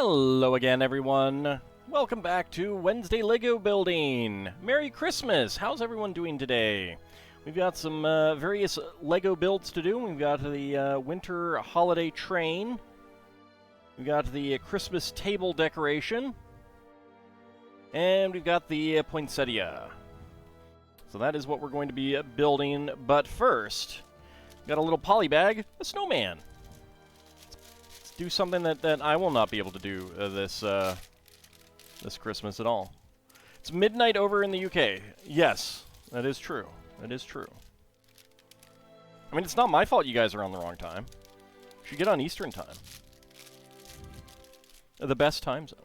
Hello again, everyone. Welcome back to Wednesday Lego Building. Merry Christmas! How's everyone doing today? We've got some various Lego builds to do. We've got the Winter Holiday Train. We've got the Christmas table decoration. And we've got the Poinsettia. So that is what we're going to be building. But first, we've got a little poly bag, a snowman. Do something that I will not be able to do this Christmas at all. It's midnight over in the UK. Yes, that is true. That is true. I mean, it's not my fault you guys are on the wrong time. You should get on Eastern time. The best time zone.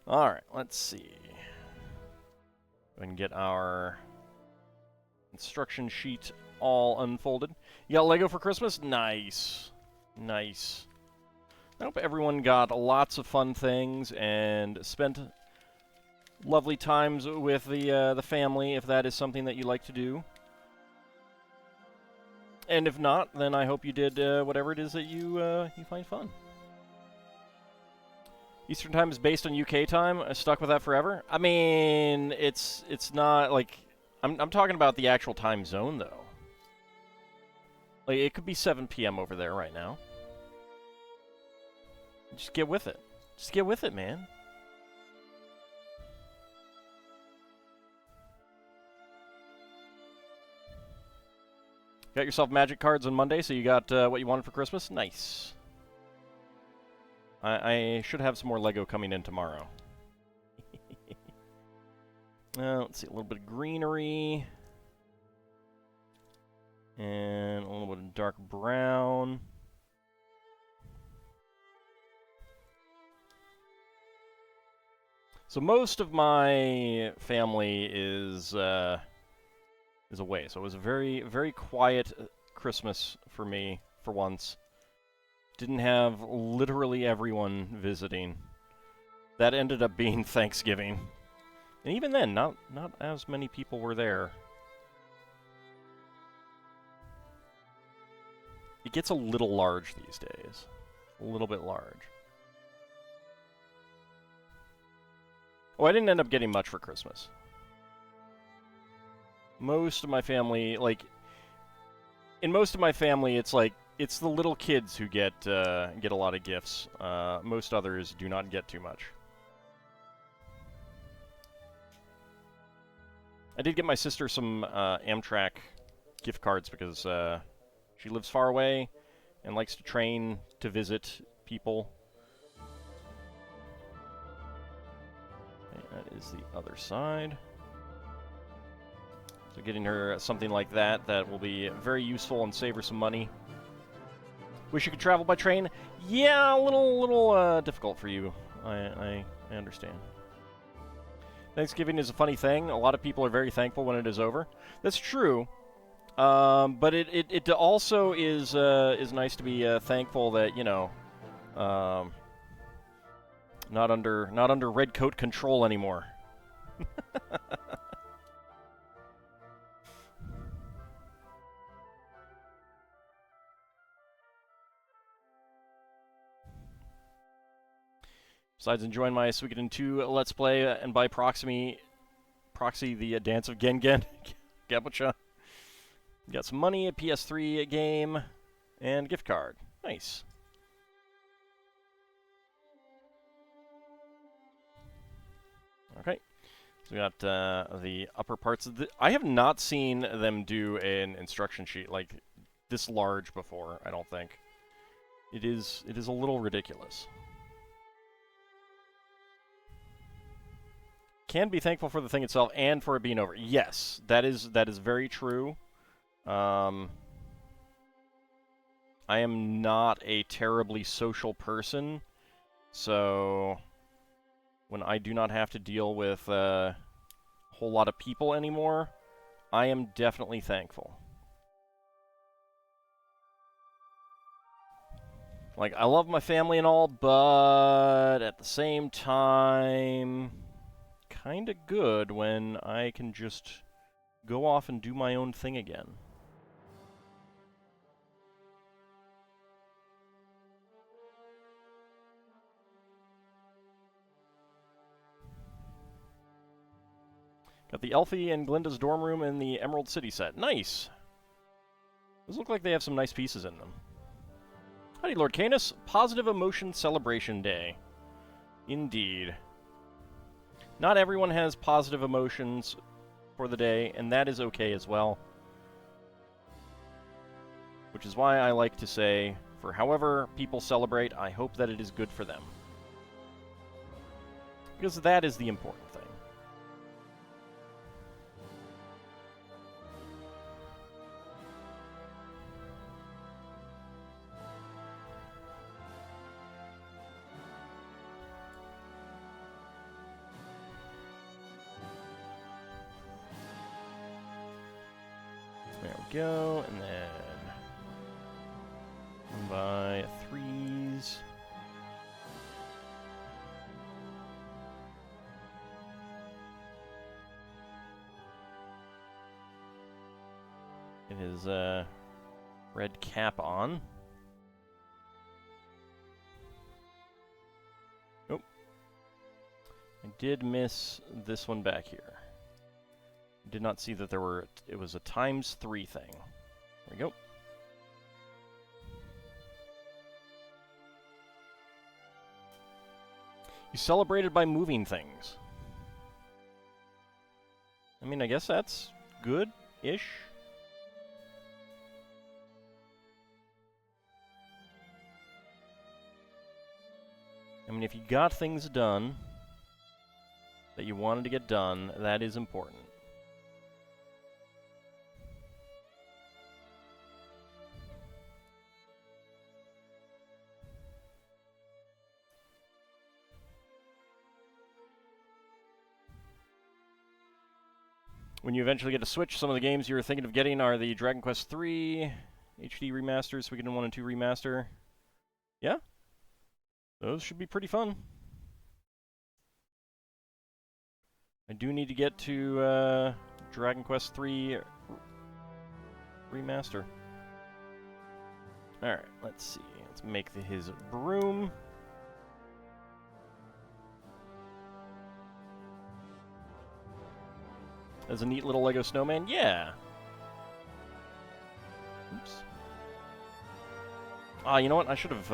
Alright, let's see. We can get our instruction sheet all unfolded. You got Lego for Christmas? Nice. Nice. I hope everyone got lots of fun things and spent lovely times with the family, if that is something that you like to do. And if not, then I hope you did whatever it is that you find fun. Eastern time is based on UK time. I stuck with that forever. I mean, it's not like I'm talking about the actual time zone though. Like, it could be 7 p.m. over there right now. Just get with it. Just get with it, man. Got yourself magic cards on Monday, so you got what you wanted for Christmas? Nice. I should have some more Lego coming in tomorrow. Let's see, a little bit of greenery. And a little bit of dark brown. So most of my family is away. So it was a very, very quiet Christmas for me for once. Didn't have literally everyone visiting. That ended up being Thanksgiving. And even then, not as many people were there. It gets a little large these days. A little bit large. Oh, I didn't end up getting much for Christmas. Most of my family, in most of my family, it's the little kids who get a lot of gifts. Most others do not get too much. I did get my sister some Amtrak gift cards because she lives far away and likes to train to visit people. Okay, that is the other side. So getting her something like that will be very useful and save her some money. Wish you could travel by train? Yeah, a little difficult for you. I understand. Thanksgiving is a funny thing. A lot of people are very thankful when it is over. That's true. But it also is nice to be thankful that, you know, not under red coat control anymore. Besides enjoying my Suikoden 2 Let's Play and by proxy the Dance of Gengen, Gabucha. Got some money, a PS3 game, and gift card. Nice. Okay. So we got the upper parts of the... I have not seen them do an instruction sheet like this large before, I don't think. It is a little ridiculous. Can be thankful for the thing itself and for it being over. Yes, that is very true. I am not a terribly social person, so when I do not have to deal with a whole lot of people anymore, I am definitely thankful. Like, I love my family and all, but at the same time, kinda good when I can just go off and do my own thing again. Got the Elfie and Glinda's dorm room and the Emerald City set. Nice! Those look like they have some nice pieces in them. Howdy, Lord Canis. Positive Emotion Celebration Day. Indeed. Not everyone has positive emotions for the day, and that is okay as well. Which is why I like to say, for however people celebrate, I hope that it is good for them. Because that is the important thing. There we go, and then 1x3s. Get his red cap on. Oh. I did miss this one back here. Did not see that it was a ×3 thing. There we go. You celebrated by moving things. I mean, I guess that's good-ish. I mean, if you got things done that you wanted to get done, that is important. When you eventually get to Switch, some of the games you were thinking of getting are the Dragon Quest III HD remasters, Suikoden 1 and 2 remaster. Yeah? Those should be pretty fun. I do need to get to Dragon Quest III remaster. Alright, let's see. Let's make his broom. As a neat little Lego snowman? Yeah. Oops. Ah, you know what? I should have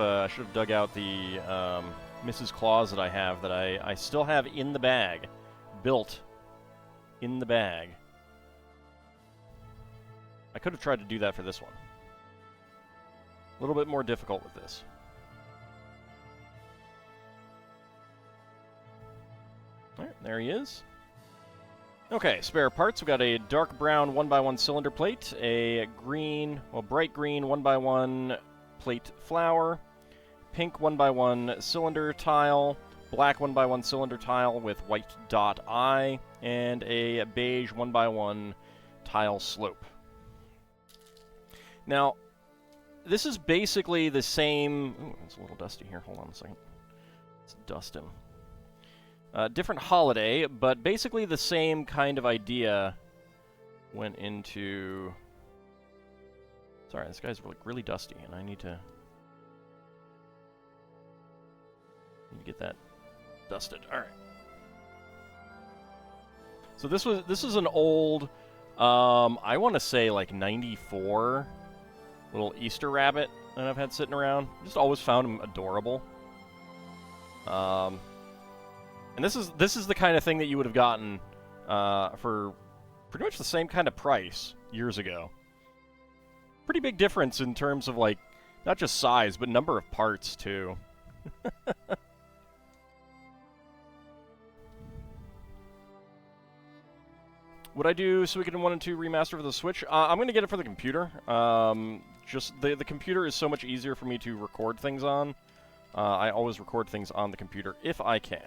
dug out the Mrs. Claus that I have that I still have in the bag, built in the bag. I could have tried to do that for this one. A little bit more difficult with this. All right, there he is. Okay, spare parts. We've got a dark brown 1x1 cylinder plate, a green, well, bright green 1x1 plate flower, pink 1x1 cylinder tile, black 1x1 cylinder tile with white dot eye, and a beige 1x1 tile slope. Now, this is basically the same... Ooh, it's a little dusty here. Hold on a second. Let's dust him. Different holiday, but basically the same kind of idea went into... Sorry, this guy's really dusty, and I need to get that dusted. All right. So this is an old, I want to say like '94 little Easter rabbit that I've had sitting around. Just always found him adorable. And this is the kind of thing that you would have gotten for pretty much the same kind of price years ago. Pretty big difference in terms of, like, not just size, but number of parts, too. Would I do Suikoden 1 and 2 remaster for the Switch? I'm going to get it for the computer. Just the computer is so much easier for me to record things on. I always record things on the computer if I can.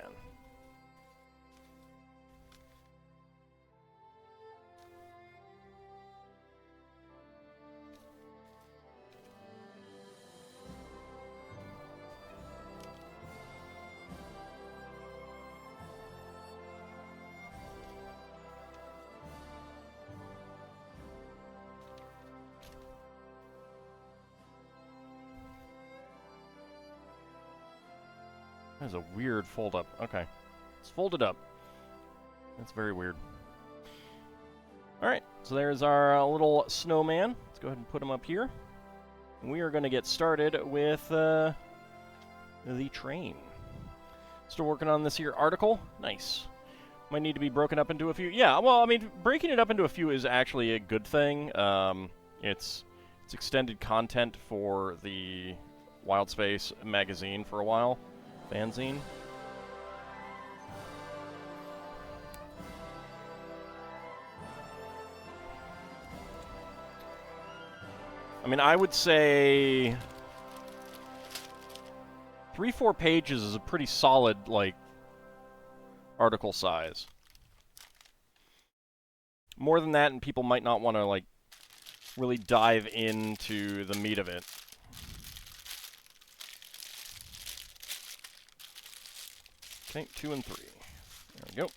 That is a weird fold up. Okay. It's folded up. That's very weird. So there's our little snowman. Let's go ahead and put him up here. We are going to get started with the train. Still working on this here article. Nice. Might need to be broken up into a few. Yeah, well, I mean, breaking it up into a few is actually a good thing. It's extended content for the Wild Space magazine for a while. Fanzine. I mean, I would say 3-4 pages is a pretty solid, like, article size. More than that, and people might not want to, like, really dive into the meat of it. Okay, 2 and 3. There we go.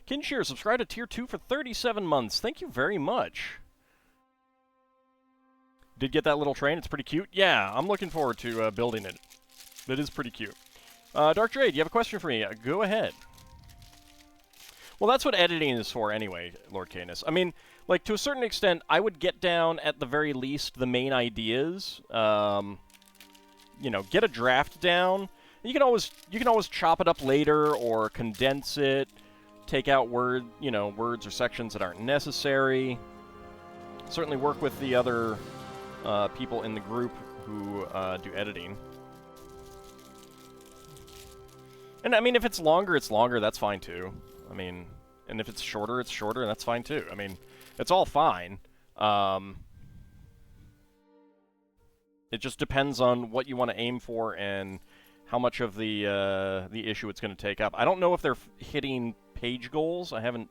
Kinshir, subscribe to Tier 2 for 37 months. Thank you very much. Did get that little train? It's pretty cute. Yeah, I'm looking forward to building it. It is pretty cute. Dark Trade, you have a question for me? Go ahead. Well, that's what editing is for anyway, Lord Canis. I mean, like, to a certain extent, I would get down, at the very least, the main ideas. You know, get a draft down. You can always chop it up later or condense it. Take out words or sections that aren't necessary. Certainly work with the other people in the group who do editing. And I mean, if it's longer, it's longer. That's fine too. I mean, and if it's shorter, it's shorter, and that's fine too. I mean, it's all fine. It just depends on what you want to aim for and how much of the issue it's going to take up. I don't know if they're hitting page goals. I haven't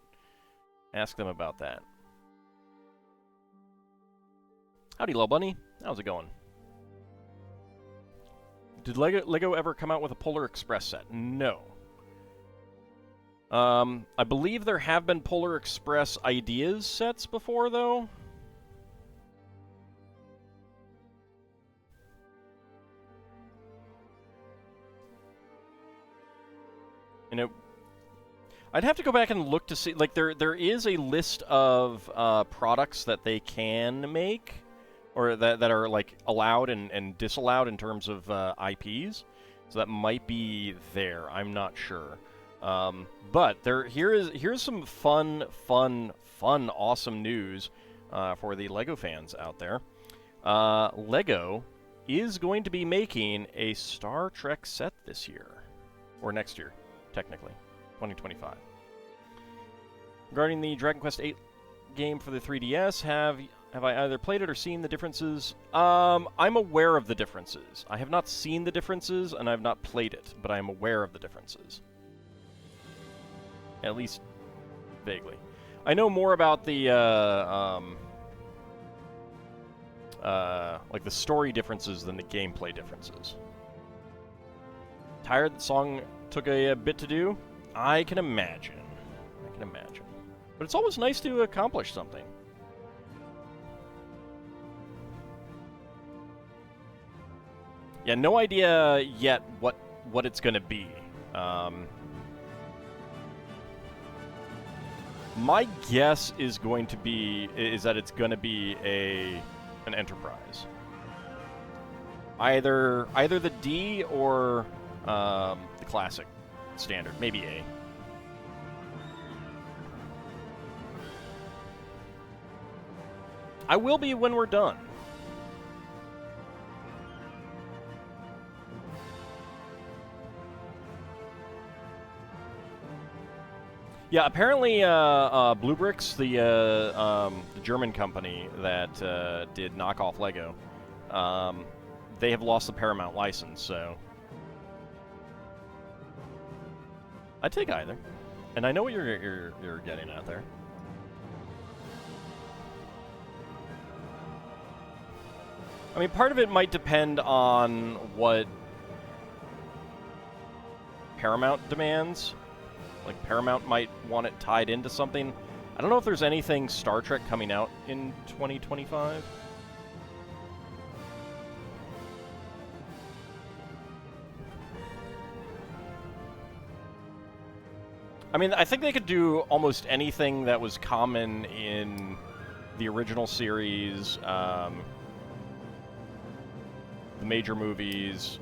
asked them about that. Howdy, Low Bunny. How's it going? Did Lego ever come out with a Polar Express set? No. I believe there have been Polar Express Ideas sets before, though. You know, I'd have to go back and look to see. Like, there is a list of products that they can make, or that are like allowed and disallowed in terms of IPs. So that might be there. I'm not sure. But here's some fun, awesome news for the Lego fans out there. Lego is going to be making a Star Trek set this year, or next year, technically, 2025. Regarding the Dragon Quest VIII game for the 3DS, have I either played it or seen the differences? I'm aware of the differences. I have not seen the differences, and I have not played it, but I am aware of the differences. At least vaguely. I know more about the like the story differences than the gameplay differences. Tired the song took a bit to do? I can imagine. But it's always nice to accomplish something. Yeah, no idea yet what it's gonna be. My guess is that it's going to be an Enterprise. Either the D or the Classic Standard, maybe A. I will be when we're done. Yeah, apparently Bluebricks, the German company that did knockoff Lego, they have lost the Paramount license, so I'd take either. And I know what you're getting at there. I mean, part of it might depend on what Paramount demands. Like, Paramount might want it tied into something. I don't know if there's anything Star Trek coming out in 2025. I mean, I think they could do almost anything that was common in the original series, the major movies,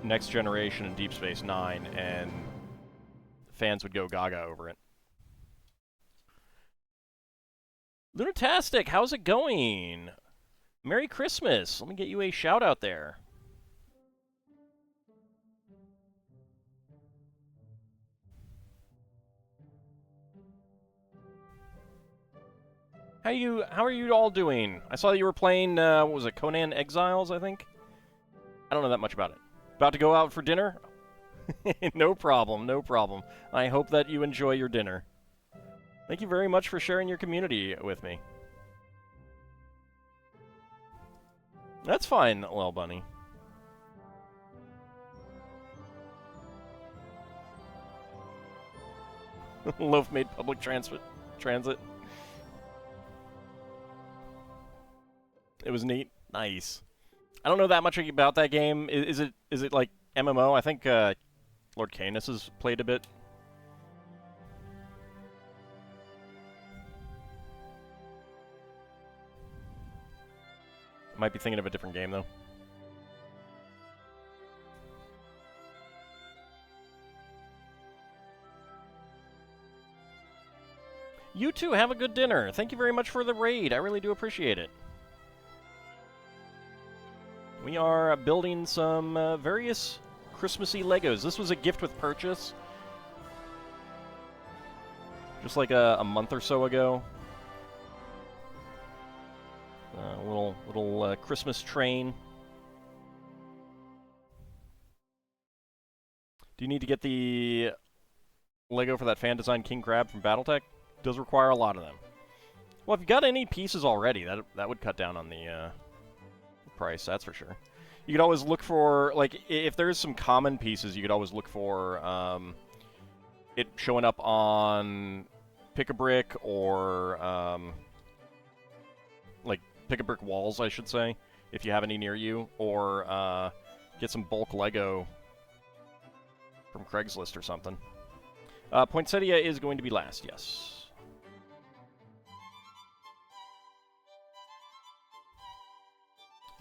Next Generation, and Deep Space Nine, and fans would go gaga over it. Lunatastic, how's it going? Merry Christmas. Let me get you a shout out there. How are you all doing? I saw that you were playing, what was it, Conan Exiles, I think? I don't know that much about it. About to go out for dinner? No problem, no problem. I hope that you enjoy your dinner. Thank you very much for sharing your community with me. That's fine, Lil Bunny. Loaf made public transit. It was neat. Nice. I don't know that much about that game. Is it like MMO? I think Lord Canis has played a bit. Might be thinking of a different game though. You too, have a good dinner. Thank you very much for the raid. I really do appreciate it. We are building some various Christmassy Legos. This was a gift with purchase. Just like a month or so ago. Little Christmas train. Do you need to get the Lego for that fan design King Crab from BattleTech? Does require a lot of them. Well, if you've got any pieces already, that would cut down on the price, that's for sure. You could always look for, like, if there's some common pieces, you could always look for it showing up on Pick-a-Brick or, like, Pick-a-Brick walls, I should say, if you have any near you, or get some bulk Lego from Craigslist or something. Poinsettia is going to be last, yes.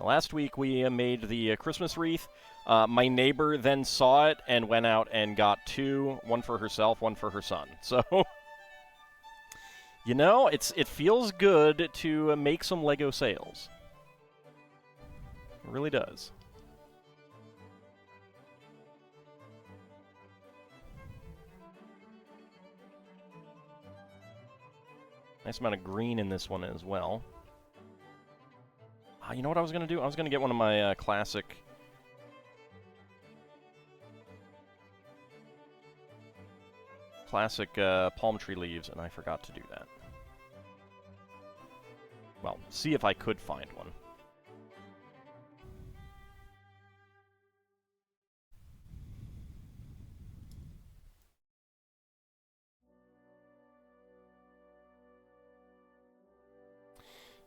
Last week we made the Christmas wreath. My neighbor then saw it and went out and got two, one for herself, one for her son. So, you know, it feels good to make some Lego sales. It really does. Nice amount of green in this one as well. You know what I was going to do? I was going to get one of my classic palm tree leaves, and I forgot to do that. Well, see if I could find one.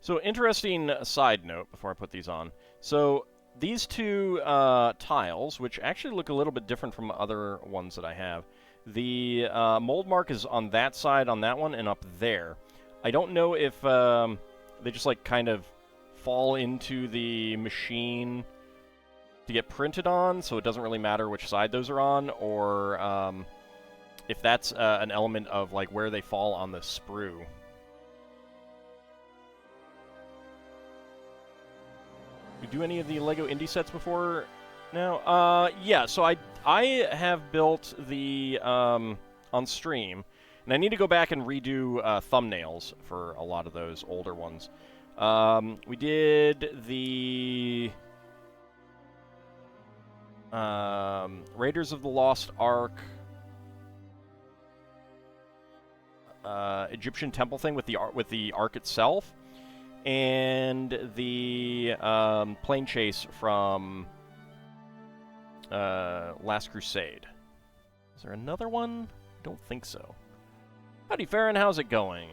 So, interesting side note before I put these on. So, these two tiles, which actually look a little bit different from other ones that I have, the mold mark is on that side, on that one, and up there. I don't know if they just, like, kind of fall into the machine to get printed on, so it doesn't really matter which side those are on, or if that's an element of, like, where they fall on the sprue. You do any of the Lego indie sets before now? Yeah, so I have built the on stream, and I need to go back and redo thumbnails for a lot of those older ones. We did the Raiders of the Lost Ark Egyptian temple thing with the Ark itself. And the plane chase from Last Crusade. Is there another one? I don't think so. Howdy, Farron. How's it going?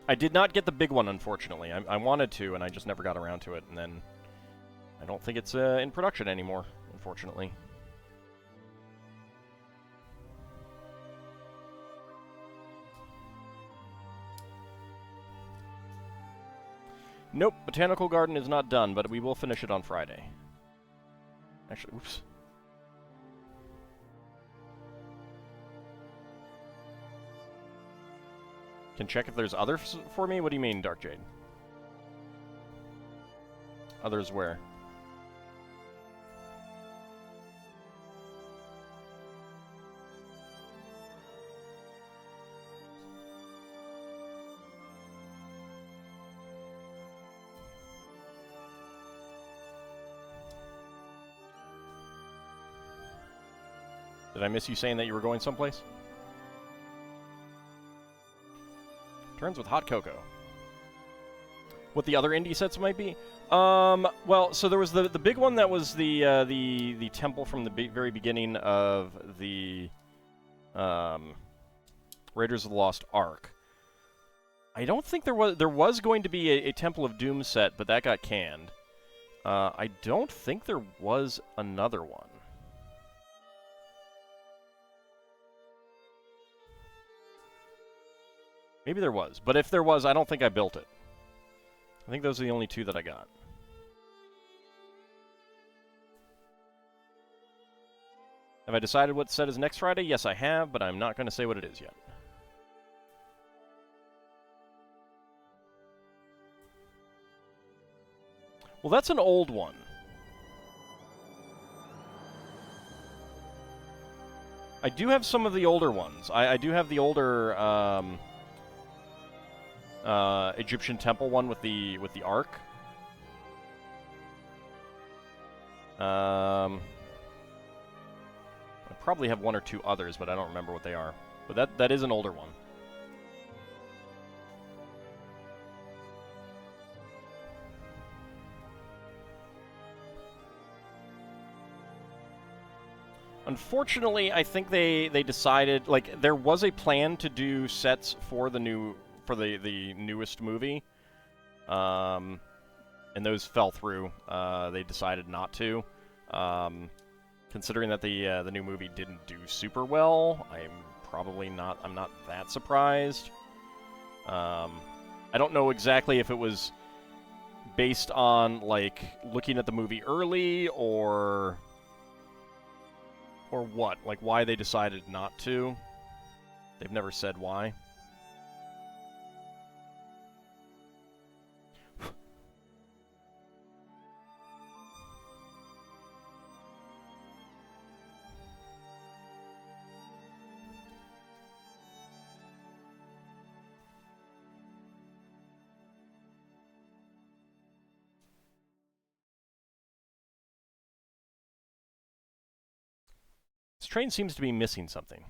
I did not get the big one, unfortunately. I wanted to, and I just never got around to it, and then I don't think it's in production anymore, unfortunately. Nope, Botanical Garden is not done, but we will finish it on Friday. Actually, oops. Can check if there's others for me? What do you mean, Dark Jade? Others where? Did I miss you saying that you were going someplace? Turns with hot cocoa. What the other indie sets might be? Well, so there was the big one that was the temple from the very beginning of the Raiders of the Lost Ark. I don't think there was going to be a Temple of Doom set, but that got canned. I don't think there was another one. Maybe there was, but if there was, I don't think I built it. I think those are the only two that I got. Have I decided what set is next Friday? Yes, I have, but I'm not going to say what it is yet. Well, that's an old one. I do have some of the older ones. I do have the older Egyptian temple one with the ark. I probably have one or two others, but I don't remember what they are. But that is an older one. Unfortunately, I think they decided, like, there was a plan to do sets for the newest movie, and those fell through. They decided not to. Considering that the new movie didn't do super well, I'm not that surprised. I don't know exactly if it was based on, like, looking at the movie early or what, like why they decided not to. They've never said why. This train seems to be missing something.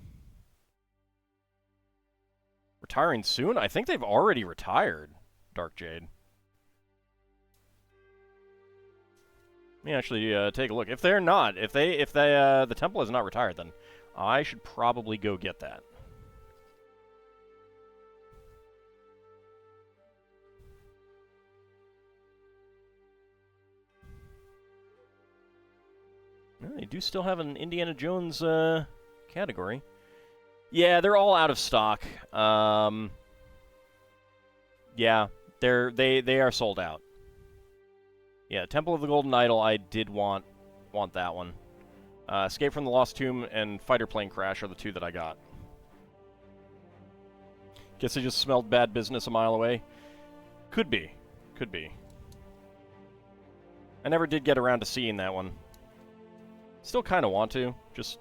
Retiring soon? I think they've already retired, Dark Jade. Let me actually take a look. If they're not, if the temple is not retired, then I should probably go get that. Well, they do still have an Indiana Jones category. Yeah, they're all out of stock. Yeah, they are sold out. Yeah, Temple of the Golden Idol, I did want that one. Escape from the Lost Tomb and Fighter Plane Crash are the two that I got. Guess I just smelled bad business a mile away. Could be. Could be. I never did get around to seeing that one. Still kind of want to, just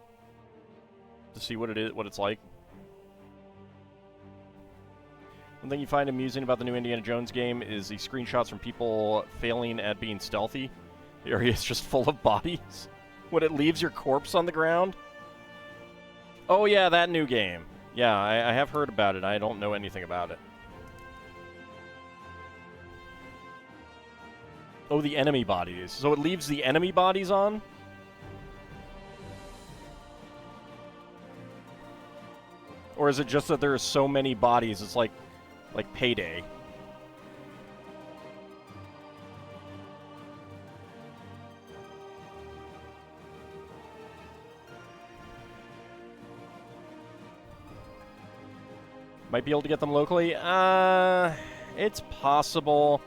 to see what it is, what it's like. One thing you find amusing about the new Indiana Jones game is the screenshots from people failing at being stealthy. The area is just full of bodies. When it leaves your corpse on the ground. Oh yeah, that new game. Yeah, I have heard about it. I don't know anything about it. Oh, the enemy bodies. So it leaves the enemy bodies on? Or is it just that there are so many bodies, it's like Payday? Might be able to get them locally. It's possible.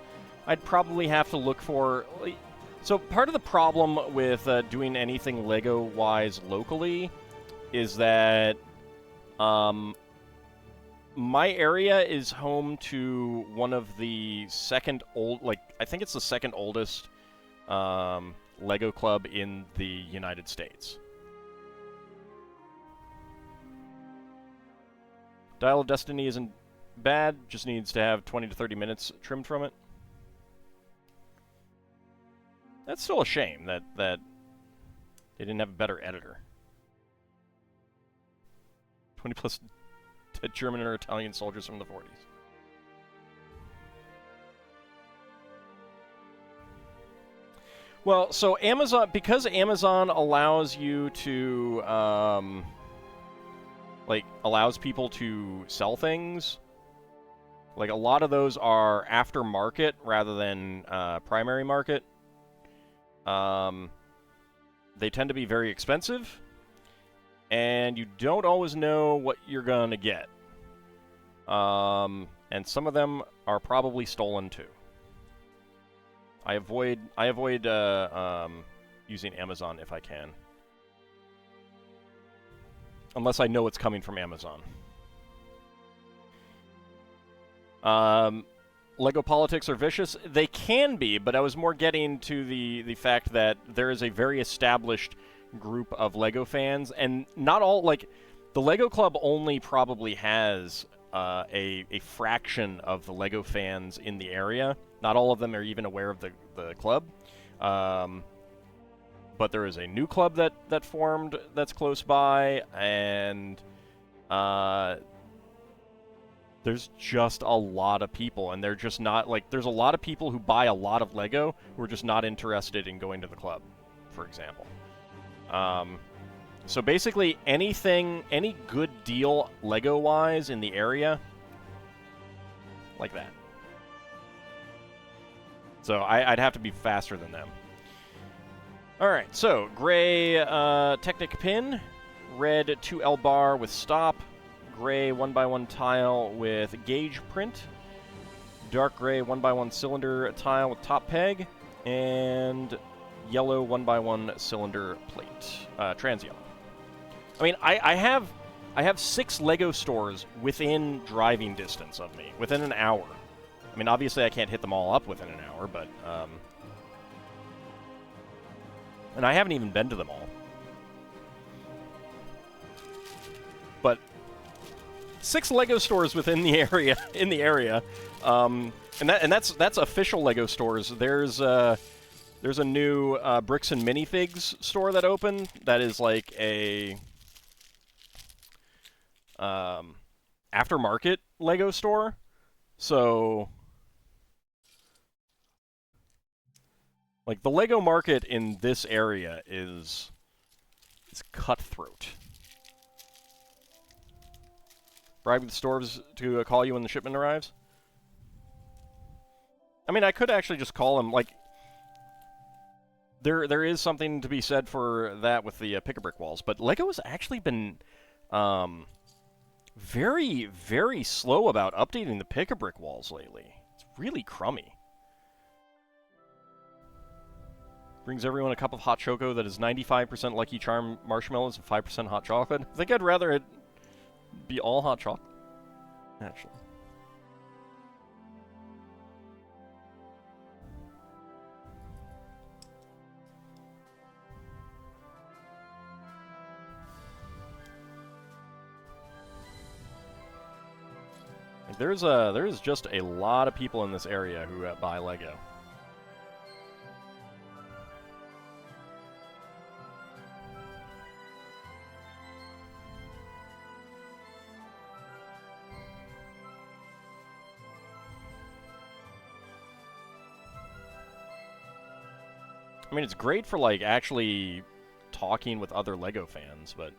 I'd probably have to look for... So part of the problem with doing anything Lego-wise locally is that my area is home to one of the I think it's the second oldest Lego club in the United States. Dial of Destiny isn't bad, just needs to have 20 to 30 minutes trimmed from it. That's still a shame that they didn't have a better editor. 20 plus dead German or Italian soldiers from the 40s. Well, so because Amazon allows you to, allows people to sell things, like a lot of those are aftermarket rather than primary market. They tend to be very expensive, and you don't always know what you're gonna get. And some of them are probably stolen too. I avoid using Amazon if I can, unless I know it's coming from Amazon. Lego politics are vicious. They can be, but I was more getting to the fact that there is a very established group of Lego fans, and not all, like, the Lego Club only probably has a fraction of the Lego fans in the area. Not all of them are even aware of the club. But there is a new club that formed that's close by, and there's just a lot of people, and they're just not, like, there's a lot of people who buy a lot of Lego who are just not interested in going to the club, for example. So basically any good deal Lego-wise in the area, like that. So I'd have to be faster than them. Alright, so gray Technic pin, red 2L bar with stop, gray 1x1 tile with gauge print, dark gray 1x1 cylinder tile with top peg, and yellow 1x1 cylinder plate, trans yellow. I mean, I have 6 Lego stores within driving distance of me, within an hour. I mean, obviously I can't hit them all up within an hour, but and I haven't even been to them all. But 6 Lego stores within the area, and that's official Lego stores. There's a new Bricks and Minifigs store that opened. That is like a aftermarket Lego store. So, like, the Lego market in this area is cutthroat. Bribe with stores to call you when the shipment arrives? I mean, I could actually just call them, like, there is something to be said for that with the pick-a-brick walls, but Lego has actually been very, very slow about updating the pick-a-brick walls lately. It's really crummy. Brings everyone a cup of hot choco that is 95% Lucky Charm marshmallows and 5% hot chocolate. I think I'd rather it be all hot chocolate, actually. There's just a lot of people in this area who buy Lego. I mean, it's great for, like, actually talking with other Lego fans, but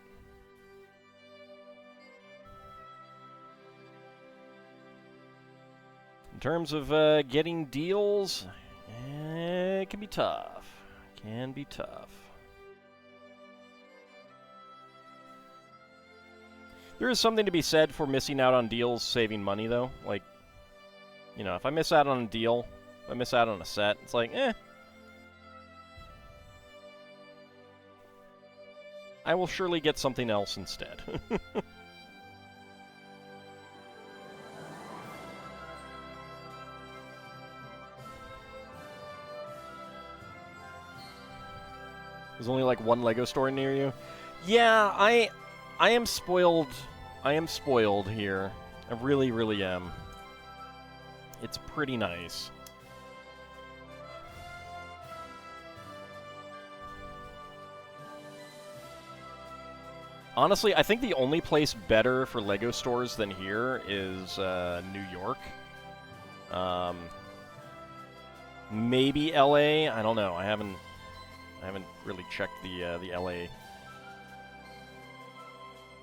in terms of getting deals, it can be tough. Can be tough. There is something to be said for missing out on deals saving money, though. Like, you know, if I miss out on a deal, if I miss out on a set, it's like, eh. I will surely get something else instead. There's only like one Lego store near you. Yeah, I am spoiled. I am spoiled here. I really, really am. It's pretty nice. Honestly, I think the only place better for Lego stores than here is New York. Maybe LA. I don't know. I haven't really checked the LA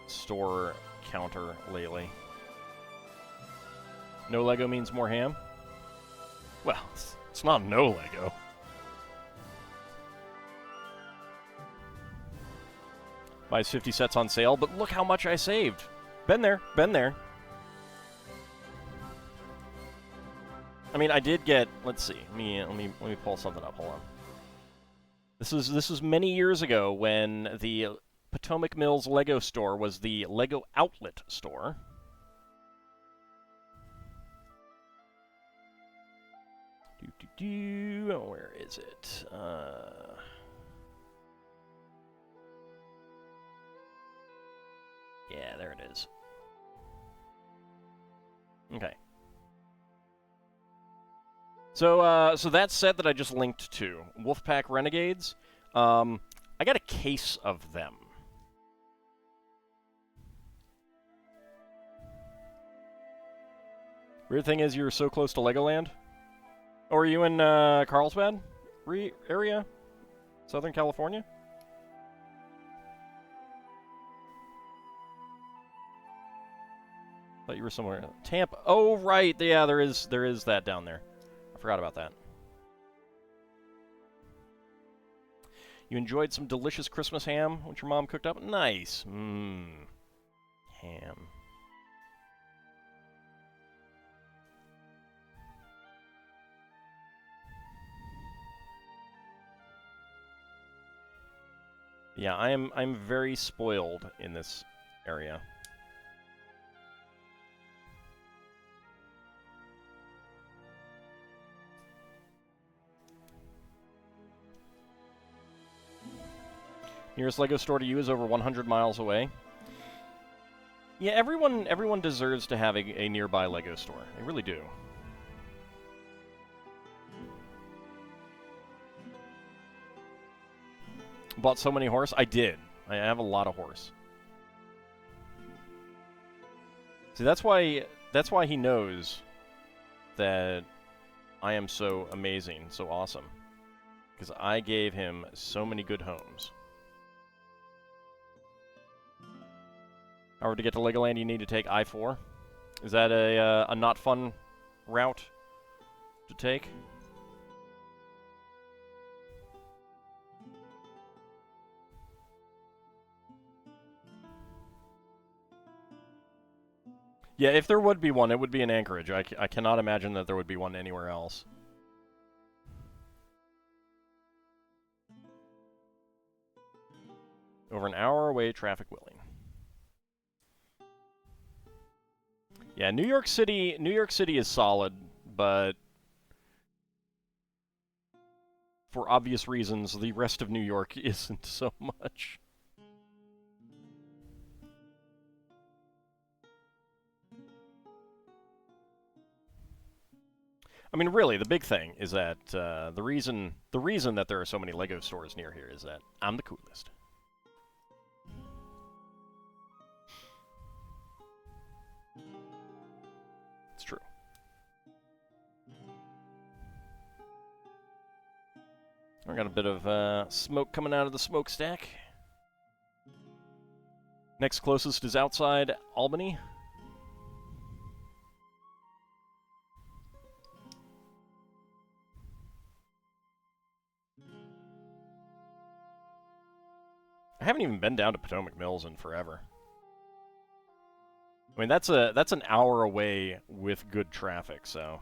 store counter lately. No Lego means more ham? Well, it's not no Lego. Buys 50 sets on sale, but look how much I saved. Been there, been there. I mean, I did get. Let's see. Let me pull something up. Hold on. This was many years ago when the Potomac Mills Lego store was the Lego outlet store. Where is it? Yeah, there it is. Okay. So that set that I just linked to, Wolfpack Renegades, I got a case of them. Weird thing is, you're so close to Legoland. Or are you in Carlsbad area, Southern California? Thought you were somewhere. Tampa. Oh, right. Yeah, there is that down there. I forgot about that. You enjoyed some delicious Christmas ham, which your mom cooked up? Nice. Ham. Yeah, I'm very spoiled in this area. Nearest Lego store to you is over 100 miles away. Yeah, everyone deserves to have a nearby Lego store. They really do. Bought so many horse? I did. I have a lot of horse. See, that's why he knows that I am so amazing, so awesome. Because I gave him so many good homes. However, to get to Legoland, you need to take I-4. Is that a not fun route to take? Yeah, if there would be one, it would be in Anchorage. I cannot imagine that there would be one anywhere else. Over an hour away, traffic willing. Yeah, New York City is solid, but for obvious reasons, the rest of New York isn't so much. I mean, really, the big thing is that the reason that there are so many Lego stores near here is that I'm the coolest. It's true. I got a bit of smoke coming out of the smokestack. Next closest is outside Albany. I haven't even been down to Potomac Mills in forever. I mean, that's an hour away with good traffic, so.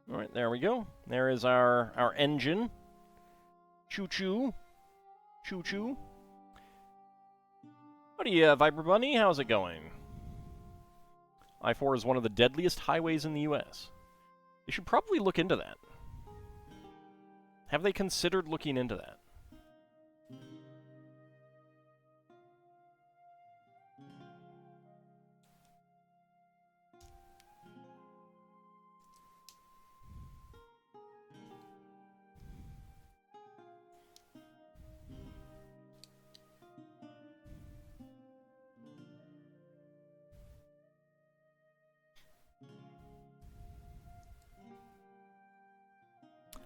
All right, there we go. There is our engine. Choo-choo. Choo-choo. Howdy, Viper Bunny. How's it going? I-4 is one of the deadliest highways in the U.S. They should probably look into that. Have they considered looking into that?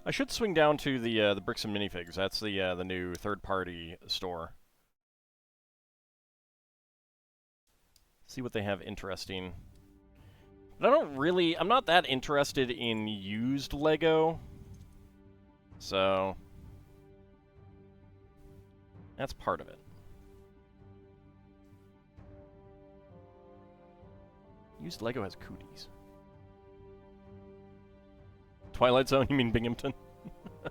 I should swing down to the Bricks and Minifigs. That's the new third-party store. See what they have interesting. But I'm not that interested in used Lego. So that's part of it. Used Lego has cooties. Twilight Zone, you mean Binghamton? Yeah,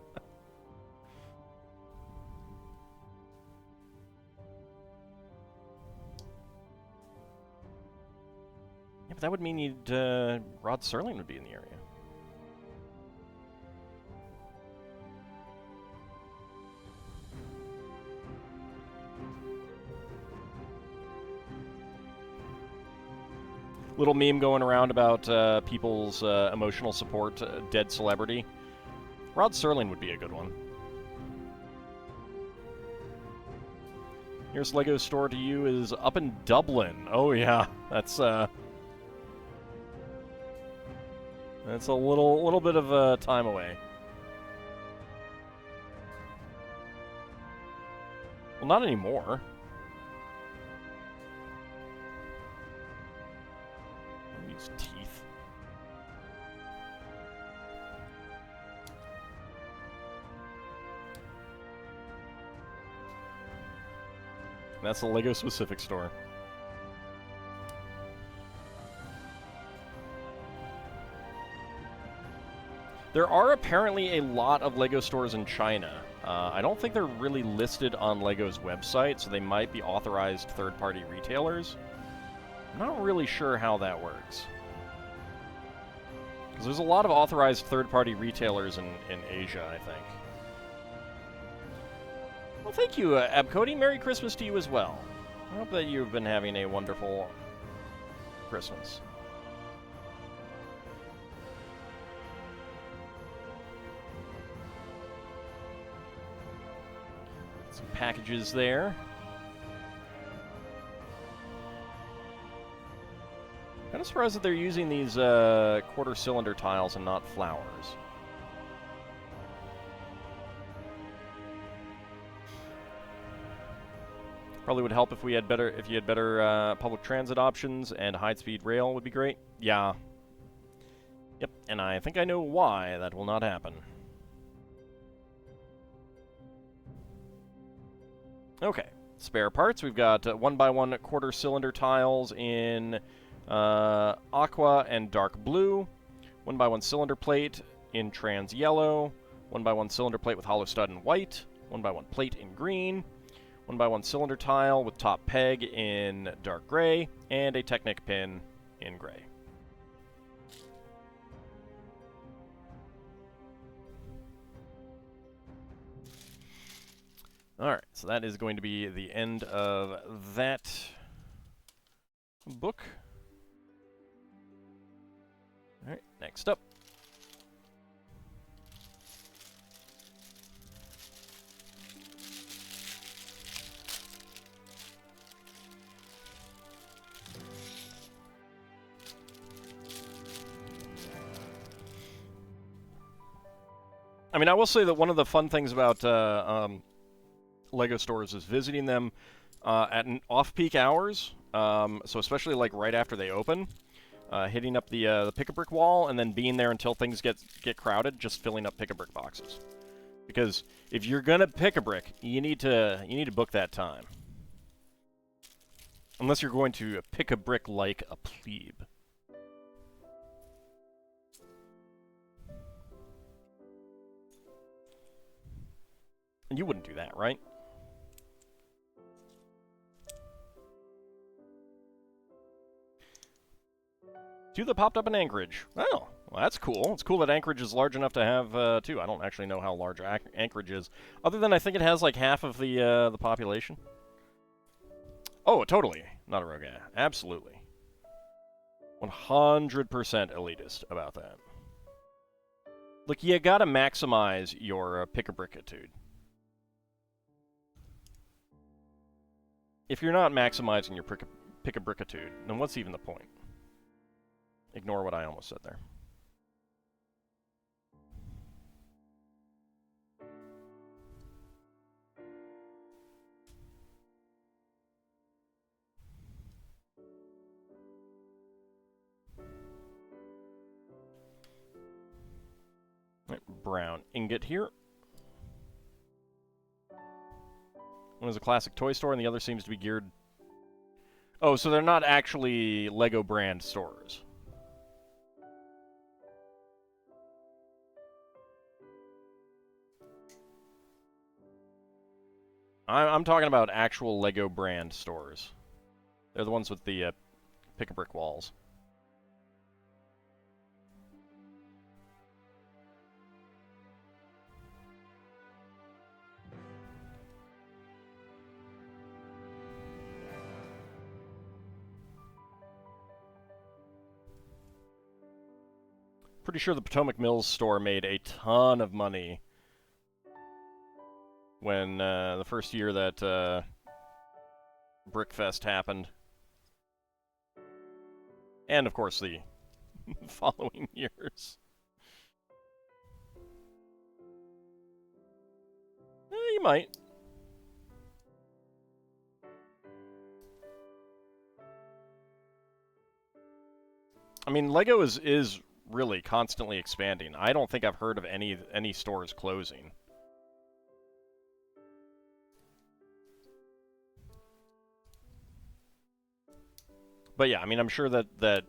but that would mean Rod Serling would be in the area. Little meme going around about people's emotional support, dead celebrity. Rod Serling would be a good one. Nearest Lego store to you is up in Dublin. Oh yeah, that's a little bit of time away. Well, not anymore. Teeth. And that's the Lego specific store. There are apparently a lot of Lego stores in China. I don't think they're really listed on Lego's website, so they might be authorized third-party retailers. I'm not really sure how that works. Because there's a lot of authorized third-party retailers in Asia, I think. Well, thank you, Abcody. Merry Christmas to you as well. I hope that you've been having a wonderful Christmas. Some packages there. Kind of surprised that they're using these quarter-cylinder tiles and not flowers. Probably would help if you had better public transit options, and high-speed rail would be great. Yeah. Yep, and I think I know why that will not happen. Okay, spare parts. We've got 1x1 quarter-cylinder tiles in aqua and dark blue, 1x1 cylinder plate in trans yellow, 1x1 cylinder plate with hollow stud in white, 1x1 plate in green, 1x1 cylinder tile with top peg in dark gray, and a Technic pin in gray. Alright, so that is going to be the end of that book. Alright, next up. I mean, I will say that one of the fun things about Lego stores is visiting them at off-peak hours, so especially like right after they open, hitting up the pick-a-brick wall and then being there until things get crowded, just filling up pick-a-brick boxes. Because if you're gonna pick a brick, you need to book that time. Unless you're going to pick a brick like a plebe. And you wouldn't do that, right? Two that popped up in Anchorage. Oh, well, that's cool. It's cool that Anchorage is large enough to have two. I don't actually know how large Anchorage is, other than I think it has like half of the population. Oh, totally. Not a rogue guy. Absolutely. 100% elitist about that. Look, you gotta maximize your pick-a-brickitude. If you're not maximizing your pick-a-brickitude, then what's even the point? Ignore what I almost said there. Right, brown ingot here. One is a classic toy store, and the other seems to be geared... Oh, so they're not actually LEGO brand stores. I'm talking about actual LEGO brand stores. They're the ones with the pick-a-brick walls. Pretty sure the Potomac Mills store made a ton of money when the first year that Brickfest happened. And, of course, the following years. You might. I mean, LEGO is really constantly expanding. I don't think I've heard of any stores closing. But yeah, I mean, I'm sure that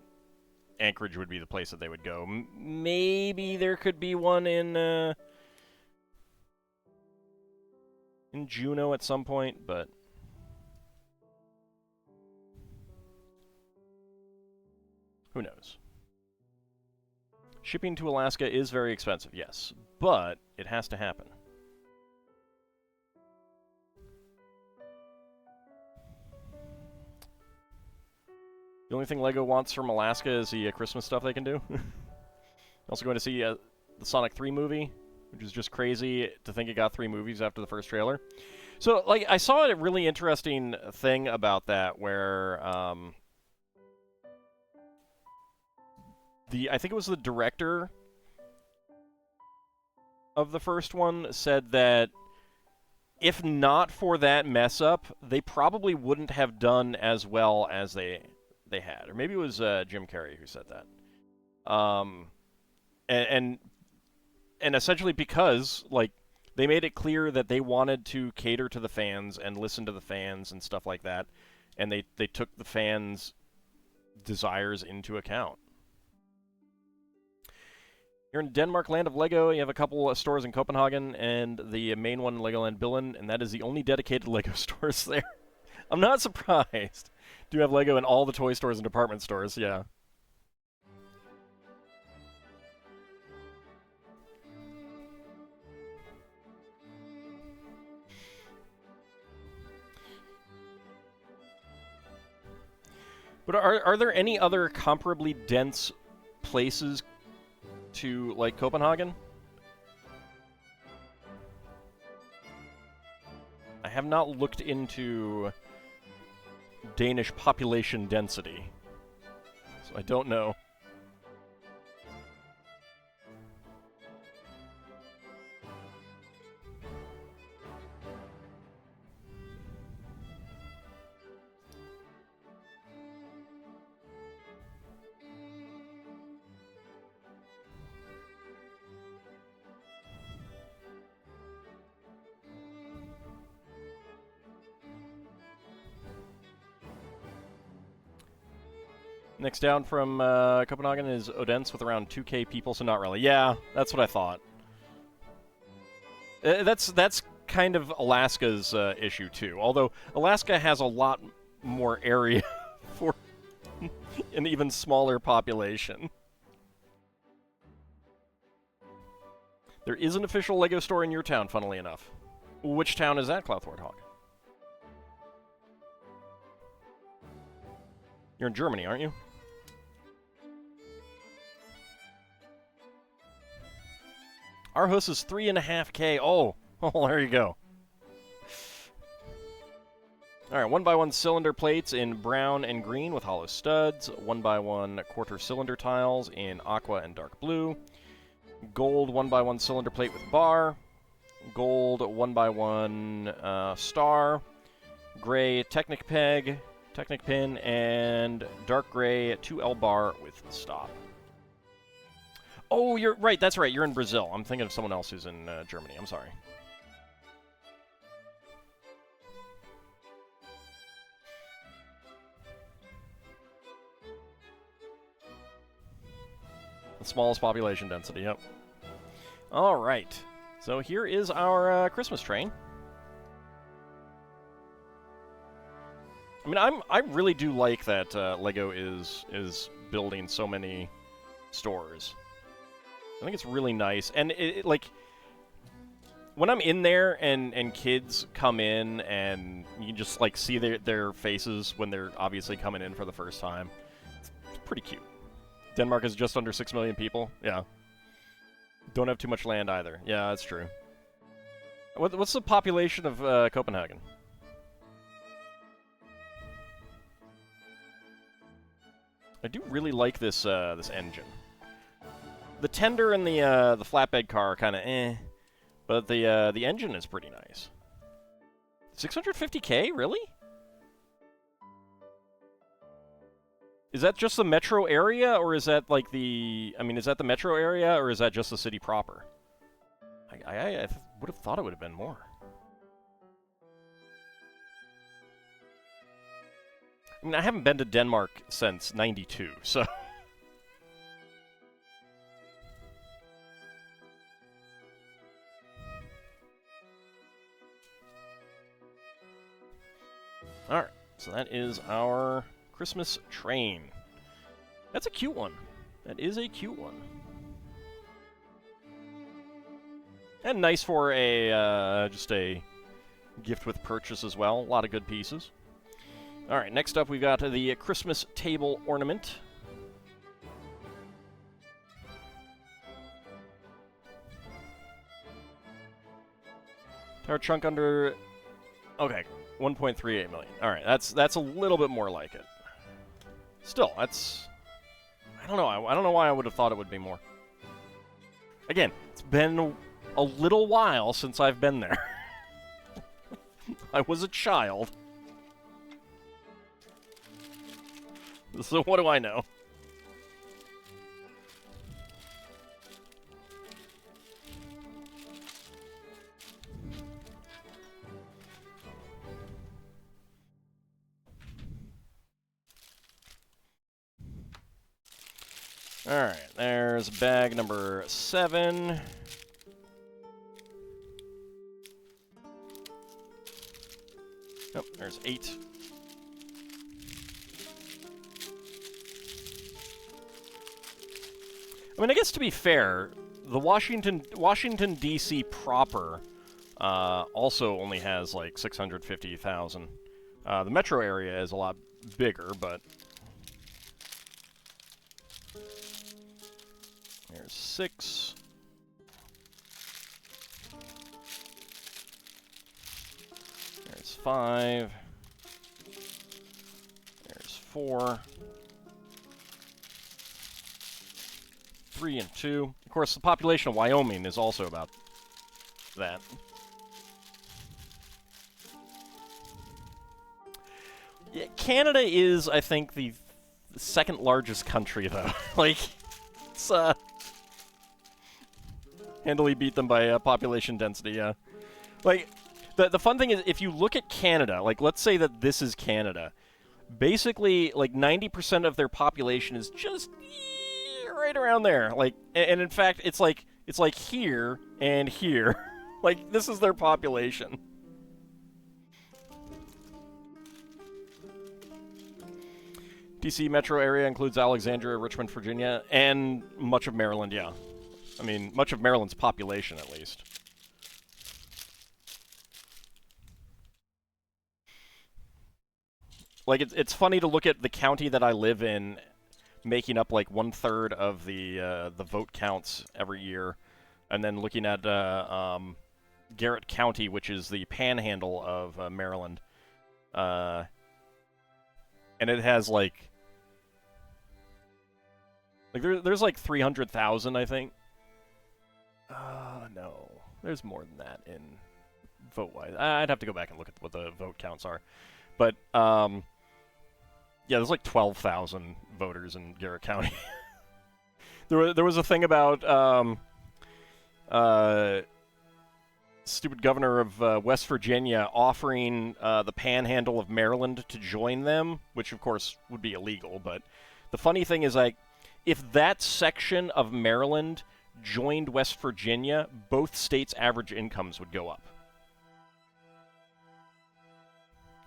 Anchorage would be the place that they would go. Maybe there could be one in Juneau at some point, but who knows? Shipping to Alaska is very expensive, yes, but it has to happen. The only thing LEGO wants from Alaska is the Christmas stuff they can do. Also going to see the Sonic 3 movie, which is just crazy to think it got 3 movies after the first trailer. So, like, I saw a really interesting thing about that where I think it was the director of the first one said that if not for that mess up, they probably wouldn't have done as well as they had. Or maybe it was Jim Carrey who said that. And essentially because, like, they made it clear that they wanted to cater to the fans and listen to the fans and stuff like that, and they took the fans' desires into account. You're in Denmark, land of LEGO. You have a couple of stores in Copenhagen, and the main one in Legoland Billund, and that is the only dedicated LEGO stores there. I'm not surprised. Do have LEGO in all the toy stores and department stores, yeah. But are there any other comparably dense places to, like, Copenhagen? I have not looked into Danish population density, so I don't know. Next down from Copenhagen is Odense with around 2K people, so not really. Yeah, that's what I thought. That's kind of Alaska's issue, too. Although Alaska has a lot more area for an even smaller population. There is an official LEGO store in your town, funnily enough. Which town is that, Cloud Warthog? You're in Germany, aren't you? Aarhus is 3.5K. Oh, there you go. Alright, 1x1 cylinder plates in brown and green with hollow studs. 1x1 quarter cylinder tiles in aqua and dark blue. Gold 1x1 cylinder plate with bar. Gold 1x1 star. Gray Technic peg, Technic pin, and dark gray 2L bar with stop. Oh, you're right. That's right. You're in Brazil. I'm thinking of someone else who's in Germany. I'm sorry. The smallest population density, yep. All right. So here is our Christmas train. I mean, I really do like that LEGO is building so many stores. I think it's really nice, and it like when I'm in there and kids come in and you just like see their faces when they're obviously coming in for the first time. It's pretty cute. Denmark is just under 6 million people. Yeah. Don't have too much land either. Yeah, that's true. What's the population of Copenhagen? I do really like this this engine. The tender and the flatbed car are kind of eh, but the engine is pretty nice. 650K, really? Is that just the metro area, or is that like the? I mean, is that the metro area, or is that just the city proper? I would have thought it would have been more. I mean, I haven't been to Denmark since '92, so. Alright, so that is our Christmas train. That's a cute one. That is a cute one. And nice for a, just a gift with purchase as well. A lot of good pieces. Alright, next up we've got the Christmas table ornament. Tower chunk under... Okay, 1.38 million. Alright, that's a little bit more like it. Still, that's... I don't know. I don't know why I would have thought it would be more. Again, it's been a little while since I've been there. I was a child. So what do I know? Alright, there's bag number 7. Oh, there's 8. I mean, I guess to be fair, the Washington D.C. proper also only has like 650,000. The metro area is a lot bigger, but there's 6. There's 5. There's 4. 3 and 2. Of course, the population of Wyoming is also about that. Yeah, Canada is, I think, the second largest country, though. Like, it's, handily beat them by population density, yeah. Like, the fun thing is, if you look at Canada, like, let's say that this is Canada, basically, like, 90% of their population is just right around there. Like, and in fact, it's like here and here. Like, this is their population. DC metro area includes Alexandria, Richmond, Virginia, and much of Maryland, yeah. I mean, much of Maryland's population, at least. Like, it's funny to look at the county that I live in making up, like, 1/3 of the vote counts every year, and then looking at Garrett County, which is the panhandle of Maryland. And it has, like there's like 300,000, I think. No. There's more than that in vote-wise. I'd have to go back and look at what the vote counts are. But, yeah, there's like 12,000 voters in Garrett County. There was a thing about, stupid governor of West Virginia offering the panhandle of Maryland to join them, which, of course, would be illegal. But the funny thing is, like, if that section of Maryland joined West Virginia, both states' average incomes would go up.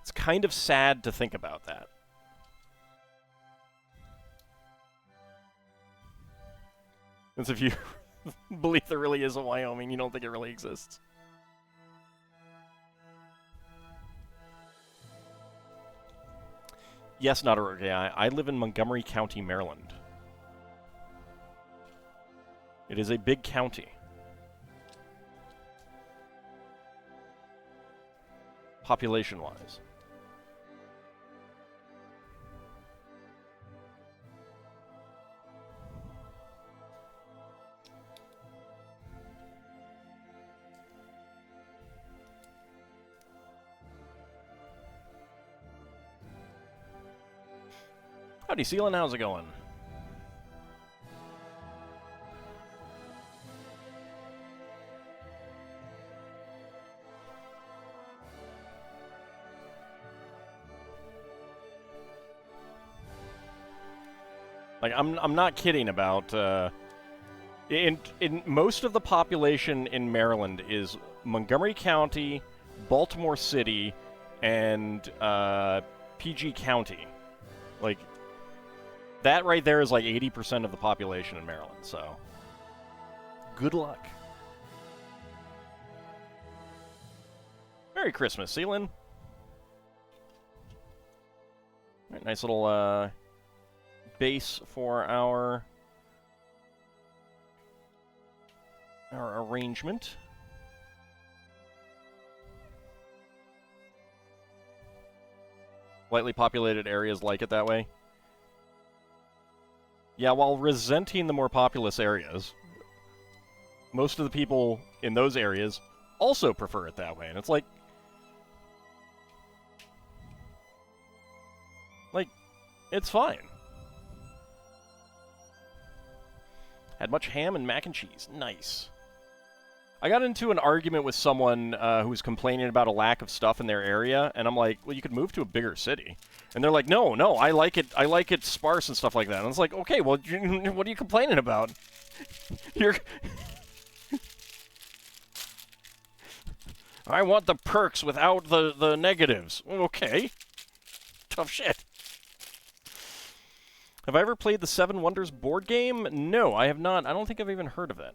It's kind of sad to think about that. As if you believe there really is a Wyoming, you don't think it really exists. Yes, not a guy. I live in Montgomery County, Maryland. It is a big county. Population-wise. Howdy, Sealan. How's it going? Like, I'm not kidding about, in most of the population in Maryland is Montgomery County, Baltimore City, and, PG County. Like, that right there is like 80% of the population in Maryland, so good luck. Merry Christmas, Sealan. Right, nice little, base for our arrangement. Lightly populated areas like it that way. Yeah, while resenting the more populous areas, most of the people in those areas also prefer it that way. And it's like, it's fine. Had much ham and mac and cheese. Nice. I got into an argument with someone who was complaining about a lack of stuff in their area, and I'm like, well, you could move to a bigger city. And they're like, no, I like it sparse and stuff like that. And it's like, okay, well, what are you complaining about? I want the perks without the negatives. Okay. Tough shit. Have I ever played the Seven Wonders board game? No, I have not. I don't think I've even heard of it.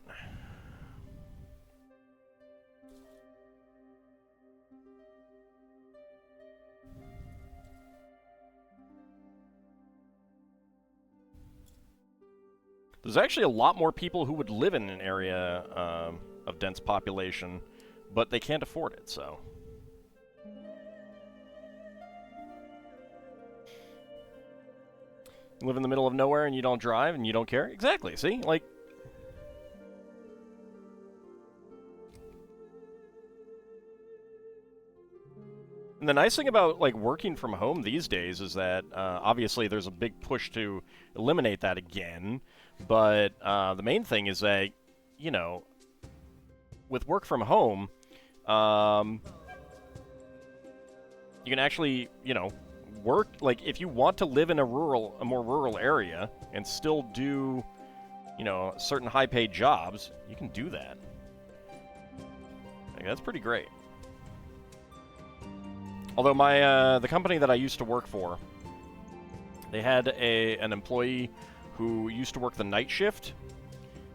There's actually a lot more people who would live in an area of dense population, but they can't afford it, so. You live in the middle of nowhere and you don't drive and you don't care? Exactly, see? Like, and the nice thing about, like, working from home these days is that, obviously there's a big push to eliminate that again, but the main thing is that, you know, with work from home, you can actually, you know, work, like, if you want to live in a more rural area and still do, you know, certain high-paid jobs, you can do that. Like, that's pretty great. Although the company that I used to work for, they had an employee who used to work the night shift.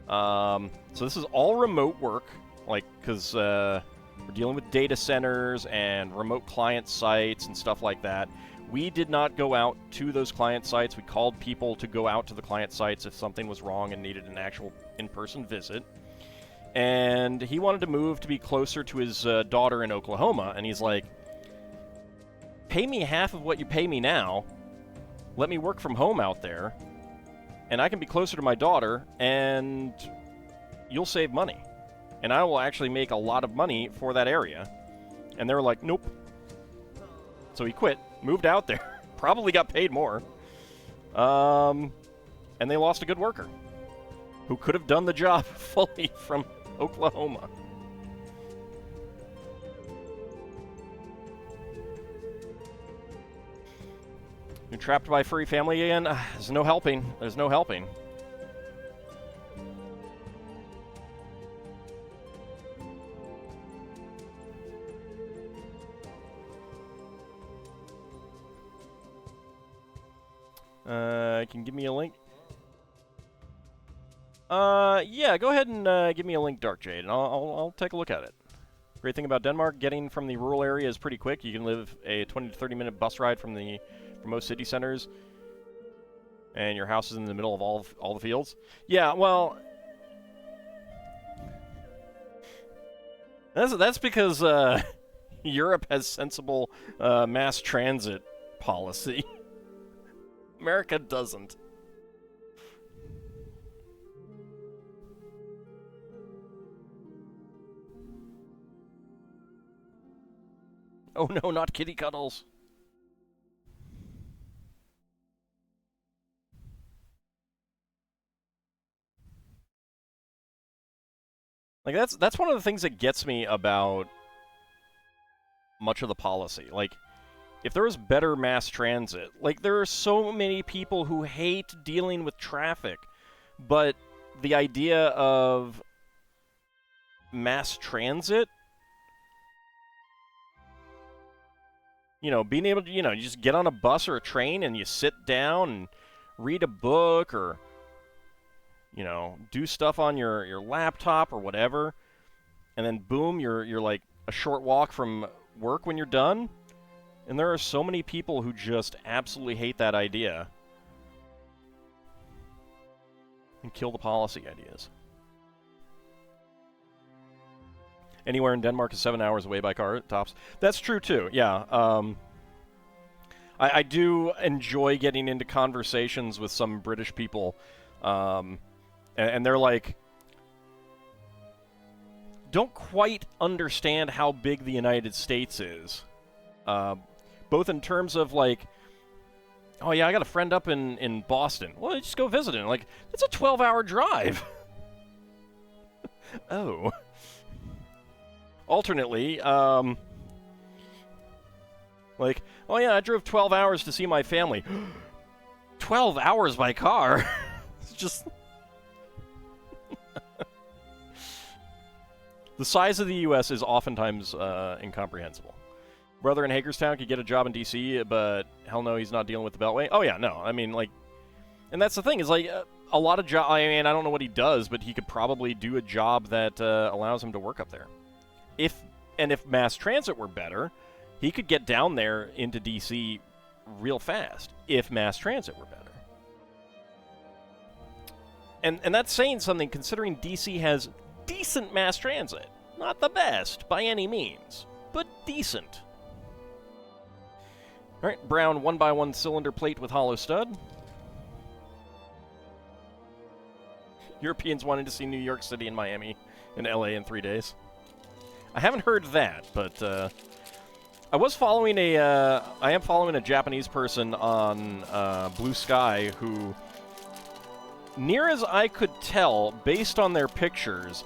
So this is all remote work, like, because we're dealing with data centers and remote client sites and stuff like that. We did not go out to those client sites. We called people to go out to the client sites if something was wrong and needed an actual in-person visit. And he wanted to move to be closer to his daughter in Oklahoma, and he's like, pay me half of what you pay me now, let me work from home out there, and I can be closer to my daughter, and you'll save money. And I will actually make a lot of money for that area. And they were like, nope. So he quit, moved out there, probably got paid more. And they lost a good worker who could have done the job fully from Oklahoma. You're trapped by a furry family again? There's no helping. There's no helping. Can you give me a link? Yeah, go ahead and give me a link, Dark Jade, and I'll take a look at it. Great thing about Denmark, getting from the rural area is pretty quick. You can live a 20 to 30 minute bus ride from most city centers, and your house is in the middle of all the fields. Yeah, well, that's because Europe has sensible mass transit policy. America doesn't. Oh no, not kitty cuddles. Like, that's one of the things that gets me about much of the policy. Like, if there was better mass transit, like, there are so many people who hate dealing with traffic, but the idea of mass transit, you know, being able to, you know, you just get on a bus or a train and you sit down and read a book or, you know, do stuff on your laptop or whatever, and then boom, you're like a short walk from work when you're done. And there are so many people who just absolutely hate that idea and kill the policy ideas. Anywhere in Denmark is 7 hours away by car, tops. That's true, too, yeah. I do enjoy getting into conversations with some British people, and they're like, don't quite understand how big the United States is. Both in terms of, like, oh yeah, I got a friend up in Boston. Well, just go visit him. Like, it's a 12-hour drive. Oh. Alternately, like, oh yeah, I drove 12 hours to see my family. 12 hours by car? It's just... The size of the U.S. is oftentimes incomprehensible. Brother in Hagerstown could get a job in D.C., but hell no, he's not dealing with the Beltway. Oh yeah, no, I mean, like, and that's the thing, is like, a lot of I mean, I don't know what he does, but he could probably do a job that allows him to work up there. If mass transit were better, he could get down there into D.C. real fast, if mass transit were better. And that's saying something, considering D.C. has decent mass transit. Not the best, by any means, but decent. Alright, brown 1x1 cylinder plate with hollow stud. Europeans wanting to see New York City and Miami and LA in 3 days. I haven't heard that, but I am following a Japanese person on Blue Sky who, near as I could tell, based on their pictures,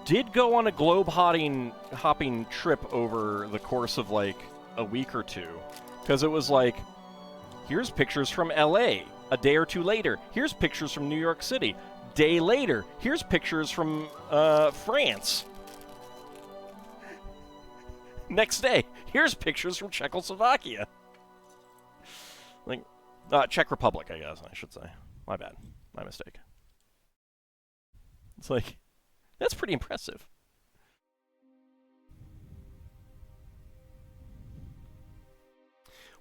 did go on a globe hopping trip over the course of like a week or two. Because it was like, here's pictures from LA. A day or two later, here's pictures from New York City. Day later, here's pictures from France. Next day, here's pictures from Czechoslovakia. Like, Czech Republic, I guess I should say. My bad. My mistake. It's like, that's pretty impressive.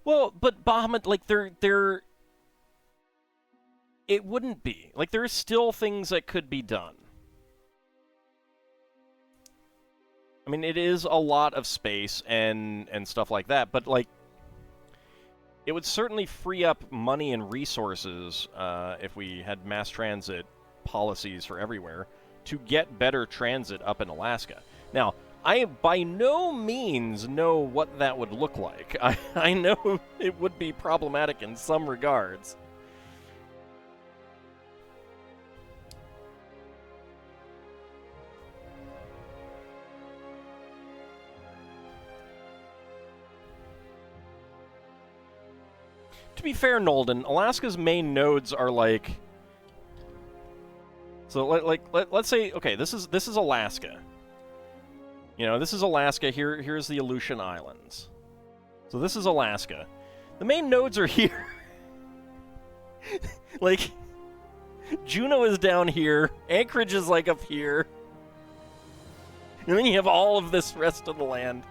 Well, but Bahamut, like, they're... It wouldn't be. Like, there are still things that could be done. I mean, it is a lot of space and stuff like that, but, like, it would certainly free up money and resources if we had mass transit policies for everywhere to get better transit up in Alaska. Now, I by no means know what that would look like. I know it would be problematic in some regards. To be fair, Nolden, Alaska's main nodes are like... So, let's say, okay, this is Alaska. You know, this is Alaska. Here's the Aleutian Islands. So this is Alaska. The main nodes are here. Like, Juneau is down here. Anchorage is, like, up here. And then you have all of this rest of the land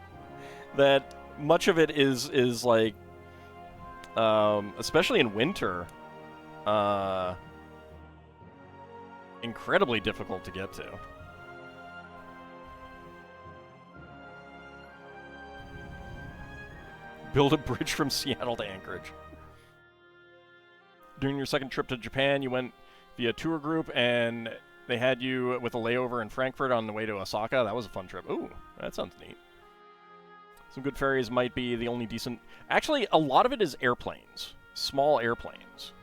that much of it is like... especially in winter, incredibly difficult to get to. Build a bridge from Seattle to Anchorage. During your second trip to Japan, you went via tour group, and they had you with a layover in Frankfurt on the way to Osaka. That was a fun trip. Ooh, that sounds neat. Some good ferries might be the only decent... Actually, a lot of it is airplanes. Small airplanes.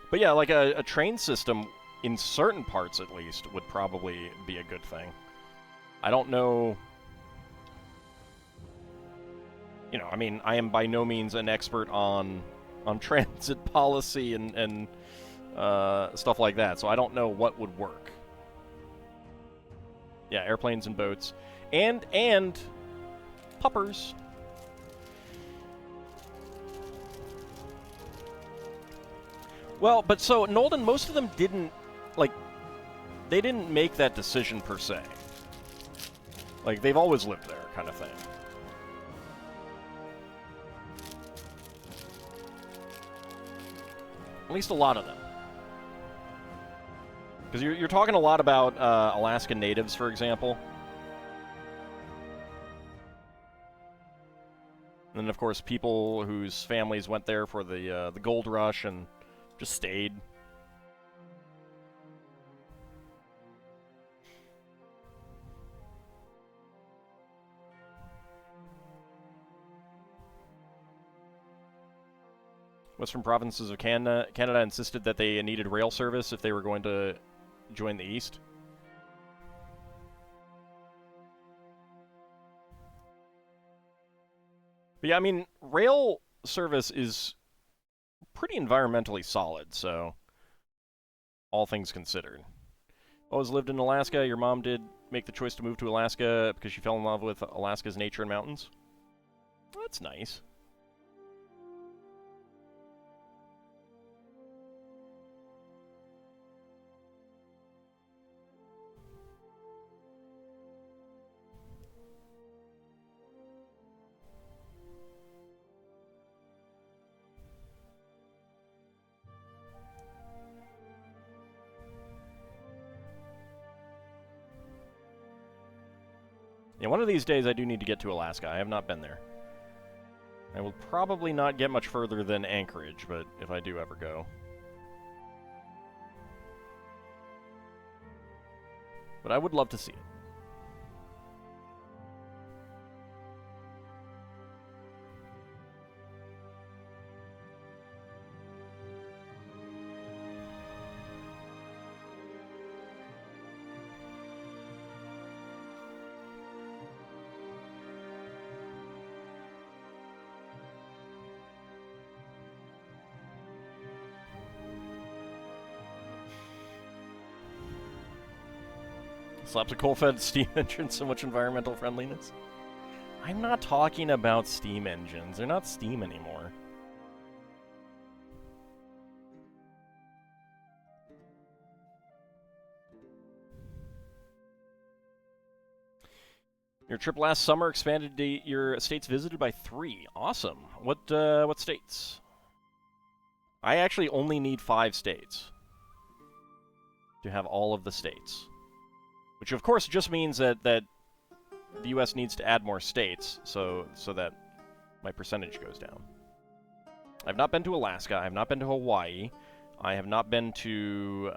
But yeah, like a train system, in certain parts at least, would probably be a good thing. I don't know... You know, I mean, I am by no means an expert on transit policy and stuff like that, so I don't know what would work. Yeah, airplanes and boats. And puppers. Well, but so, Nolden, most of them didn't, like, they didn't make that decision per se. Like, they've always lived there, kind of thing. At least a lot of them. Because you're talking a lot about Alaskan natives, for example. And then, of course, people whose families went there for the gold rush and just stayed. Western provinces of Canada insisted that they needed rail service if they were going to join the East. But yeah, I mean, rail service is pretty environmentally solid, so all things considered. Always lived in Alaska. Your mom did make the choice to move to Alaska because she fell in love with Alaska's nature and mountains. Well, that's nice. Yeah, one of these days I do need to get to Alaska. I have not been there. I will probably not get much further than Anchorage, but if I do ever go. But I would love to see it. Slaps a coal-fed steam engine, so much environmental friendliness. I'm not talking about steam engines. They're not steam anymore. Your trip last summer expanded your states visited by 3. Awesome. What states? I actually only need 5 states to have all of the states. Which, of course, just means that the U.S. needs to add more states so that my percentage goes down. I've not been to Alaska. I have not been to Hawaii. I have not been to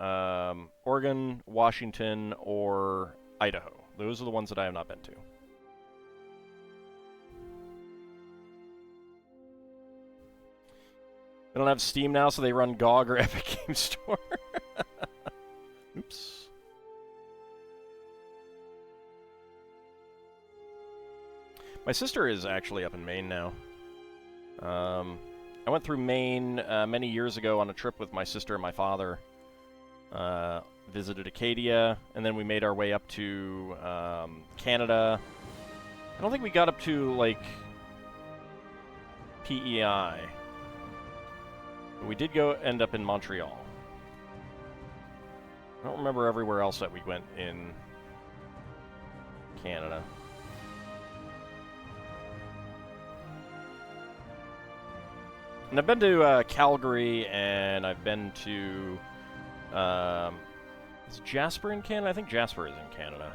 Oregon, Washington, or Idaho. Those are the ones that I have not been to. They don't have Steam now, so they run GOG or Epic Game Store. Oops. My sister is actually up in Maine now. I went through Maine many years ago on a trip with my sister and my father. Visited Acadia, and then we made our way up to Canada. I don't think we got up to, like, PEI. But we did end up in Montreal. I don't remember everywhere else that we went in Canada. And I've been to Calgary, and I've been to... is Jasper in Canada? I think Jasper is in Canada.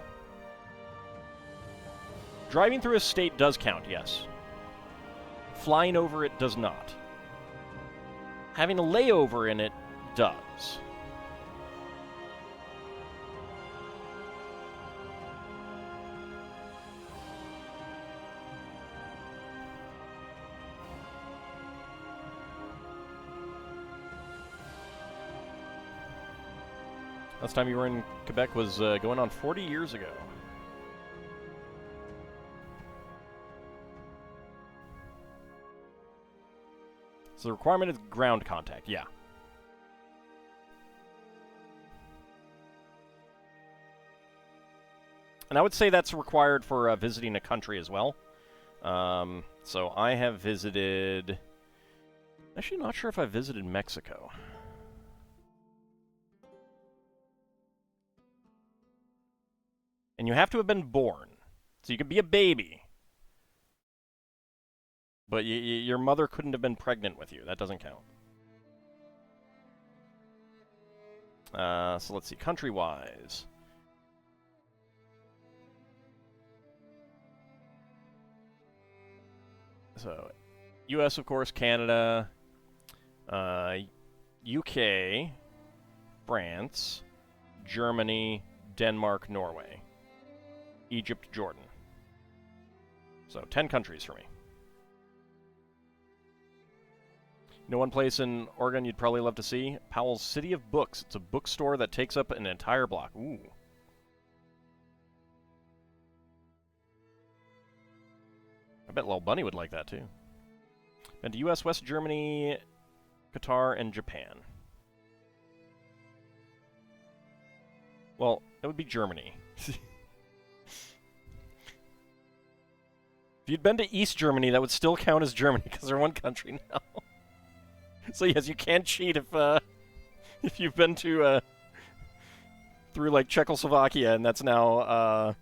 Driving through a state does count, yes. Flying over it does not. Having a layover in it does. Last time you were in Quebec was going on 40 years ago. So the requirement is ground contact, yeah. And I would say that's required for visiting a country as well. So I have visited... Actually, not sure if I visited Mexico. And you have to have been born. So you could be a baby. But your mother couldn't have been pregnant with you. That doesn't count. So let's see. Country-wise. So, U.S., of course, Canada, UK, France, Germany, Denmark, Norway, Egypt, Jordan. So, 10 countries for me. You know one place in Oregon you'd probably love to see? Powell's City of Books. It's a bookstore that takes up an entire block. Ooh. I bet Little Bunny would like that, too. Been to U.S., West Germany, Qatar, and Japan. Well, it would be Germany. If you'd been to East Germany, that would still count as Germany, because they're one country now. So yes, you can't cheat if you've been to through like Czechoslovakia, and that's now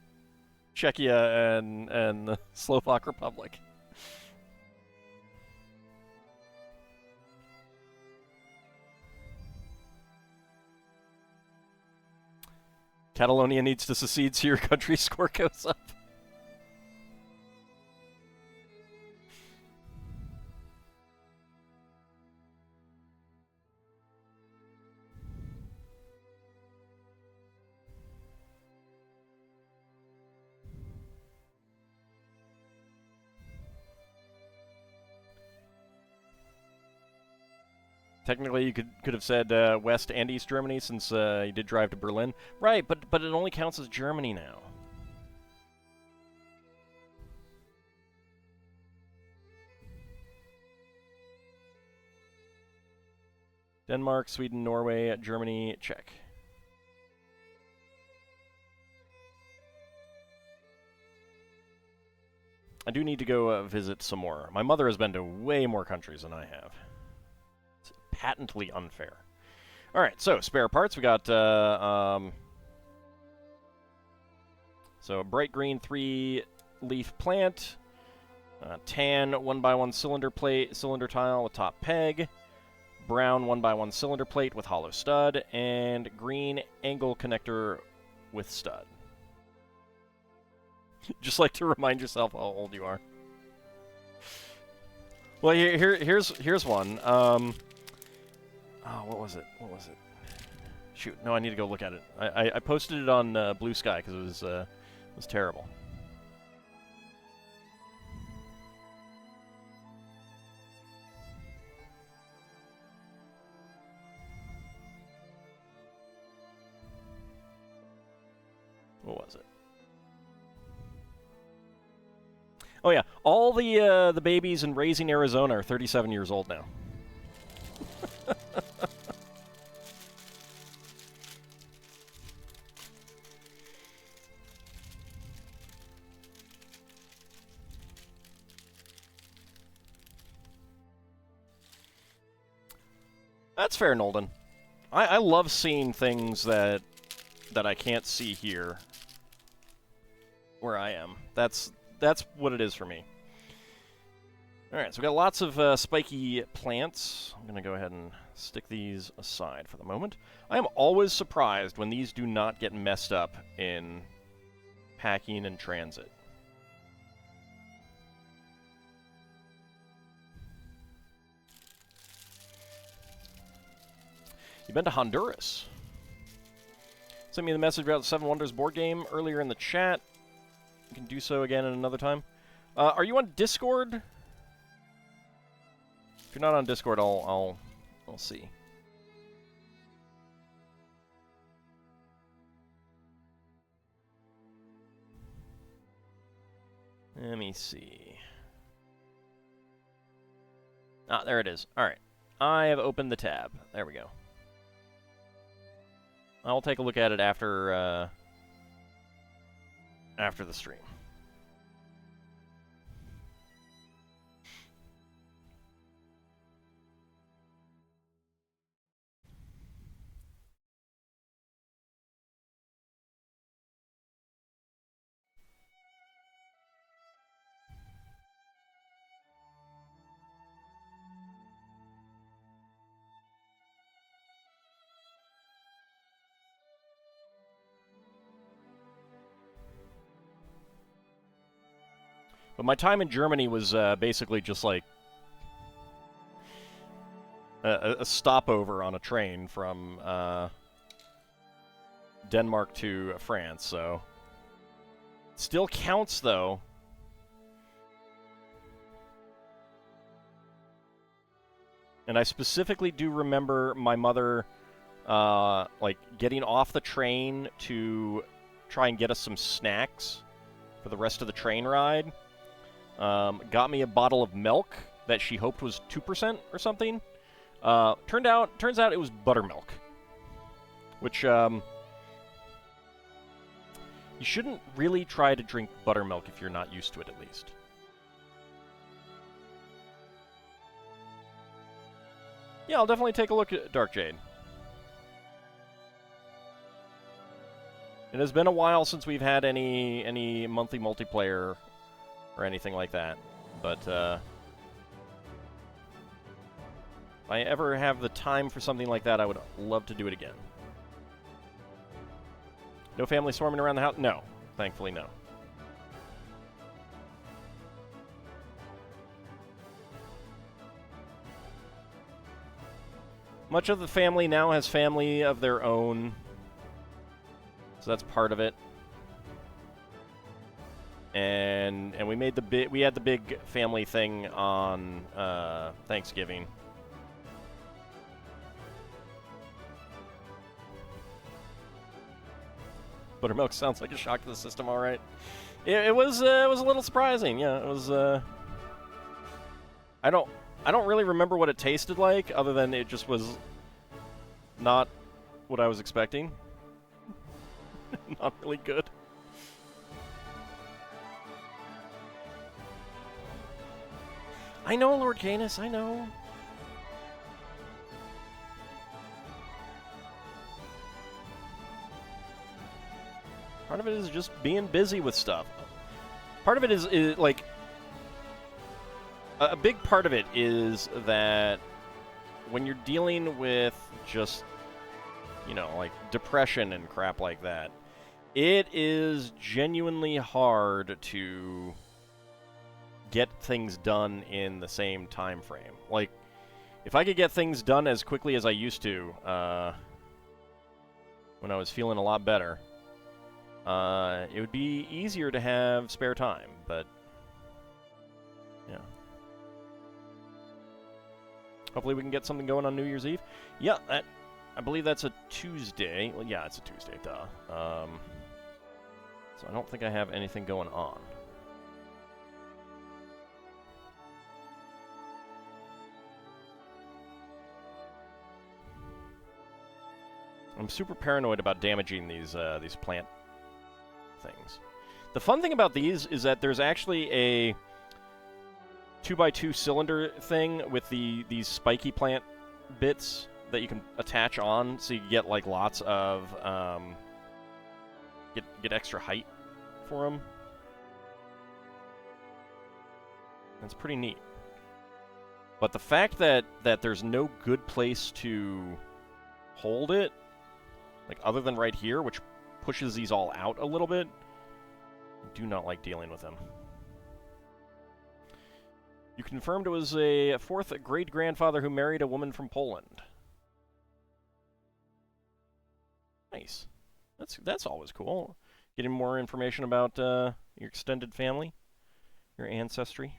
Czechia and the Slovak Republic. Catalonia needs to secede so your country's score goes up. Technically, you could have said West and East Germany, since you did drive to Berlin. Right, but it only counts as Germany now. Denmark, Sweden, Norway, Germany, Czech. I do need to go visit some more. My mother has been to way more countries than I have. It's patently unfair. All right, so spare parts. We got so a bright green 3-leaf plant, tan 1x1 cylinder tile with top peg, brown 1x1 cylinder plate with hollow stud, and green angle connector with stud. Just like to remind yourself how old you are. Well, here's one. Oh, what was it? Shoot, no, I need to go look at it. I posted it on Blue Sky because it was terrible. What was it? Oh yeah, all the babies in Raising Arizona are 37 years old now. That's fair, Nolden. I love seeing things that I can't see here where I am. That's what it is for me. Alright, so we've got lots of spiky plants. I'm going to go ahead and stick these aside for the moment. I am always surprised when these do not get messed up in packing and transit. You've been to Honduras. Send me the message about the Seven Wonders board game earlier in the chat. You can do so again at another time. Are you on Discord? If you're not on Discord, I'll see. Let me see. Ah, there it is. All right. I have opened the tab. There we go. I'll take a look at it after the stream. But my time in Germany was basically just like a stopover on a train from Denmark to France, so still counts though. And I specifically do remember my mother like getting off the train to try and get us some snacks for the rest of the train ride. Got me a bottle of milk that she hoped was 2% or something. Turns out it was buttermilk, which you shouldn't really try to drink buttermilk if you're not used to it, at least. Yeah, I'll definitely take a look at Dark Jade. It has been a while since we've had any monthly multiplayer or anything like that, but if I ever have the time for something like that, I would love to do it again. No family swarming around the house? No. Thankfully, no. Much of the family now has family of their own, so that's part of it. And we made we had the big family thing on Thanksgiving. Buttermilk sounds like a shock to the system, all right. It was a little surprising. Yeah, it was. I don't really remember what it tasted like, other than it just was not what I was expecting. Not really good. I know, Lord Canis, I know. Part of it is just being busy with stuff. Part of it is like... A big part of it is that when you're dealing with just, you know, like depression and crap like that, it is genuinely hard to get things done in the same time frame. Like, if I could get things done as quickly as I used to when I was feeling a lot better, it would be easier to have spare time, but yeah. Hopefully we can get something going on New Year's Eve. Yeah, I believe that's a Tuesday. Well, yeah, it's a Tuesday, duh. So I don't think I have anything going on. I'm super paranoid about damaging these plant things. The fun thing about these is that there's actually a 2x2 cylinder thing with these spiky plant bits that you can attach on, so you get like lots of get extra height for them. That's pretty neat. But the fact that there's no good place to hold it, like other than right here, which pushes these all out a little bit, I do not like dealing with them. You confirmed it was a fourth great-grandfather who married a woman from Poland. Nice. That's always cool. Getting more information about your extended family, your ancestry.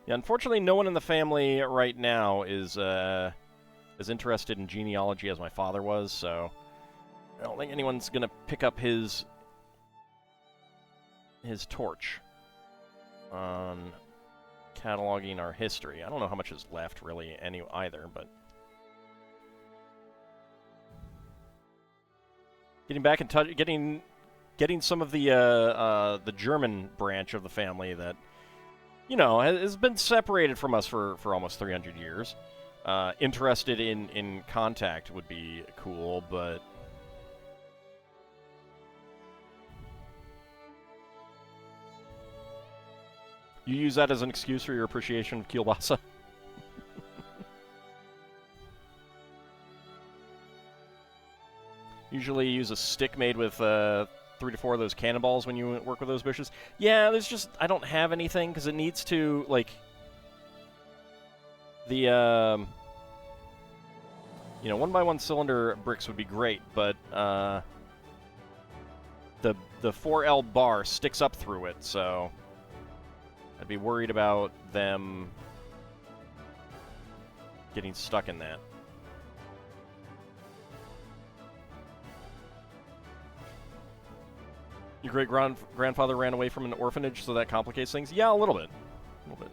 Yeah, unfortunately, no one in the family right now is as interested in genealogy as my father was, so I don't think anyone's gonna pick up his torch on cataloging our history. I don't know how much is left, really, either, but getting back in touch, getting some of the German branch of the family that, you know, has been separated from us for almost 300 years. Interested in contact would be cool, but you use that as an excuse for your appreciation of kielbasa? Usually use a stick made with 3 to 4 of those cannonballs when you work with those bushes. Yeah, there's just... I don't have anything, because it needs to, like... The, you know, 1x1 cylinder bricks would be great, but, the 4L bar sticks up through it, so... I'd be worried about them getting stuck in that. Your great-grandfather ran away from an orphanage, so that complicates things? Yeah, a little bit. A little bit.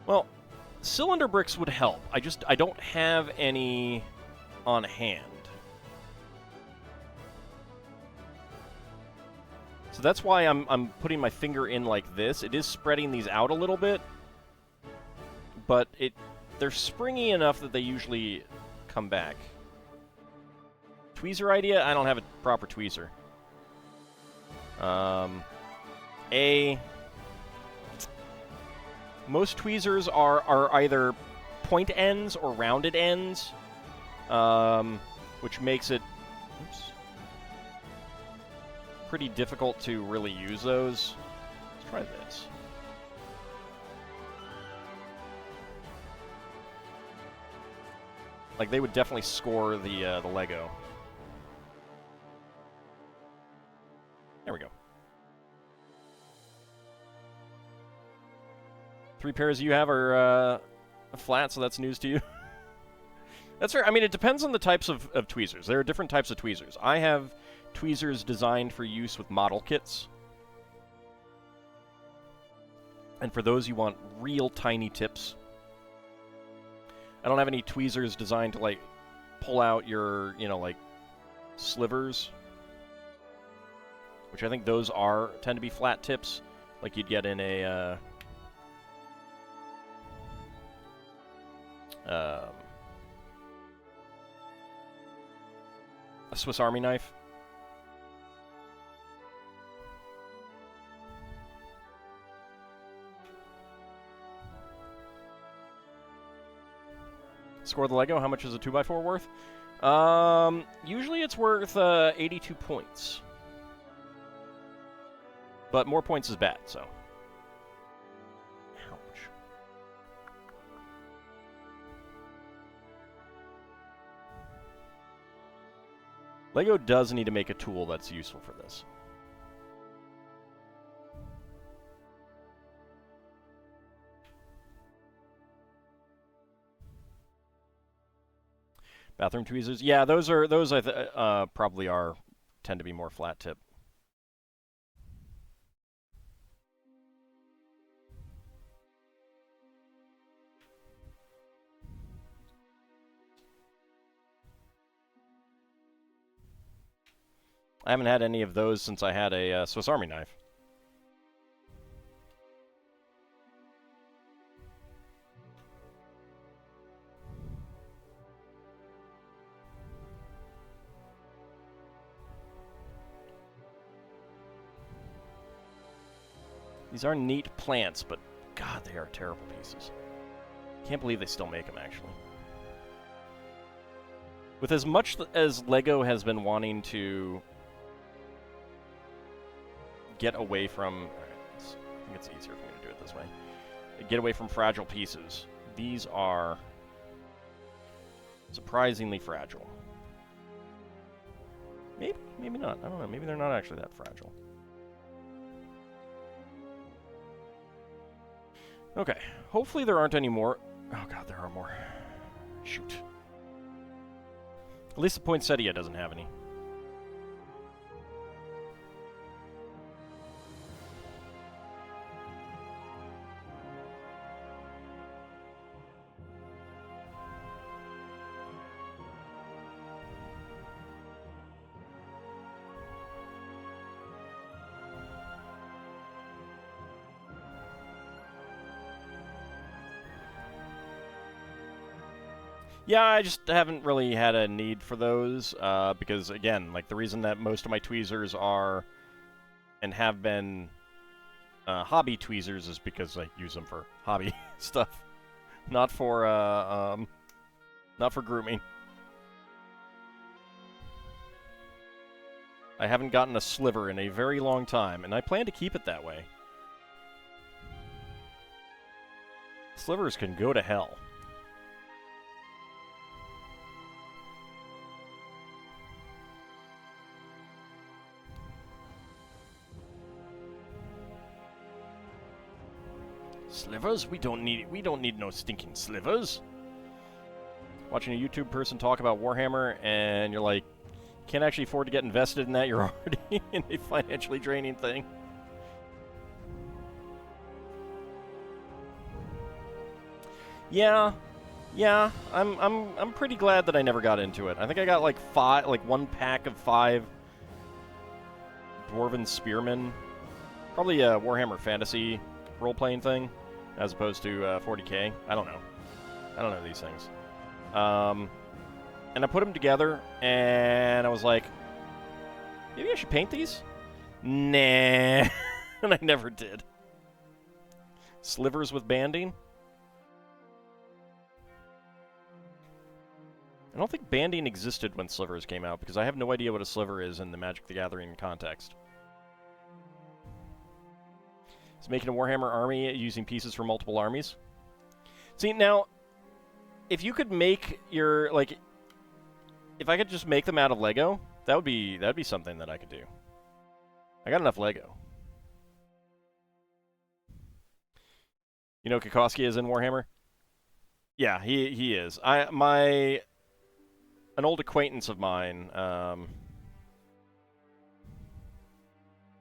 Well, cylinder bricks would help. I don't have any on hand. So that's why I'm putting my finger in like this. It is spreading these out a little bit, but they're springy enough that they usually come back. Tweezer idea? I don't have a proper tweezer. Most tweezers are either point ends or rounded ends, which makes it pretty difficult to really use those. Let's try this. Like, they would definitely score the Lego. There we go. 3 pairs you have are flat, so that's news to you. That's right. I mean, it depends on the types of tweezers. There are different types of tweezers. I have tweezers designed for use with model kits. And for those, you want real tiny tips. I don't have any tweezers designed to, like, pull out your, you know, like, slivers. Which I think those tend to be flat tips, like you'd get in a Swiss Army knife. Score the Lego. How much is a 2x4 worth? Usually it's worth 82 points. But more points is bad, so. Ouch. Lego does need to make a tool that's useful for this. Bathroom tweezers. Yeah, those probably tend to be more flat tip. I haven't had any of those since I had a Swiss Army knife. These are neat plants, but God, they are terrible pieces. Can't believe they still make them, actually. With as much as Lego has been wanting to get away from... I think it's easier for me to do it this way. Get away from fragile pieces. These are surprisingly fragile. Maybe not. I don't know. Maybe they're not actually that fragile. Okay. Hopefully there aren't any more. Oh god, there are more. Shoot. At least the Poinsettia doesn't have any. Yeah, I just haven't really had a need for those, because, again, like, the reason that most of my tweezers are, and have been, hobby tweezers is because I use them for hobby stuff, not for grooming. I haven't gotten a sliver in a very long time, and I plan to keep it that way. Slivers can go to hell. Slivers? We don't need no stinking slivers. Watching a YouTube person talk about Warhammer, and you're like, can't actually afford to get invested in that. You're already in a financially draining thing. Yeah, I'm pretty glad that I never got into it. I think I got like one pack of 5 Dwarven Spearmen. Probably a Warhammer Fantasy role-playing thing, as opposed to 40k. I don't know. I don't know these things. And I put them together, and I was like, maybe I should paint these? Nah. And I never did. Slivers with banding? I don't think banding existed when slivers came out, because I have no idea what a sliver is in the Magic the Gathering context. It's making a Warhammer army using pieces from multiple armies. See, now, if you could make your, like, if I could just make them out of Lego, that'd be something that I could do. I got enough Lego. You know Kokoski is in Warhammer? Yeah, he is. An old acquaintance of mine,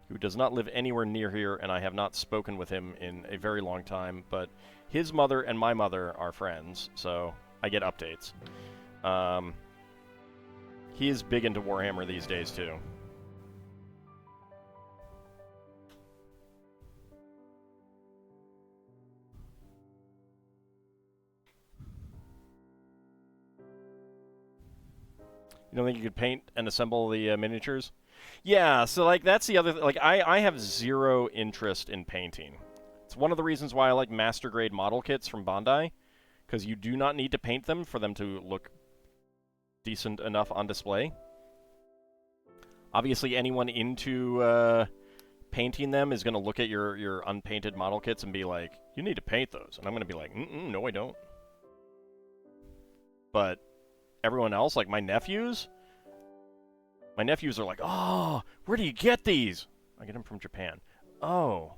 who does not live anywhere near here, and I have not spoken with him in a very long time, but his mother and my mother are friends, so I get updates. He is big into Warhammer these days, too. You don't think you could paint and assemble the miniatures? Yeah, so, like, that's the other... Like, I have zero interest in painting. It's one of the reasons why I like master-grade model kits from Bandai, because you do not need to paint them for them to look decent enough on display. Obviously, anyone into painting them is going to look at your unpainted model kits and be like, you need to paint those. And I'm going to be like, no, I don't. But everyone else, like my nephews are like, oh, where do you get these? I get them from Japan. Oh.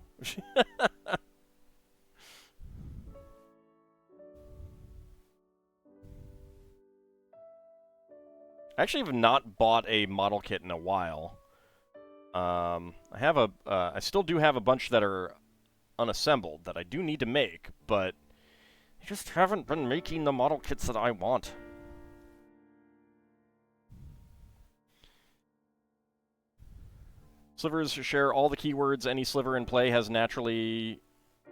I actually have not bought a model kit in a while. I still do have a bunch that are unassembled that I do need to make, but I just haven't been making the model kits that I want. Slivers share all the keywords any sliver in play has naturally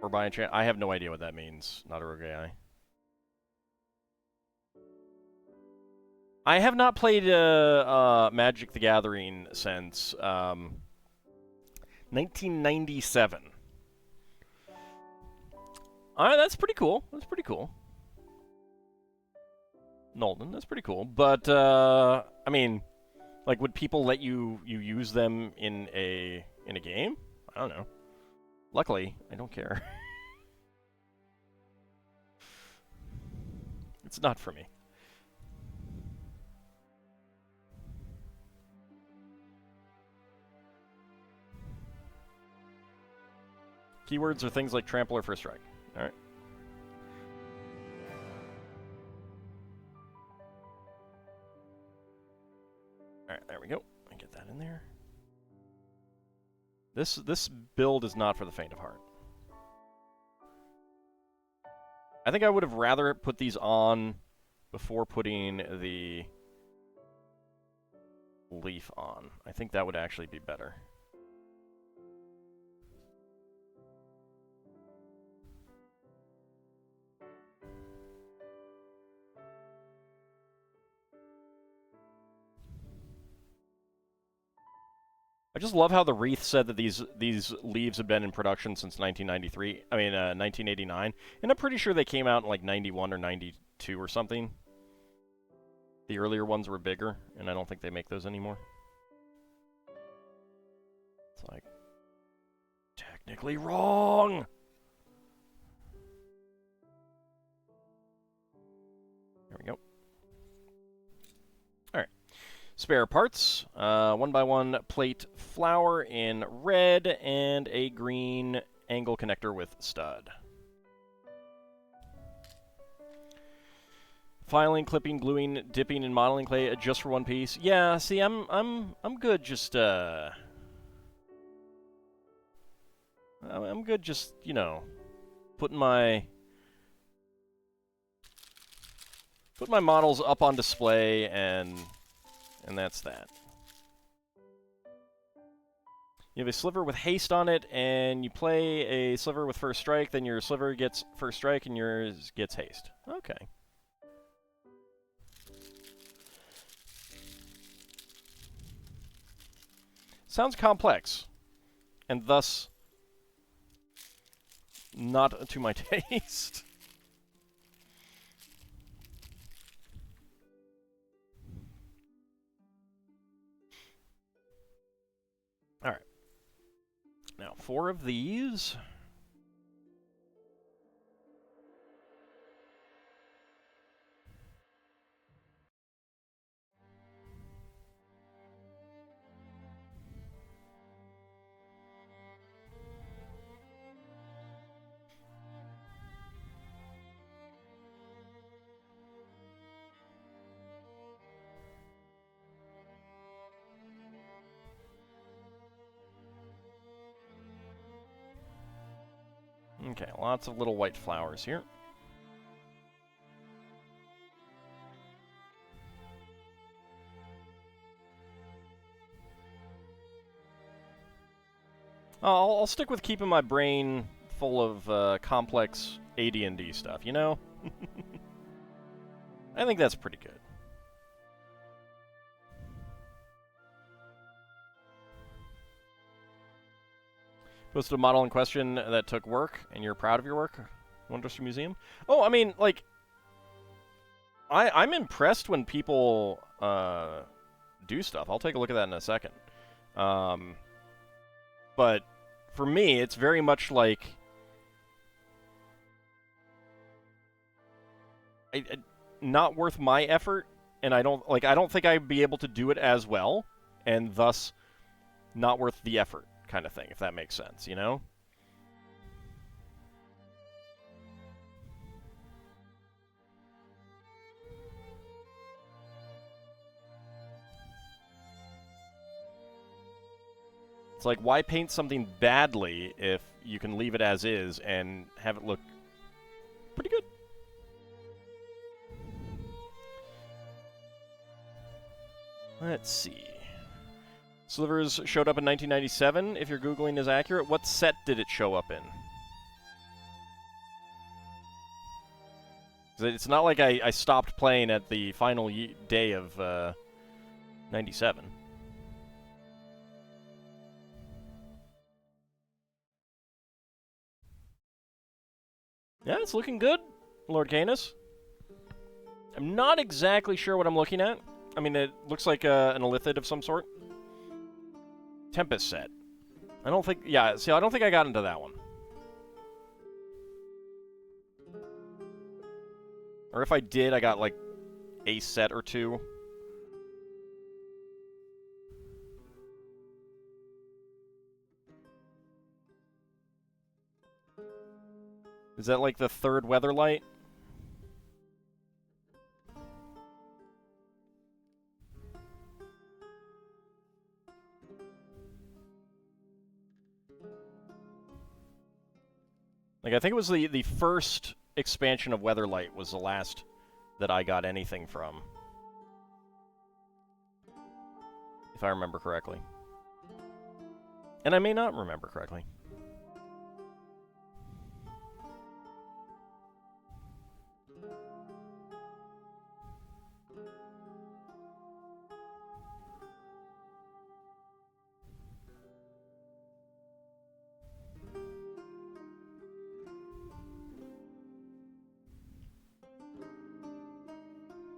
or by chance. I have no idea what that means. Not a rogue AI. I have not played Magic the Gathering since 1997. That's pretty cool. That's pretty cool. Nolden, that's pretty cool. But, I mean, like, would people let you use them in a game? I don't know. Luckily, I don't care. It's not for me. Keywords are things like trample or first strike. Alright. Alright, there we go. I get that in there. This build is not for the faint of heart. I think I would have rather put these on before putting the leaf on. I think that would actually be better. I just love how the Wreath said that these leaves have been in production since 1993. I mean, 1989, and I'm pretty sure they came out in like 91 or 92 or something. The earlier ones were bigger, and I don't think they make those anymore. It's like technically wrong. There we go. All right. Spare parts, 1x1 plate flower in red, and a green angle connector with stud. Filing, clipping, gluing, dipping, and modeling clay just for one piece. Yeah, see, I'm good. Just I'm good. Just putting my models up on display and that's that. You have a sliver with haste on it, and you play a sliver with first strike, then your sliver gets first strike, and yours gets haste. Okay. Sounds complex, and thus not to my taste. All right. Now, 4 of these. Okay, lots of little white flowers here. I'll stick with keeping my brain full of complex AD&D stuff, you know? I think that's pretty good. Posted a model in question that took work, and you're proud of your work? Wondrous Museum? Oh, I mean, like, I'm impressed when people do stuff. I'll take a look at that in a second. But for me, it's very much like not worth my effort, and I don't think I'd be able to do it as well, and thus not worth the effort kind of thing, if that makes sense, you know? It's like, why paint something badly if you can leave it as is and have it look pretty good? Let's see. Slivers showed up in 1997, if your Googling is accurate. What set did it show up in? It's not like I stopped playing at the final day of 97. Yeah, it's looking good, Lord Canis. I'm not exactly sure what I'm looking at. I mean, it looks like an Illithid of some sort. Tempest set. I don't think... Yeah, see, I don't think I got into that one. Or if I did, I got, like, a set or two. Is that, like, the third Weatherlight? Like, I think it was the first expansion of Weatherlight was the last that I got anything from. If I remember correctly. And I may not remember correctly.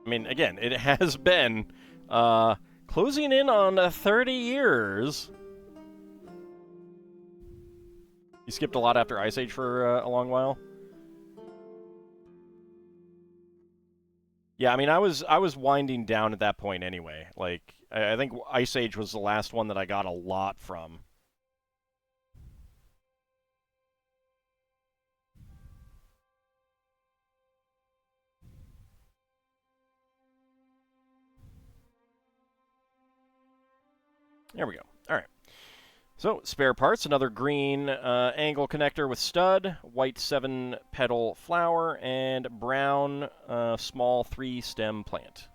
I mean, again, it has been closing in on 30 years. You skipped a lot after Ice Age for a long while. Yeah, I mean, I was winding down at that point anyway. Like, I think Ice Age was the last one that I got a lot from. There we go. All right. So, spare parts, another green angle connector with stud, white 7-petal flower, and brown small 3-stem plant.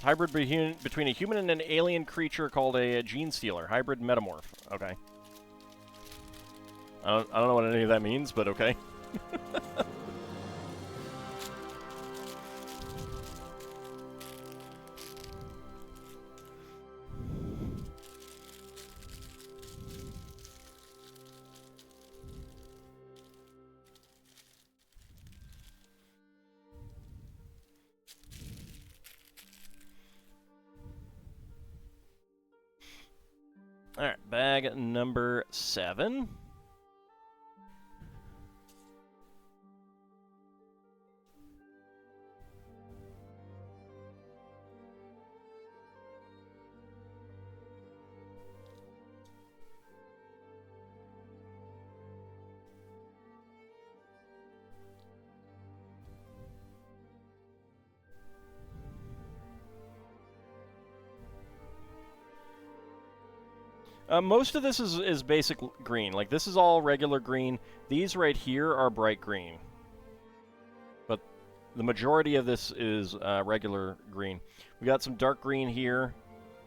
Hybrid between a human and an alien creature called a gene stealer. Hybrid metamorph. Okay. I don't know what any of that means, but okay. All right, bag number 7. Most of this is basic green. Like, this is all regular green. These right here are bright green. But the majority of this is regular green. We got some dark green here,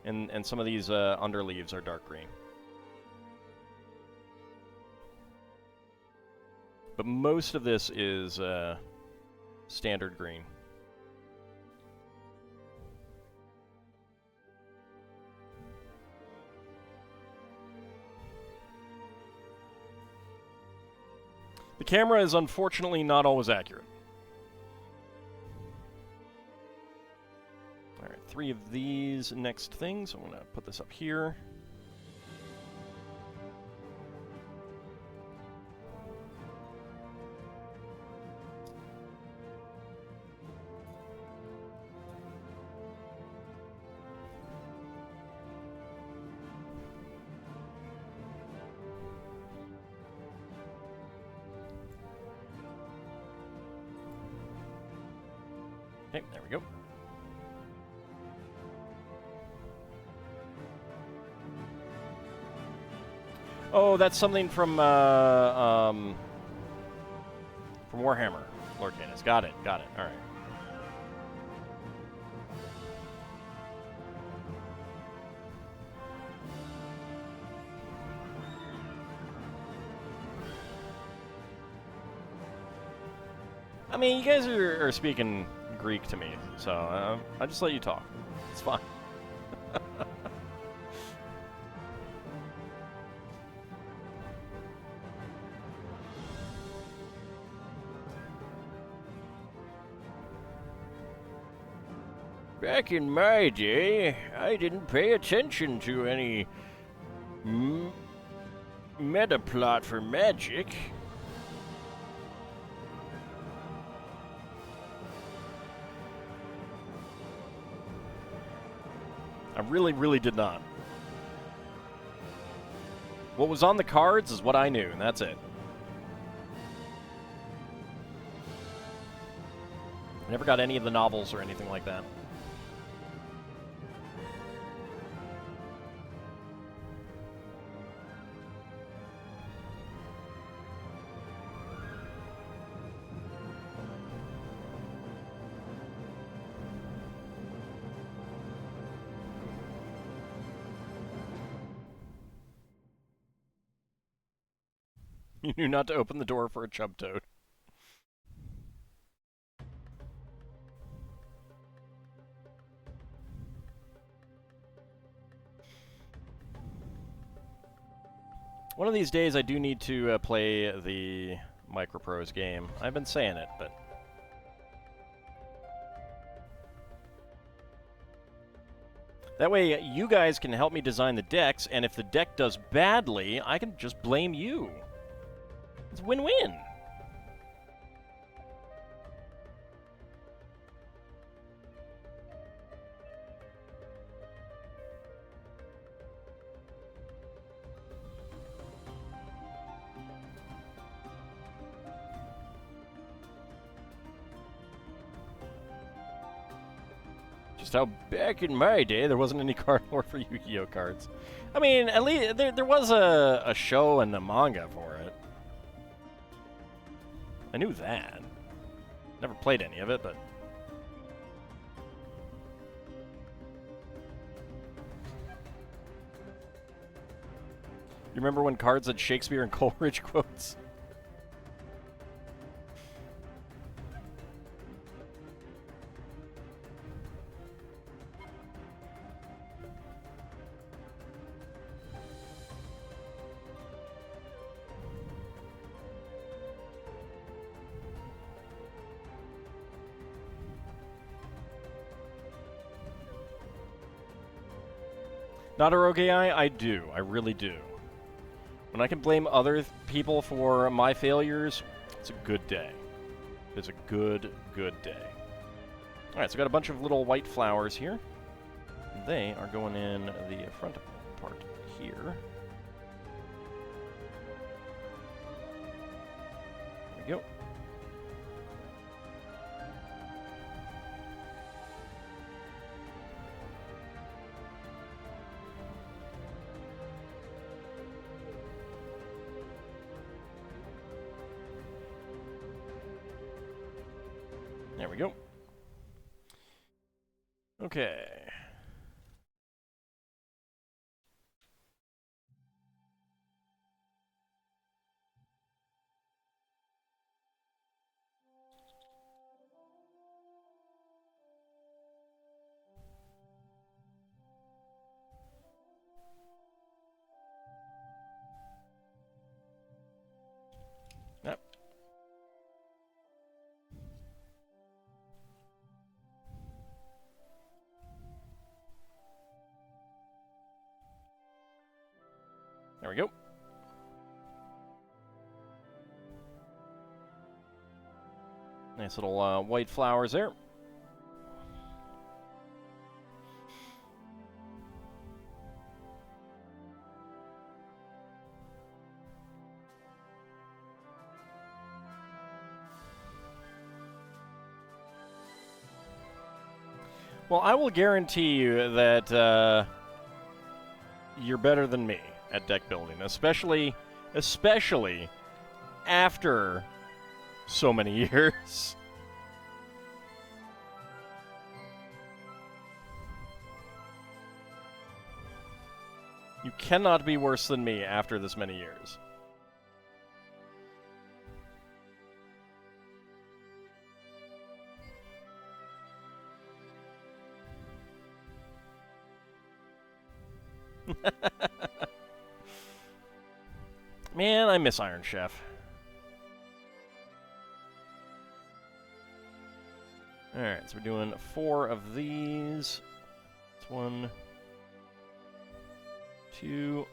and some of these underleaves are dark green. But most of this is standard green. The camera is unfortunately not always accurate. Alright, 3 of these next things. I'm going to put this up here. Okay, there we go. Oh, that's something from Warhammer, Lord Canis. Got it, all right. I mean, you guys are speaking Greek to me, so I just let you talk. It's fine. Back in my day, I didn't pay attention to any meta plot for magic. I really did not. What was on the cards is what I knew, and that's it. I never got any of the novels or anything like that. You knew not to open the door for a chub toad. One of these days I do need to play the Microprose game. I've been saying it, but... that way you guys can help me design the decks, and if the deck does badly, I can just blame you. It's win-win. Just how back in my day there wasn't any card lore for Yu-Gi-Oh cards. I mean, at least there was a show and a manga for it. I knew that. Never played any of it, but... you remember when cards had Shakespeare and Coleridge quotes? Not a rogue AI? I do. I really do. When I can blame other people for my failures, it's a good day. It's a good day. Alright, so I got a bunch of little white flowers here. They are going in the front part here. There we go. There we go. Okay. Yep. There we go. Nice little white flowers there. Well, I will guarantee you that you're better than me at deck building, especially after so many years. You cannot be worse than me after this many years. Man, I miss Iron Chef. Alright, so we're doing 4 of these. It's 1, 2,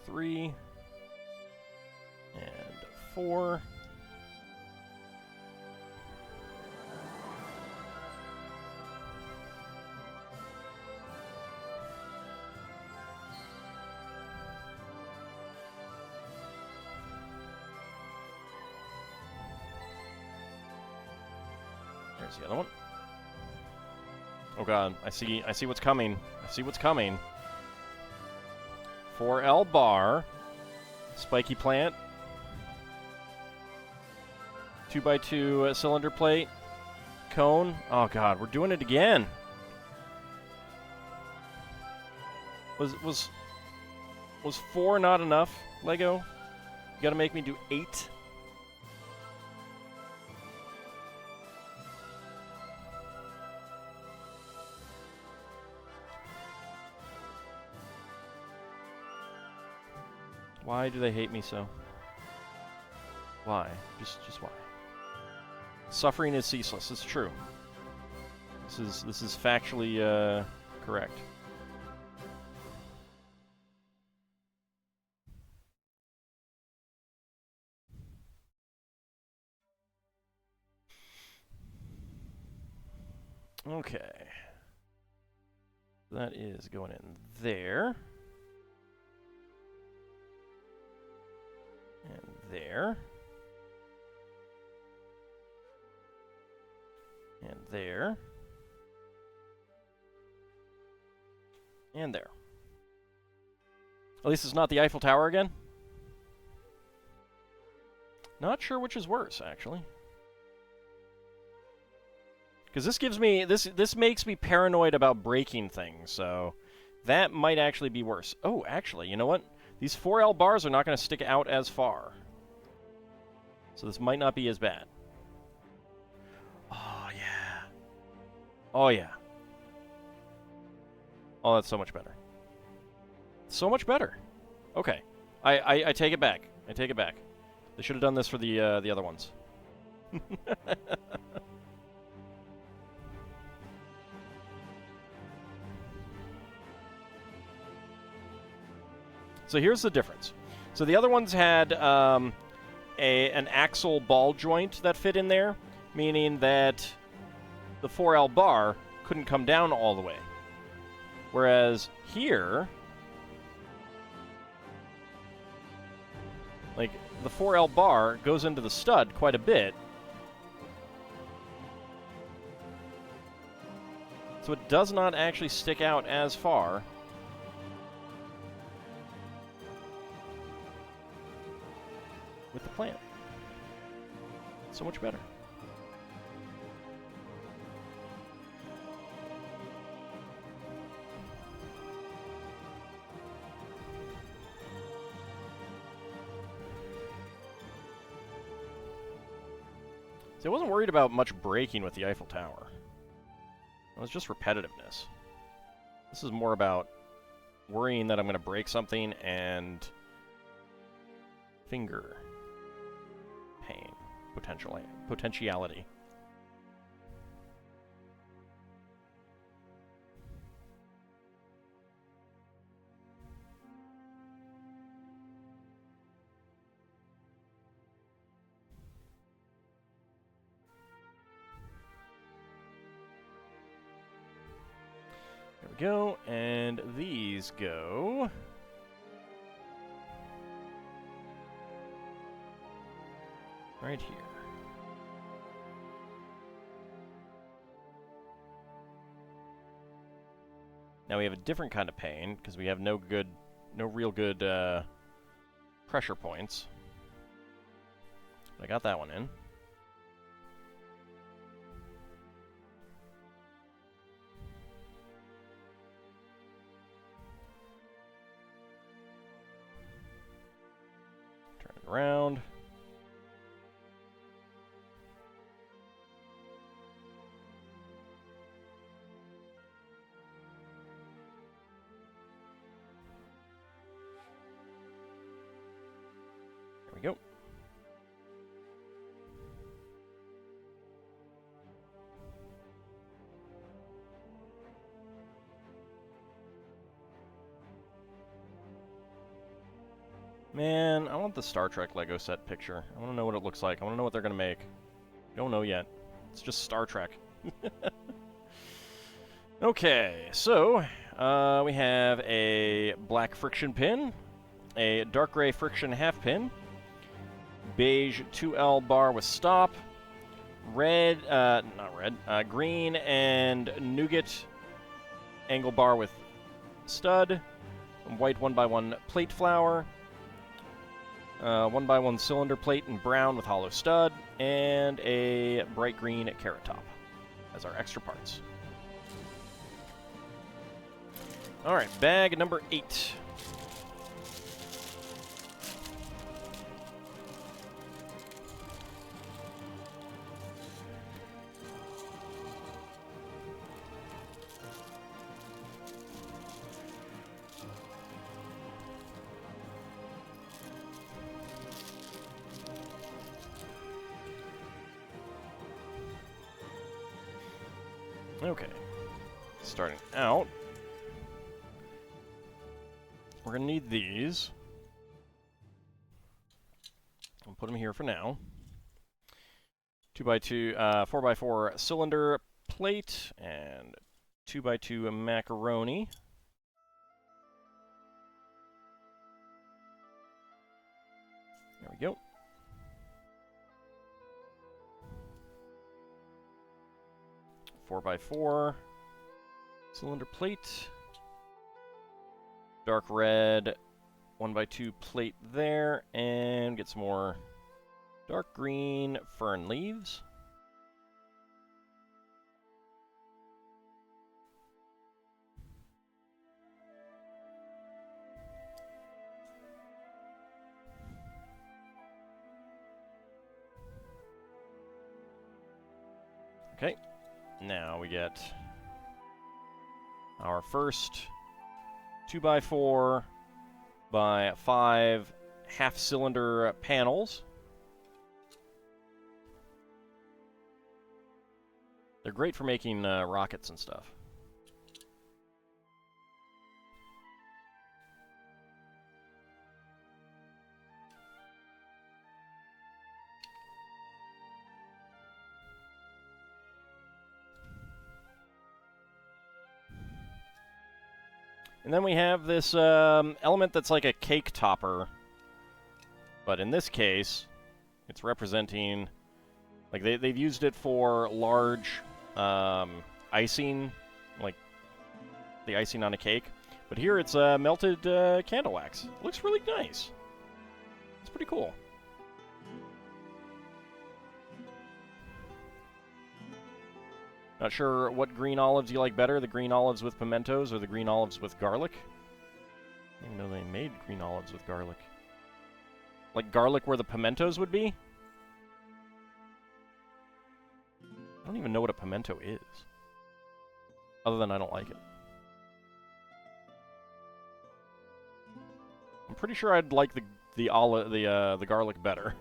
3, and 4. There's the other one. Oh god, I see what's coming. I see what's coming. 4L bar. Spiky plant. 2x2 cylinder plate. Cone. Oh god, we're doing it again. Was 4 not enough, Lego? You gotta make me do 8? Why do they hate me so? Why? Just why? Suffering is ceaseless. It's true. This is factually correct. Okay. That is going in there. And there. And there. And there. At least it's not the Eiffel Tower again. Not sure which is worse, actually. Because this gives me this makes me paranoid about breaking things, so that might actually be worse. Oh, actually, you know what? These 4L bars are not going to stick out as far. So this might not be as bad. Oh, yeah. Oh, yeah. Oh, that's so much better. So much better. Okay. I take it back. I take it back. They should have done this for the other ones. So here's the difference. So the other ones had an axle ball joint that fit in there, meaning that the 4L bar couldn't come down all the way. Whereas here, like, the 4L bar goes into the stud quite a bit. So it does not actually stick out as far. With the plant. so much better. See, I wasn't worried about much breaking with the Eiffel Tower. It was just repetitiveness. This is more about worrying that I'm going to break something and finger pain, potentiality. There we go, and these go right here. Now we have a different kind of pain because we have no real good pressure points. But I got that one in. Turn it around. There we go. Man, I want the Star Trek Lego set picture. I want to know what it looks like. I want to know what they're going to make. Don't know yet. It's just Star Trek. Okay, so we have a black friction pin, a dark gray friction half pin, beige 2L bar with stop, red, green and nougat angle bar with stud, white 1x1 plate flower, 1x1 cylinder plate in brown with hollow stud, and a bright green carrot top as our extra parts. Alright, bag number 8. Okay, starting out, we're going to need these. I'll put them here for now. 2x2, 4x4 cylinder plate and 2x2 macaroni. There we go. Four by 4 cylinder plate, dark red 1x2 plate there, and get some more dark green fern leaves. Okay. Now we get our first 2x4 by 5 half-cylinder panels. They're great for making rockets and stuff. And then we have this element that's like a cake topper. But in this case, it's representing... Like, they've used it for large icing, like the icing on a cake. But here it's melted candle wax. It looks really nice. It's pretty cool. Not sure what green olives you like better, the green olives with pimentos or the green olives with garlic. I didn't even know they made green olives with garlic. Like garlic where the pimentos would be? I don't even know what a pimento is. Other than I don't like it. I'm pretty sure I'd like the garlic better.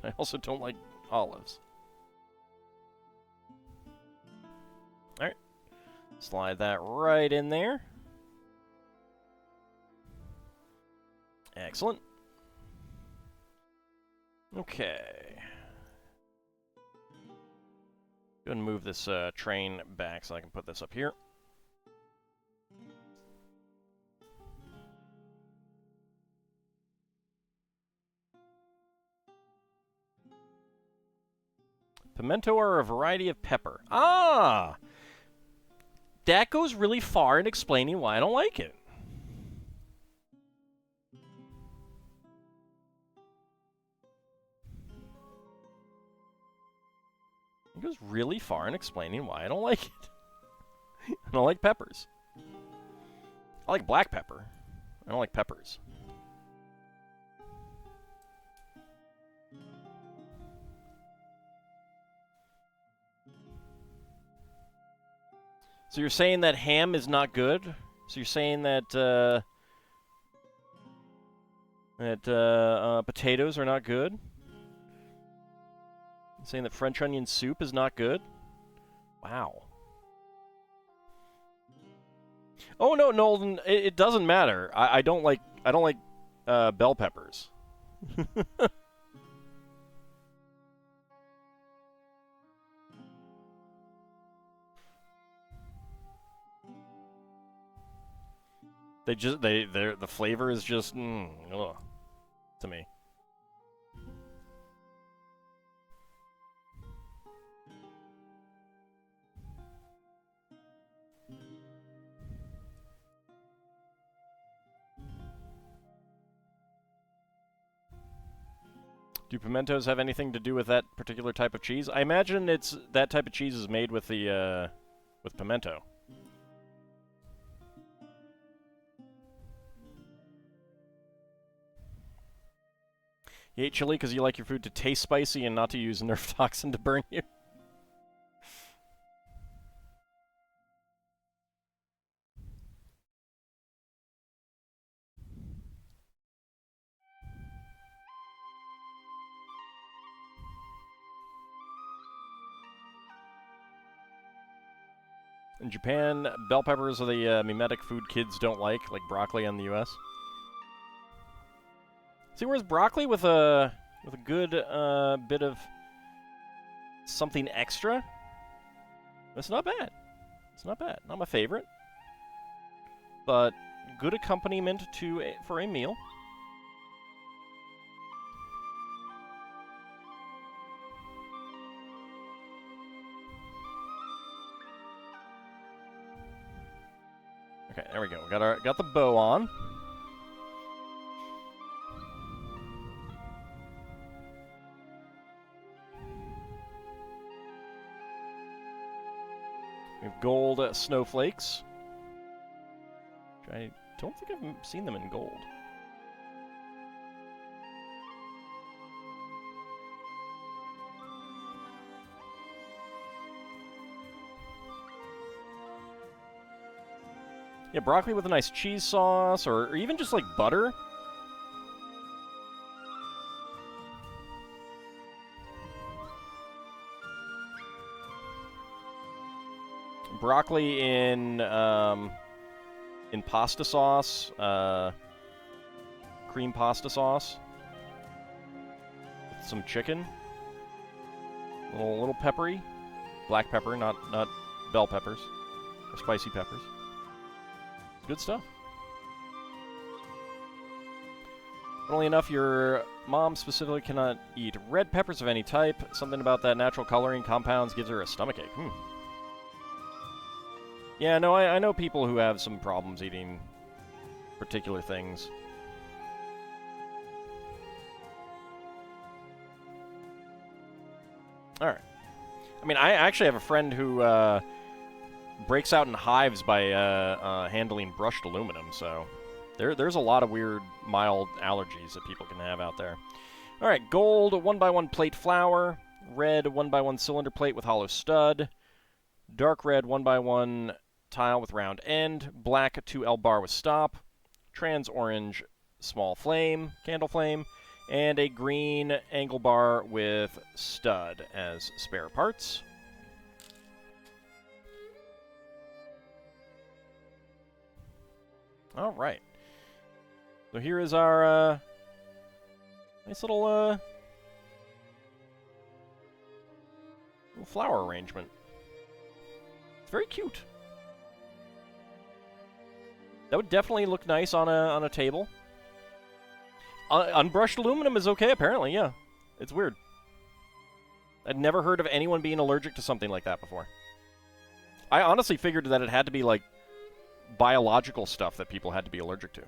I also don't like olives. Alright. Slide that right in there. Excellent. Okay. Go ahead and move this train back so I can put this up here. Pimento are a variety of pepper. Ah! That goes really far in explaining why I don't like it. It goes really far in explaining why I don't like it. I don't like peppers. I like black pepper. I don't like peppers. So you're saying that ham is not good? So you're saying that potatoes are not good? You're saying that French onion soup is not good? Wow. Oh no, Nolden, it doesn't matter. I don't like bell peppers. The flavor is just ugh, to me. Do pimentos have anything to do with that particular type of cheese? I imagine it's that type of cheese is made with the with pimento. You ate chili because you like your food to taste spicy and not to use Nerf toxin to burn you. In Japan, bell peppers are the mimetic food kids don't like broccoli in the U.S. See, whereas broccoli with a good bit of something extra, it's not bad. It's not bad. Not my favorite, but good accompaniment for a meal. Okay, there we go. Got the bow on. We have gold snowflakes. I don't think I've seen them in gold. Yeah, broccoli with a nice cheese sauce, or even just like butter. Broccoli in pasta sauce, cream pasta sauce, with some chicken, a little peppery, black pepper, not bell peppers, or spicy peppers. Good stuff. Funnily enough, your mom specifically cannot eat red peppers of any type. Something about that natural coloring compounds gives her a stomachache. Yeah, no, I know people who have some problems eating particular things. Alright. I mean, I actually have a friend who breaks out in hives by handling brushed aluminum, so there's a lot of weird, mild allergies that people can have out there. All right, gold, 1x1 plate flower. Red, 1x1 cylinder plate with hollow stud. Dark red, 1x1 tile with round end. Black, 2L bar with stop. Trans orange, small flame, candle flame. And a green angle bar with stud as spare parts. All right. So here is our nice little flower arrangement. It's very cute. That would definitely look nice on a table. Unbrushed aluminum is okay, apparently, yeah. It's weird. I'd never heard of anyone being allergic to something like that before. I honestly figured that it had to be, like, biological stuff that people had to be allergic to.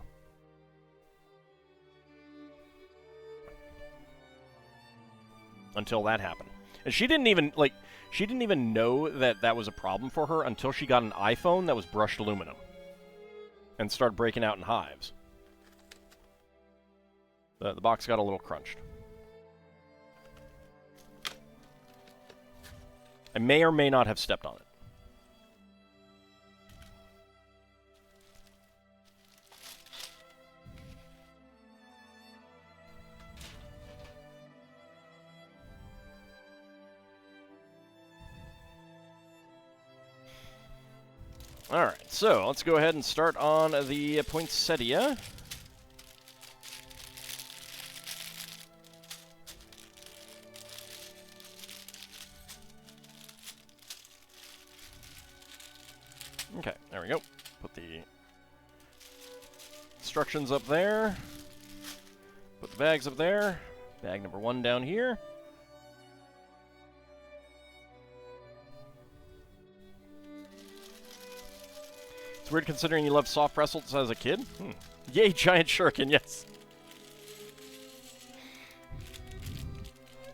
Until that happened. And she didn't even know that that was a problem for her until she got an iPhone that was brushed aluminum. And started breaking out in hives. The box got a little crunched. I may or may not have stepped on it. Alright, so let's go ahead and start on the Poinsettia. Okay, there we go. Put the instructions up there. Put the bags up there. Bag number 1 down here. It's weird considering you loved soft pretzels as a kid. Yay, giant shuriken, yes.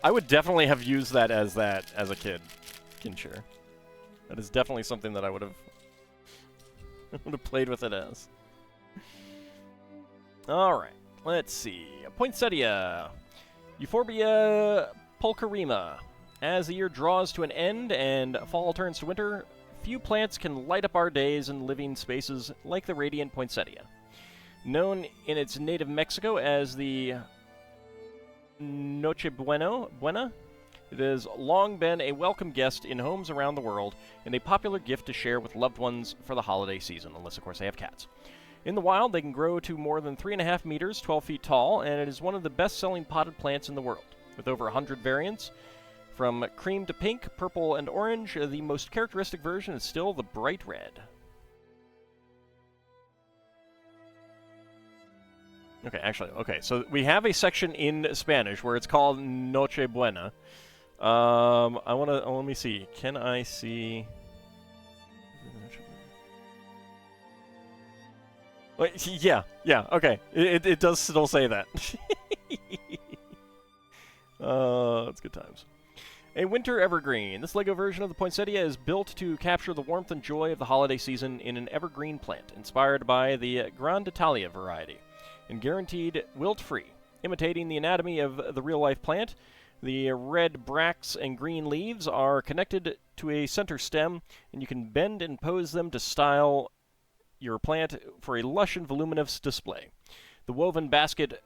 I would definitely have used that as a kid, Kinshare. That is definitely something that I would have played with it as. Alright, let's see. Poinsettia. Euphorbia pulcherrima. As the year draws to an end and fall turns to winter, few plants can light up our days and living spaces like the radiant poinsettia. Known in its native Mexico as the Noche Buena, it has long been a welcome guest in homes around the world and a popular gift to share with loved ones for the holiday season, unless, of course, they have cats. In the wild, they can grow to more than 3.5 meters, 12 feet tall, and it is one of the best-selling potted plants in the world. With over 100 variants, from cream to pink, purple, and orange, the most characteristic version is still the bright red. Okay, so we have a section in Spanish where it's called Noche Buena. Let me see. Can I see? Wait, yeah, okay. It does still say that. That's good times. A winter evergreen. This LEGO version of the Poinsettia is built to capture the warmth and joy of the holiday season in an evergreen plant, inspired by the Grand Italia variety, and guaranteed wilt-free. Imitating the anatomy of the real-life plant, the red bracts and green leaves are connected to a center stem, and you can bend and pose them to style your plant for a lush and voluminous display. The woven basket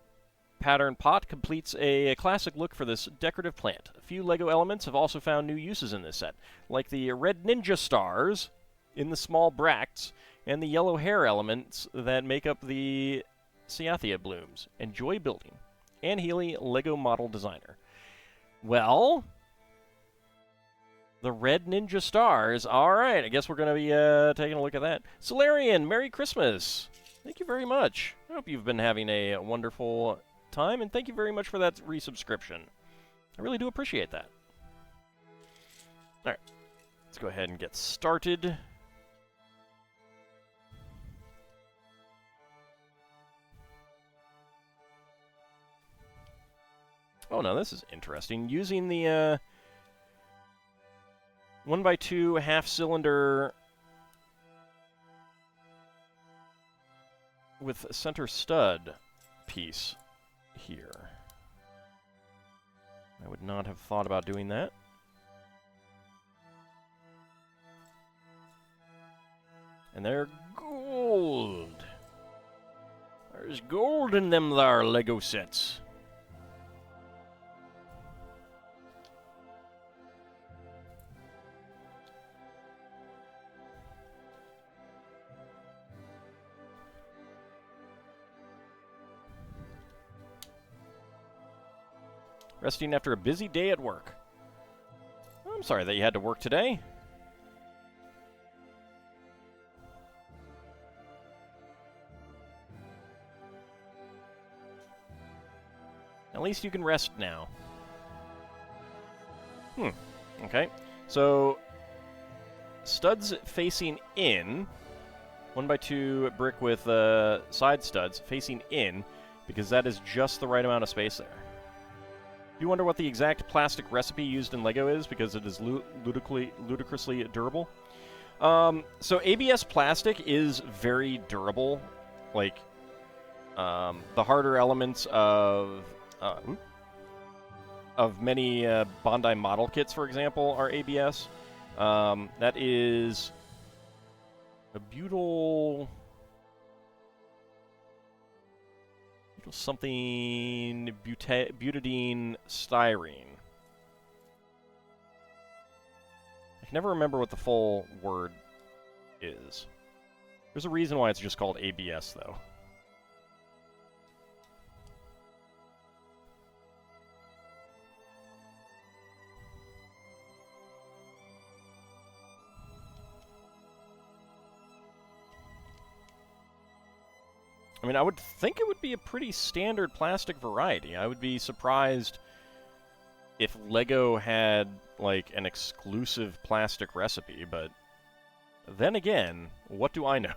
pattern pot completes a classic look for this decorative plant. A few LEGO elements have also found new uses in this set, like the red ninja stars in the small bracts and the yellow hair elements that make up the Cyathea blooms. Enjoy building. Ann Healy, LEGO model designer. Well, the red ninja stars. All right, I guess we're going to be taking a look at that. Solarian, Merry Christmas. Thank you very much. I hope you've been having a wonderful time, and thank you very much for that resubscription. I really do appreciate that. All right, let's go ahead and get started. Oh, no, this is interesting. Using the 1x2 half-cylinder with a center stud piece here. I would not have thought about doing that. And they're gold. There's gold in them there Lego sets. Resting after a busy day at work. I'm sorry that you had to work today. At least you can rest now. Okay. So, studs facing in. 1x2 brick with side studs facing in, because that is just the right amount of space there. You wonder what the exact plastic recipe used in Lego is, because it is ludicrously durable? So ABS plastic is very durable. Like, the harder elements of many Bondi model kits, for example, are ABS. That is a butyl something butadiene styrene. I can never remember what the full word is. There's a reason why it's just called ABS, though. I mean, I would think it would be a pretty standard plastic variety. I would be surprised if Lego had, like, an exclusive plastic recipe, but then again, what do I know?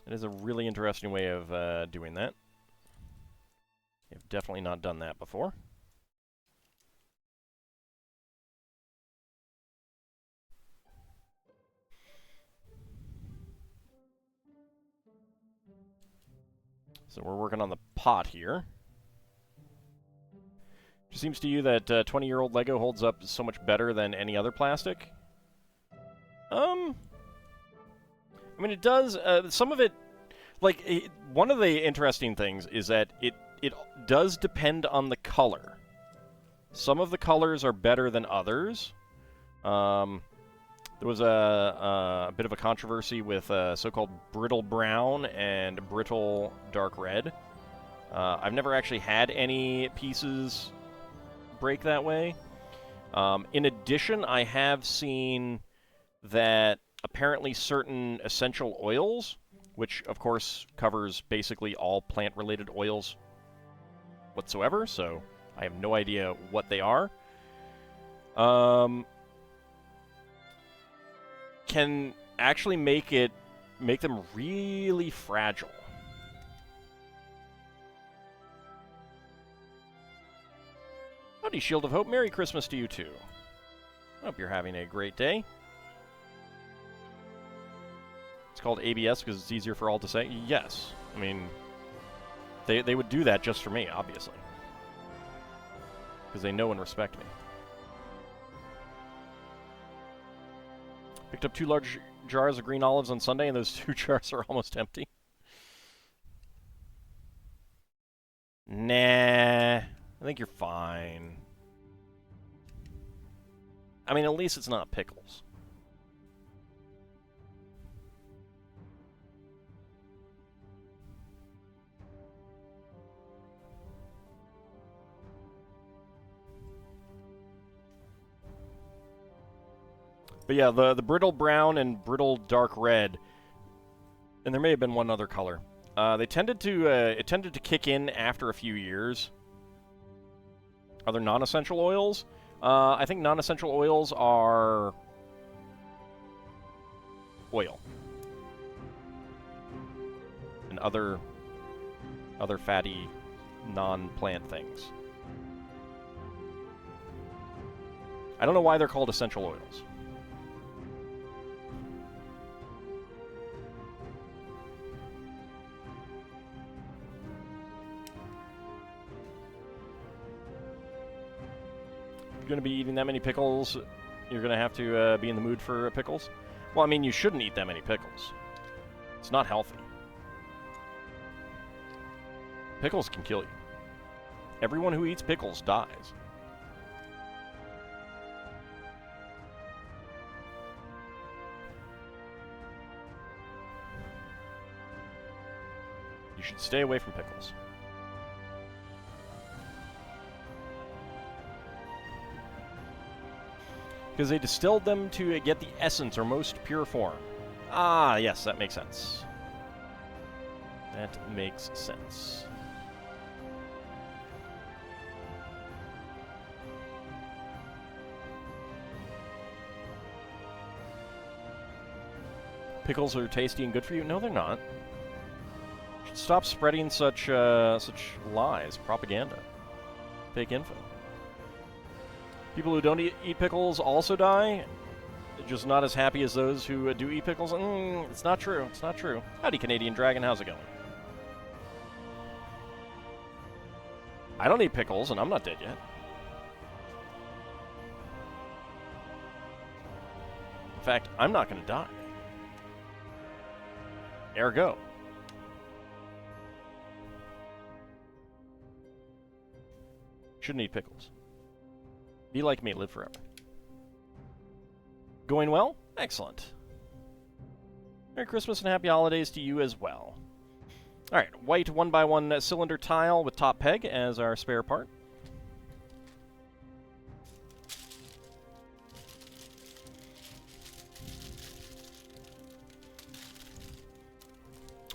It is a really interesting way of doing that. I've definitely not done that before. So we're working on the pot here. It seems to you that 20-year-old Lego holds up so much better than any other plastic? I mean, it does. Some of it, like, one of the interesting things is that it does depend on the color. Some of the colors are better than others. There was a bit of a controversy with so-called brittle brown and brittle dark red. I've never actually had any pieces break that way. In addition, I have seen that apparently certain essential oils, which of course covers basically all plant-related oils whatsoever, so I have no idea what they are, can actually make them really fragile. Howdy, Shield of Hope. Merry Christmas to you too. I hope you're having a great day. It's called ABS because it's easier for all to say. Yes. I mean, they would do that just for me, obviously. Because they know and respect me. Picked up 2 large jars of green olives on Sunday, and those 2 jars are almost empty. Nah, I think you're fine. I mean, at least it's not pickles. But yeah, the brittle brown and brittle dark red, and there may have been one other color. It tended to kick in after a few years. Are there non-essential oils? I think non-essential oils are oil. And other fatty non-plant things. I don't know why they're called essential oils. If you're going to be eating that many pickles, you're going to have to be in the mood for pickles. Well, I mean, you shouldn't eat that many pickles. It's not healthy. Pickles can kill you. Everyone who eats pickles dies. You should stay away from pickles. Because they distilled them to get the essence or most pure form. Ah, yes, that makes sense. That makes sense. Pickles are tasty and good for you? No, they're not. You should stop spreading such lies, propaganda, fake info. People who don't eat pickles also die, just not as happy as those who do eat pickles. It's not true. It's not true. Howdy, Canadian Dragon. How's it going? I don't eat pickles, and I'm not dead yet. In fact, I'm not going to die. Ergo. Shouldn't eat pickles. Be like me, live forever. Going well? Excellent. Merry Christmas and Happy Holidays to you as well. Alright, white 1x1 cylinder tile with top peg as our spare part.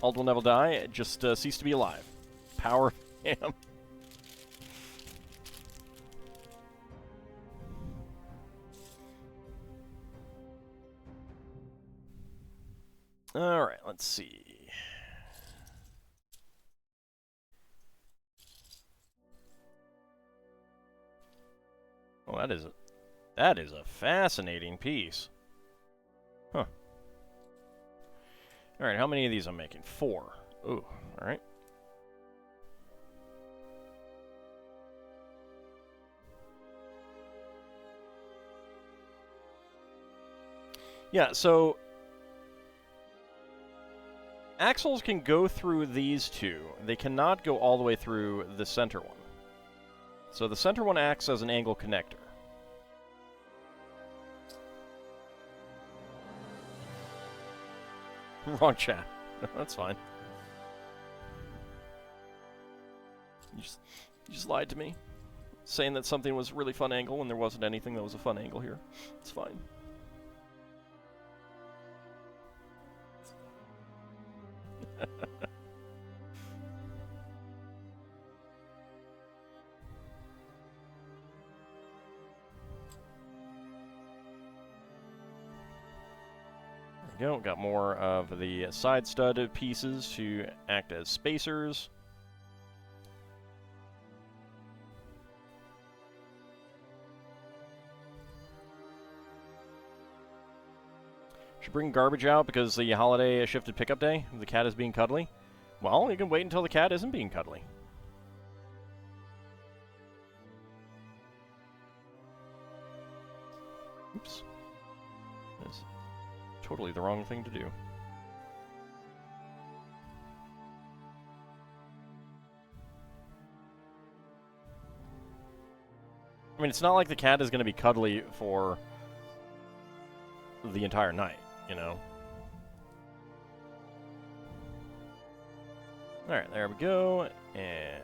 Ald will never die, just cease to be alive. Power him. Alright, let's see. Oh, that is a fascinating piece. Huh. Alright, how many of these I'm making? 4. Ooh, alright. Yeah, so axles can go through these two. They cannot go all the way through the center one. So the center one acts as an angle connector. Wrong chat. That's fine. You just lied to me. Saying that something was a really fun angle when there wasn't anything that was a fun angle here. It's fine. There we go. Got more of the side stud pieces to act as spacers. Should bring garbage out because the holiday shifted pickup day. The cat is being cuddly. Well, you can wait until the cat isn't being cuddly. Oops. That's totally the wrong thing to do. I mean, it's not like the cat is going to be cuddly for the entire night, you know? Alright, there we go, and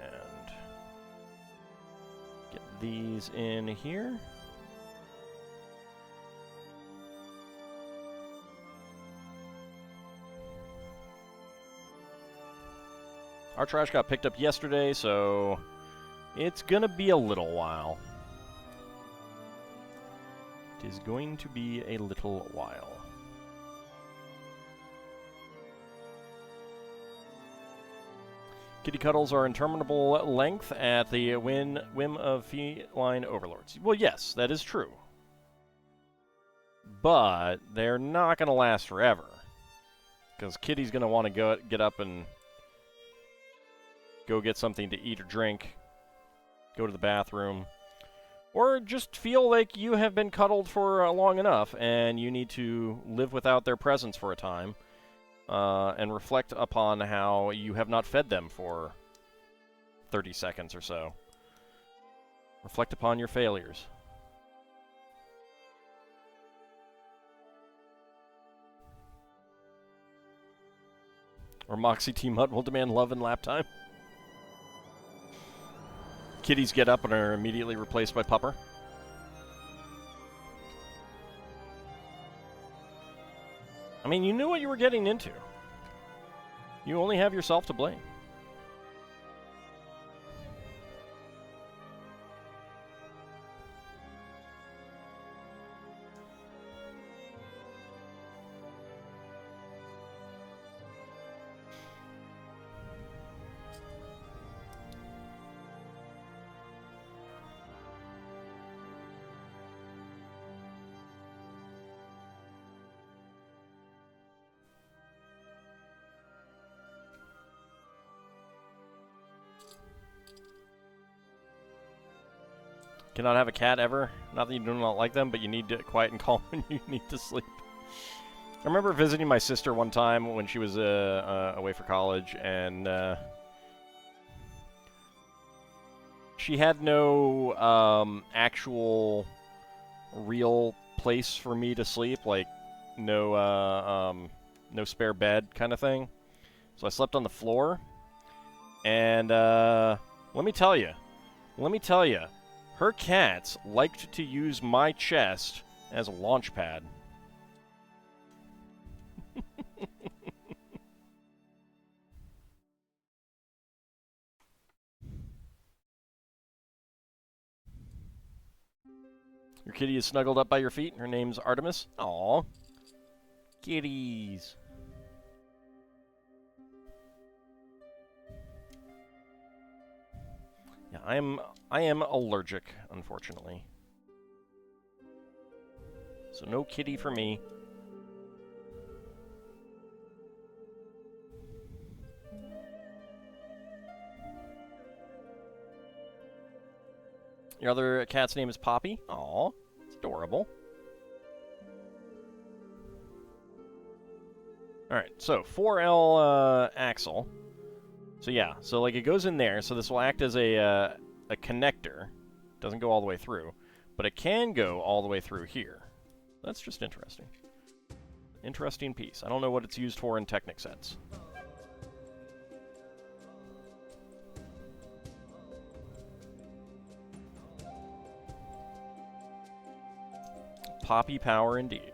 get these in here. Our trash got picked up yesterday, so it's gonna be a little while. It is going to be a little while. Kitty cuddles are interminable length at the whim of feline overlords. Well, yes, that is true. But they're not going to last forever. Because Kitty's going to want to get up and go get something to eat or drink, go to the bathroom, or just feel like you have been cuddled for long enough and you need to live without their presence for a time. And reflect upon how you have not fed them for 30 seconds or so. Reflect upon your failures. Or Moxie Team Hut will demand love and lap time. Kitties get up and are immediately replaced by Pupper. I mean, you knew what you were getting into. You only have yourself to blame. Cannot have a cat ever. Not that you do not like them, but you need to quiet and calm when you need to sleep. I remember visiting my sister one time when she was away for college, and she had no actual real place for me to sleep, like no spare bed kind of thing. So I slept on the floor, and let me tell you, her cats liked to use my chest as a launch pad. Your kitty is snuggled up by your feet. Her name's Artemis. Aww. Kitties. Yeah, I am allergic, unfortunately. So no kitty for me. Your other cat's name is Poppy. Aw, it's adorable. Alright, so 4L axle. So yeah, so like it goes in there, so this will act as a connector. Doesn't go all the way through, but it can go all the way through here. That's just interesting. Interesting piece. I don't know what it's used for in Technic sets. Poppy power indeed.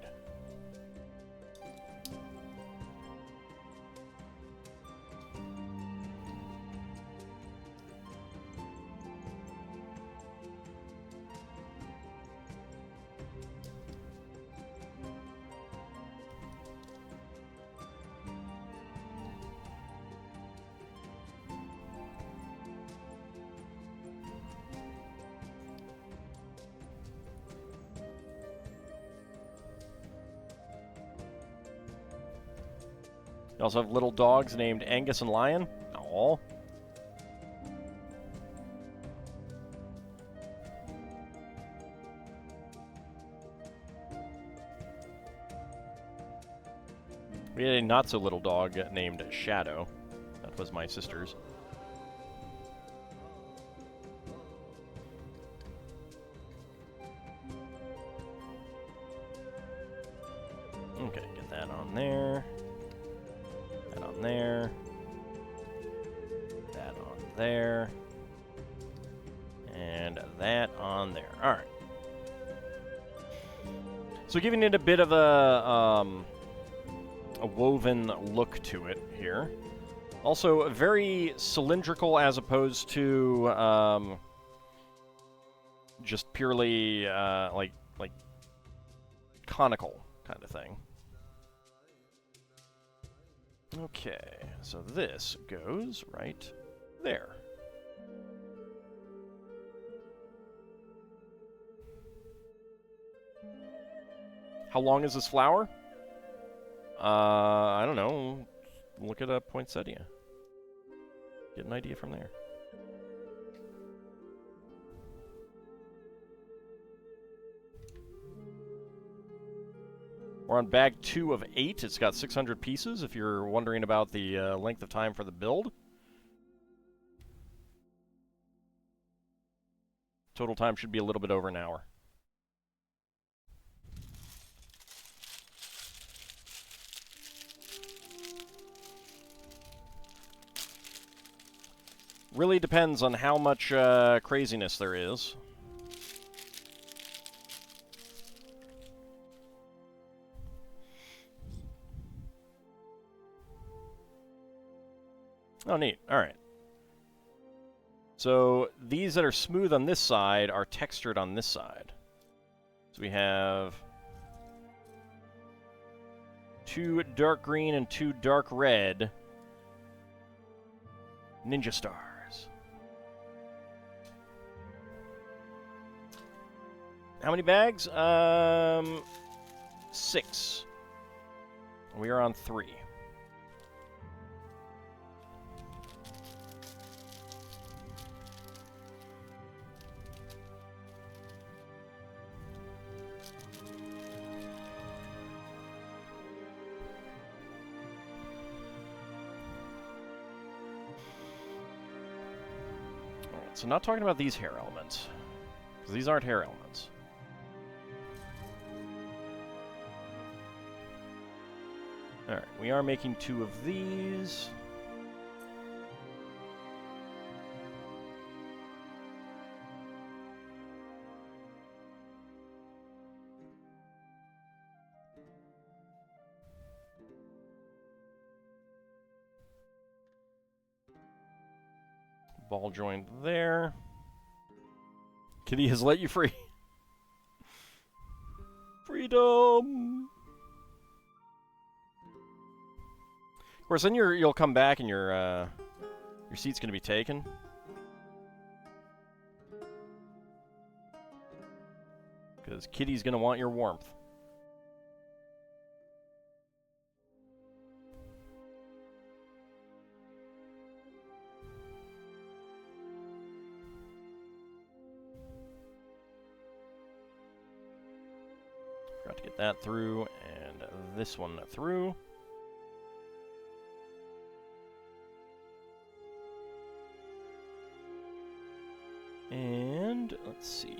You also have little dogs named Angus and Lion. Aww. We had a not-so-little dog named Shadow. That was my sister's. Okay, get that on there. That on there. That on there. And that on there. Alright. So giving it a bit of a woven look to it here. Also very cylindrical as opposed to just purely like conical kind of thing. Okay, so this goes right There. How long is this flower? I don't know. Look at a poinsettia. Get an idea from there. We're on bag 2 of 8. It's got 600 pieces, if you're wondering about the length of time for the build. Total time should be a little bit over an hour. Really depends on how much craziness there is. Oh, neat. All right. So these that are smooth on this side are textured on this side. So we have 2 dark green and 2 dark red ninja stars. How many bags? 6. We are on 3. So not talking about these hair elements, because these aren't hair elements. Alright, we are making 2 of these. Ball joint there. Kitty has let you free. Freedom! Of course, then you'll come back and your seat's going to be taken. Because Kitty's going to want your warmth. Forgot to get that through, and this one through. And let's see.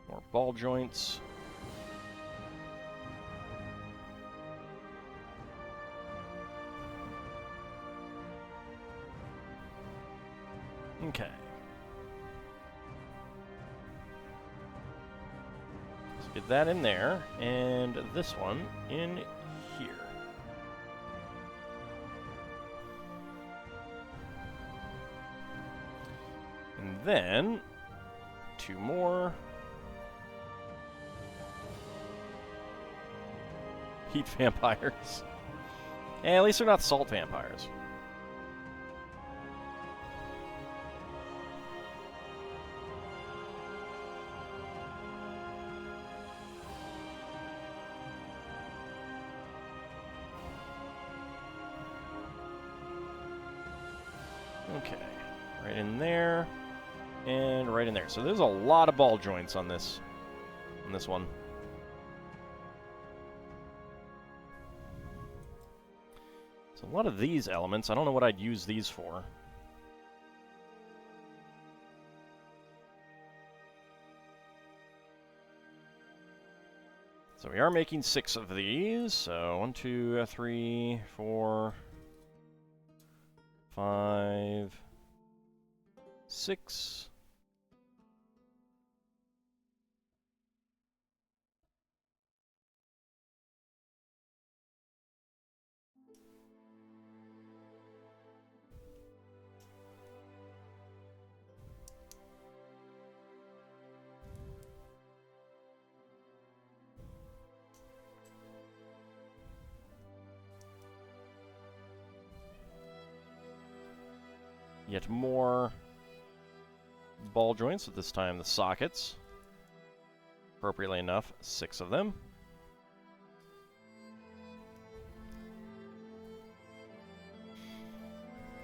More ball joints. Okay. Let's get that in there, and this one in here. And then 2 more. Heat vampires. At least they're not salt vampires. Okay, right in there, and right in there. So there's a lot of ball joints on this one. So a lot of these elements, I don't know what I'd use these for. So we are making 6 of these. So 1, 2, 3, 4, 5, 6. yet more ball joints, at this time the sockets. Appropriately enough, 6 of them.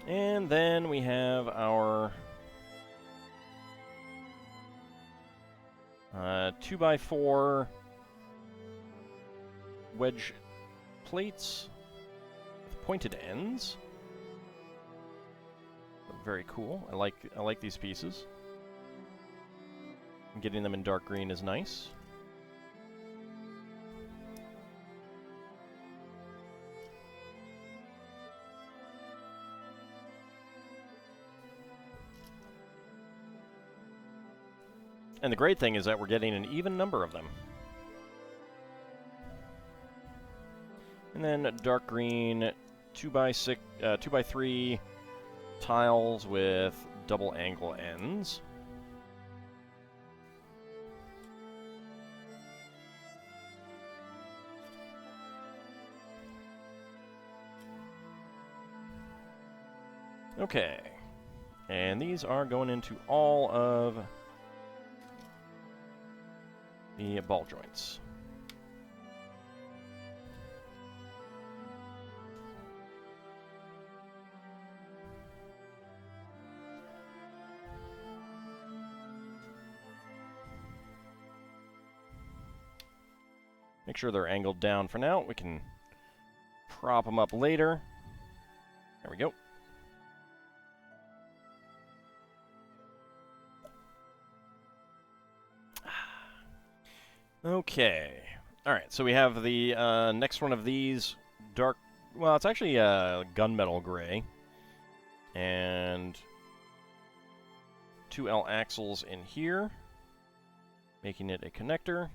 And then we have our 2x4 wedge plates with pointed ends. Very cool. I like these pieces. Getting them in dark green is nice. And the great thing is that we're getting an even number of them. And then dark green 2x3 tiles with double angle ends. Okay, and these are going into all of the ball joints. Make sure they're angled down for now. We can prop them up later. There we go. Okay. Alright, so we have the next one of these dark... Well, it's actually gunmetal gray. And 2 L axles in here, making it a connector.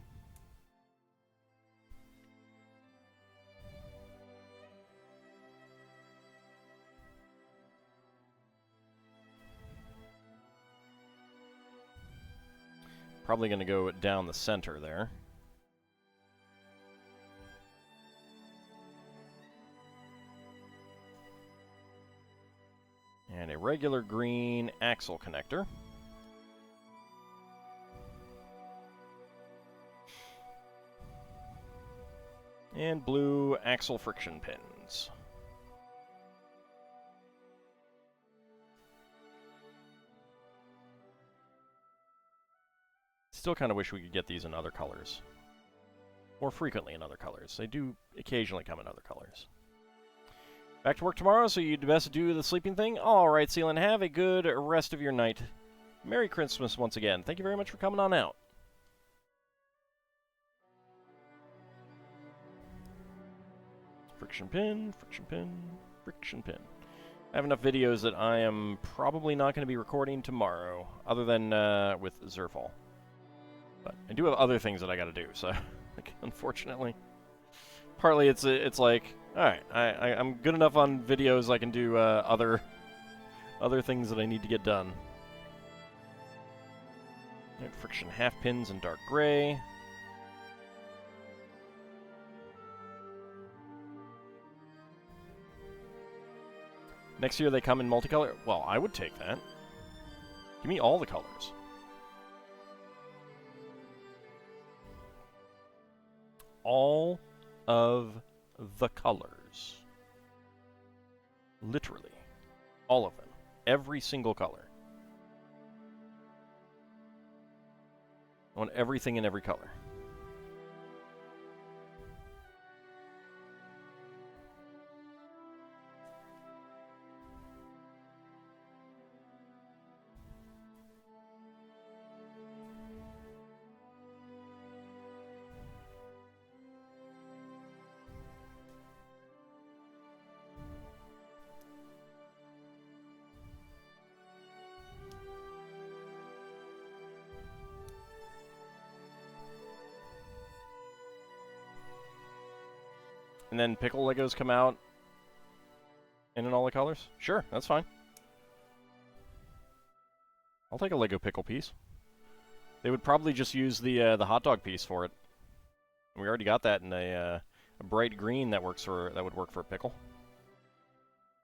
Probably going to go down the center there. And a regular green axle connector. And blue axle friction pins. Still kind of wish we could get these in other colors. More frequently in other colors. They do occasionally come in other colors. Back to work tomorrow, so you'd best do the sleeping thing. Alright, Sealand, have a good rest of your night. Merry Christmas once again. Thank you very much for coming on out. Friction pin, friction pin, friction pin. I have enough videos that I am probably not going to be recording tomorrow, other than with Zerfall. But I do have other things that I got to do, so like, unfortunately, partly it's like, all right, I'm good enough on videos. I can do other things that I need to get done. Right, friction half pins in dark gray. Next year they come in multicolor. Well, I would take that. Give me all the colors. All of the colors. Literally. All of them. Every single color. I want everything in every color. And then pickle Legos come out in all the colors? Sure, that's fine. I'll take a Lego pickle piece. They would probably just use the hot dog piece for it. We already got that in a bright green that would work for a pickle.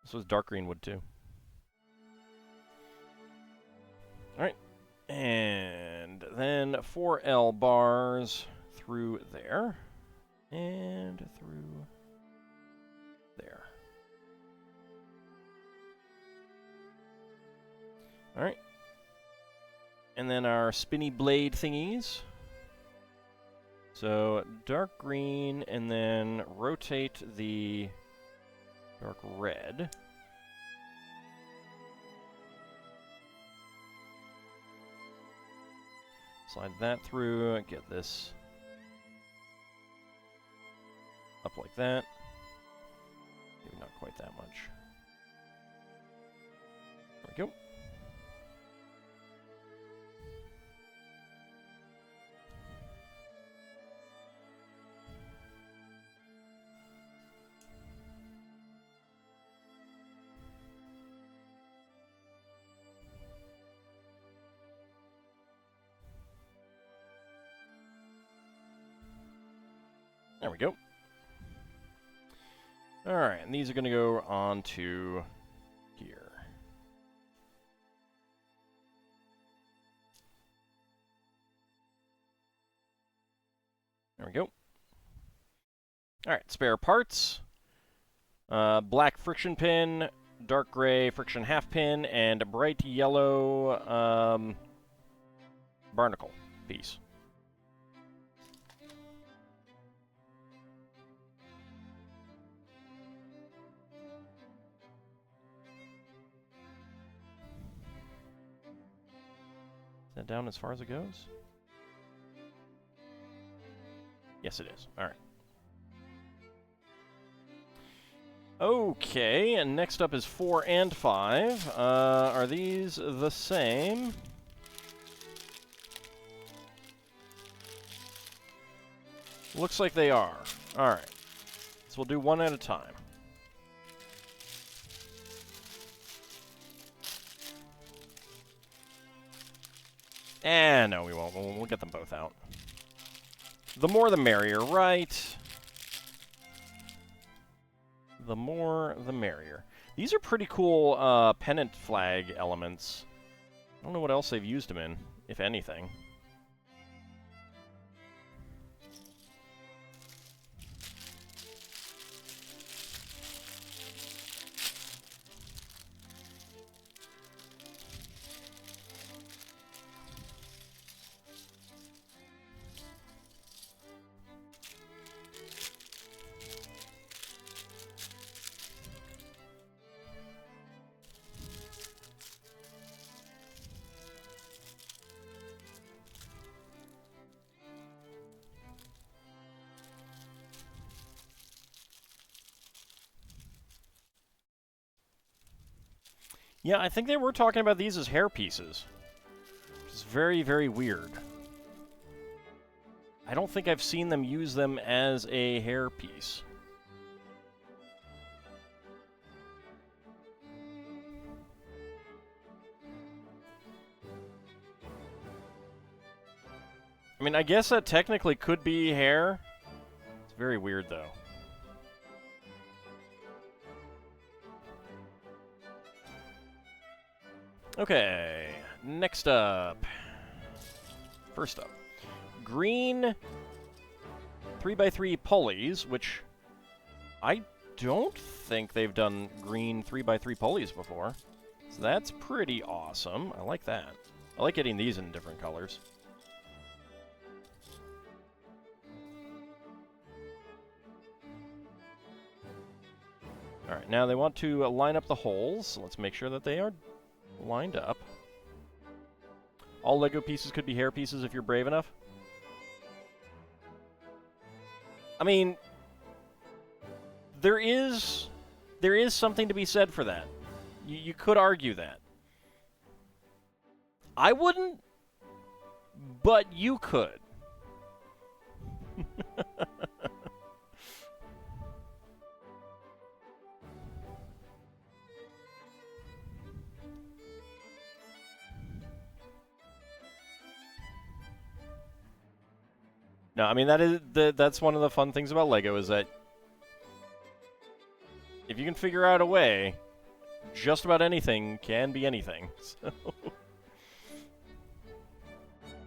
This was dark green wood too. And then 4 L bars through there. And through there. Alright. And then our spinny blade thingies. So dark green, and then rotate the dark red. Slide that through, get this up like that. Maybe not quite that much. There we go. There we go. Alright, and these are going to go on to here. There we go. Alright, spare parts. Black friction pin, dark gray friction half pin, and a bright yellow barnacle piece. Is that down as far as it goes? Yes, it is. All right. Okay, and next up is 4 and 5. Are these the same? Looks like they are. All right. So we'll do one at a time. No, we won't. We'll get them both out. The more the merrier, right? The more the merrier. These are pretty cool pennant flag elements. I don't know what else they've used them in, if anything. Yeah, I think they were talking about these as hair pieces. Which is very, very weird. I don't think I've seen them use them as a hair piece. I mean, I guess that technically could be hair. It's very weird, though. Okay, next up. First up. Green 3x3 pulleys, which I don't think they've done green 3x3 pulleys before. So that's pretty awesome. I like that. I like getting these in different colors. Alright, now they want to line up the holes. So let's make sure that they are lined up. All Lego pieces could be hair pieces if you're brave enough. I mean, there is something to be said for that. You could argue that. I wouldn't, but you could. No, I mean, that's one of the fun things about Lego is that if you can figure out a way, just about anything can be anything. So.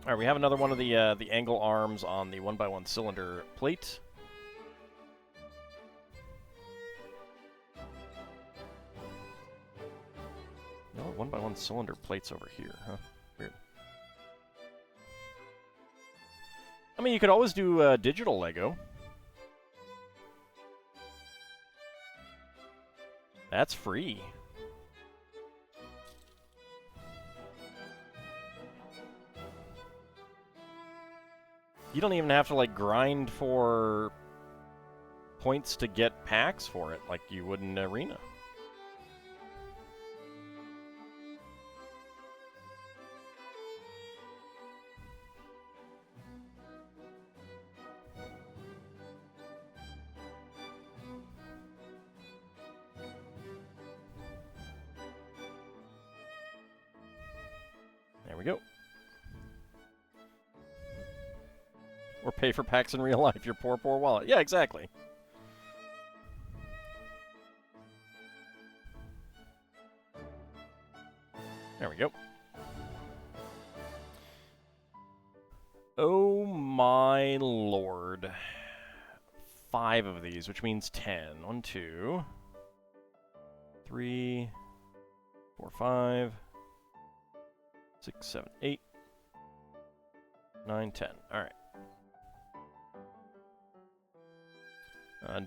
All right, we have another one of the angle arms on the 1x1 cylinder plate. No, 1x1 cylinder plates over here, huh? Weird. I mean, you could always do digital Lego. That's free. You don't even have to, like, grind for points to get packs for it like you would in Arena. There we go. Or pay for packs in real life, your poor, poor wallet. Yeah, exactly. There we go. Oh my lord. 5 of these, which means 10. 1, 2, 3, 4, 5, 6, 7, 8, 9, 10. All right.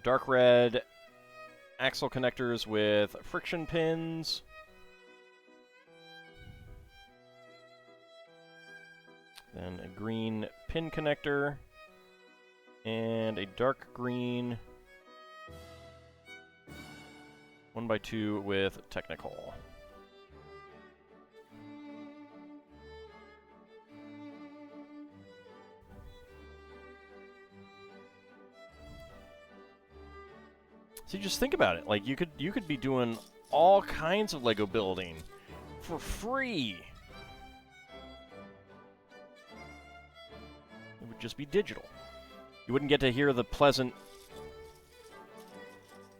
Dark red axle connectors with friction pins. Then a green pin connector. And a dark green 1x2 with technical. So just think about it. Like you could be doing all kinds of Lego building for free. It would just be digital. You wouldn't get to hear the pleasant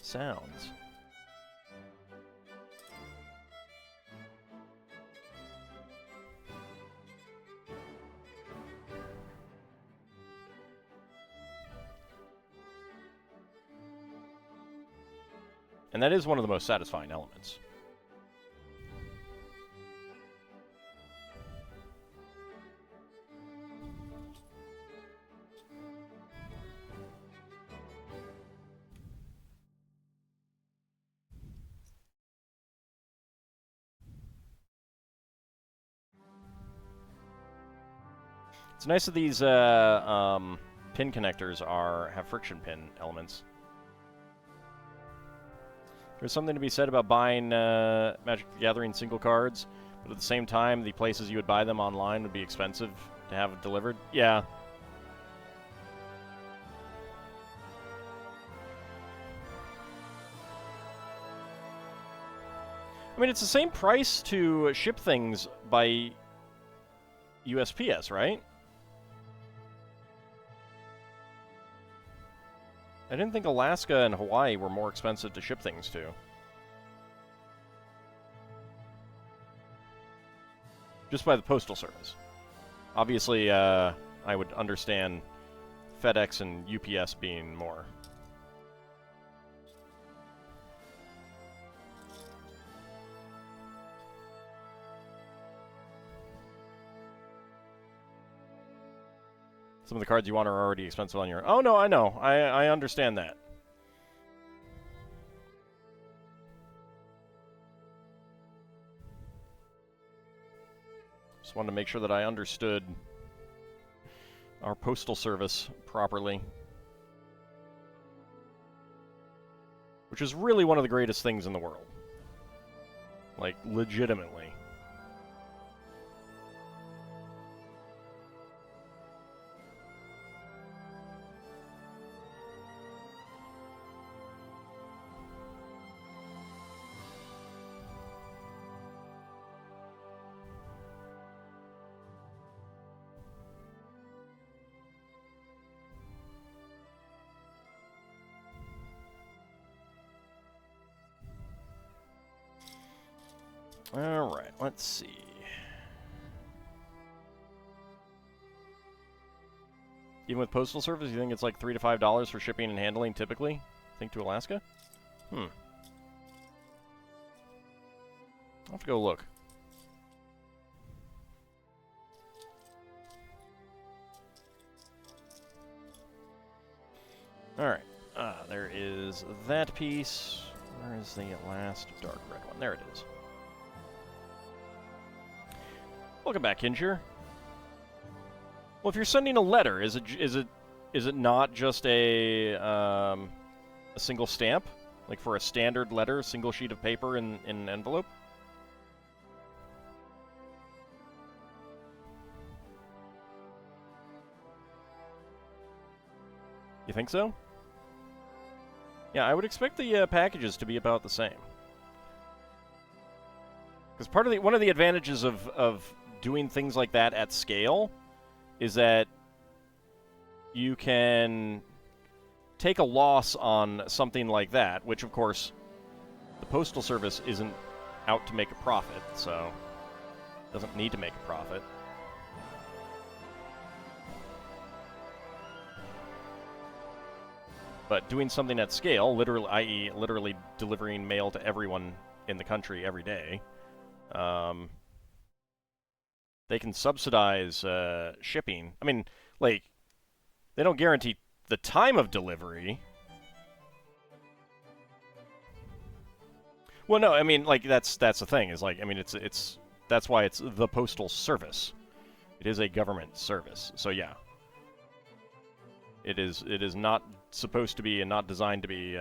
sounds. And that is one of the most satisfying elements. It's nice that these pin connectors have friction pin elements. There's something to be said about buying Magic the Gathering single cards, but at the same time, the places you would buy them online would be expensive to have delivered. Yeah. I mean, it's the same price to ship things by USPS, right? I didn't think Alaska and Hawaii were more expensive to ship things to. Just by the Postal Service. Obviously, I would understand FedEx and UPS being more. Some of the cards you want are already expensive on your... Oh, no, I know. I understand that. Just wanted to make sure that I understood our postal service properly. Which is really one of the greatest things in the world. Like, legitimately. Alright, let's see. Even with postal service, you think it's like $3 to $5 for shipping and handling typically? Think to Alaska? I'll have to go look. Alright. There is that piece. Where is the last dark red one? There it is. Welcome back, Kinshir. Well, if you're sending a letter, is it not just a single stamp, like for a standard letter, single sheet of paper in an envelope? You think so? Yeah, I would expect the packages to be about the same. Because one of the advantages of doing things like that at scale is that you can take a loss on something like that, which, of course, the Postal Service isn't out to make a profit, so it doesn't need to make a profit. But doing something at scale, literally, i.e. literally delivering mail to everyone in the country every day, they can subsidize shipping. I mean, like, they don't guarantee the time of delivery. Well, no, I mean, like, that's the thing. Is like, I mean, that's why it's the Postal Service. It is a government service. So yeah, it is not supposed to be and not designed to be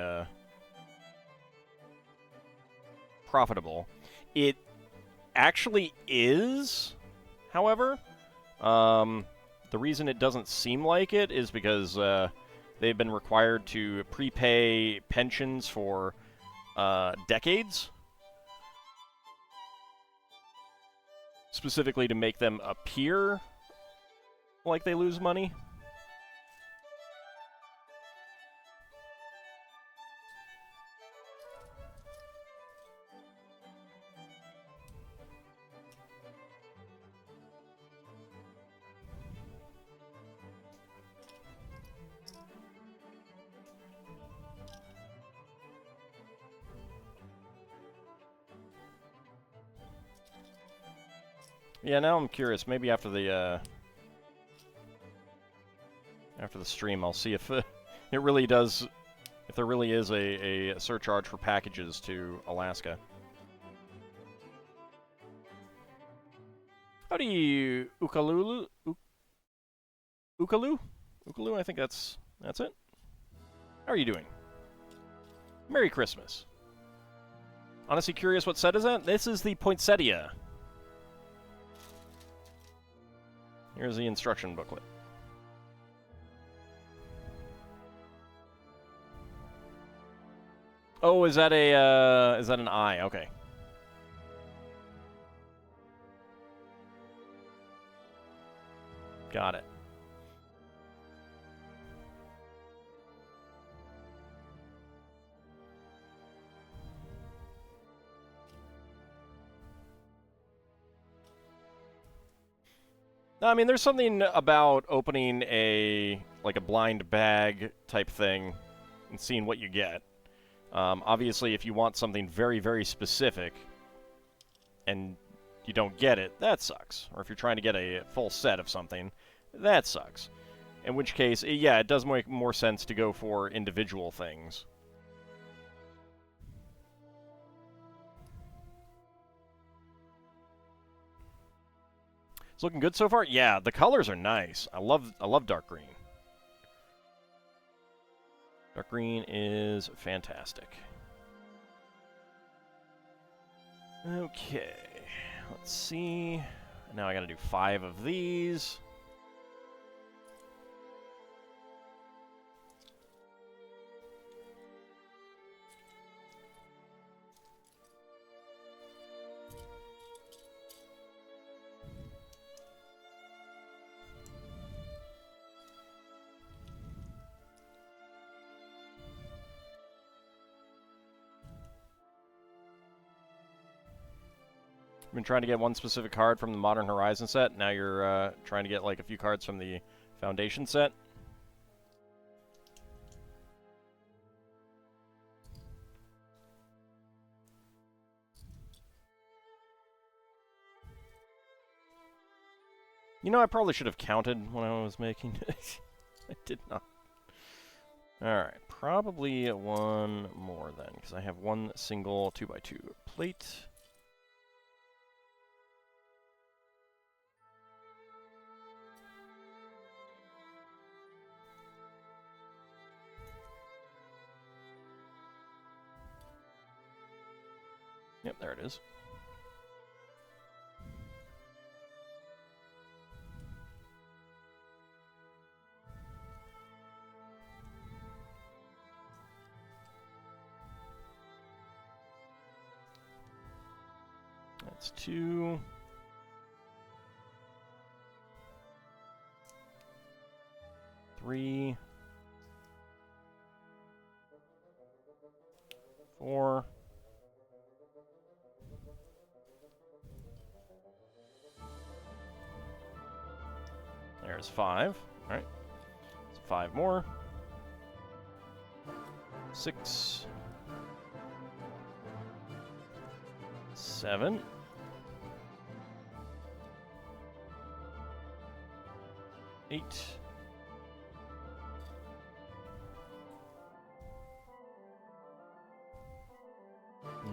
profitable. It actually is, however. The reason it doesn't seem like it is because they've been required to prepay pensions for decades, specifically to make them appear like they lose money. Yeah, now I'm curious. Maybe after the stream, I'll see if it really does, if there really is a surcharge for packages to Alaska. Howdy, Ukalu? Ukalu? Ukalu, I think that's it. How are you doing? Merry Christmas. Honestly curious what set is that? This is the Poinsettia. Here's the instruction booklet. Oh, is that an eye? Okay. Got it. I mean, there's something about opening a blind bag type thing and seeing what you get. Obviously, if you want something very, very specific and you don't get it, that sucks. Or if you're trying to get a full set of something, that sucks. In which case, yeah, it does make more sense to go for individual things. It's looking good so far. Yeah, the colors are nice. I love dark green. Dark green is fantastic. Okay, let's see. Now I gotta do 5 of these. Been trying to get one specific card from the Modern Horizon set. Now you're trying to get like a few cards from the Foundation set. You know, I probably should have counted when I was making it. I did not. Alright, probably one more then, because I have one single 2x2 plate. Yep, there it is. That's 2. 3. 4. There's 5. All right. So 5 more. 6. 7. 8.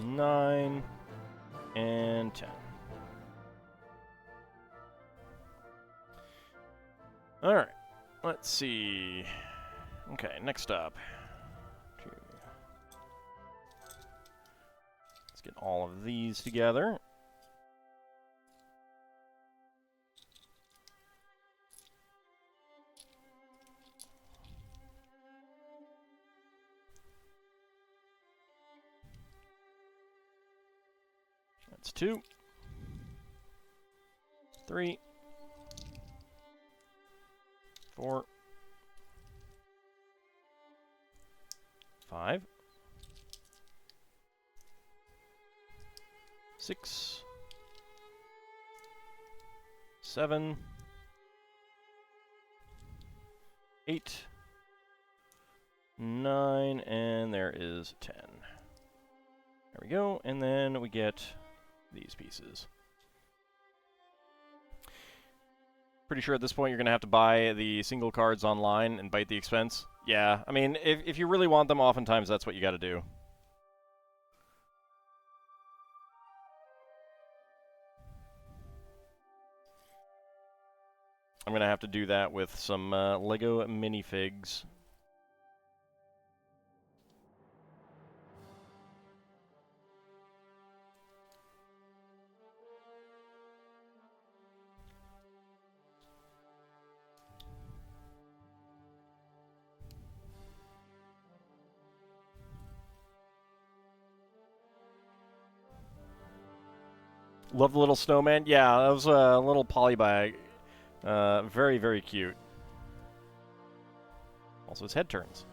9. And 10. All right. Let's see. Okay, next up. Let's get all of these together. That's 2, 3, 4, 5, 6, 7, 8, 9, and there is 10. There we go, and then we get these pieces. Pretty sure at this point you're going to have to buy the single cards online and bite the expense. Yeah, I mean, if you really want them, oftentimes that's what you got to do. I'm going to have to do that with some Lego minifigs. Love the little snowman. Yeah, that was a little polybag. Very, very cute. Also, his head turns.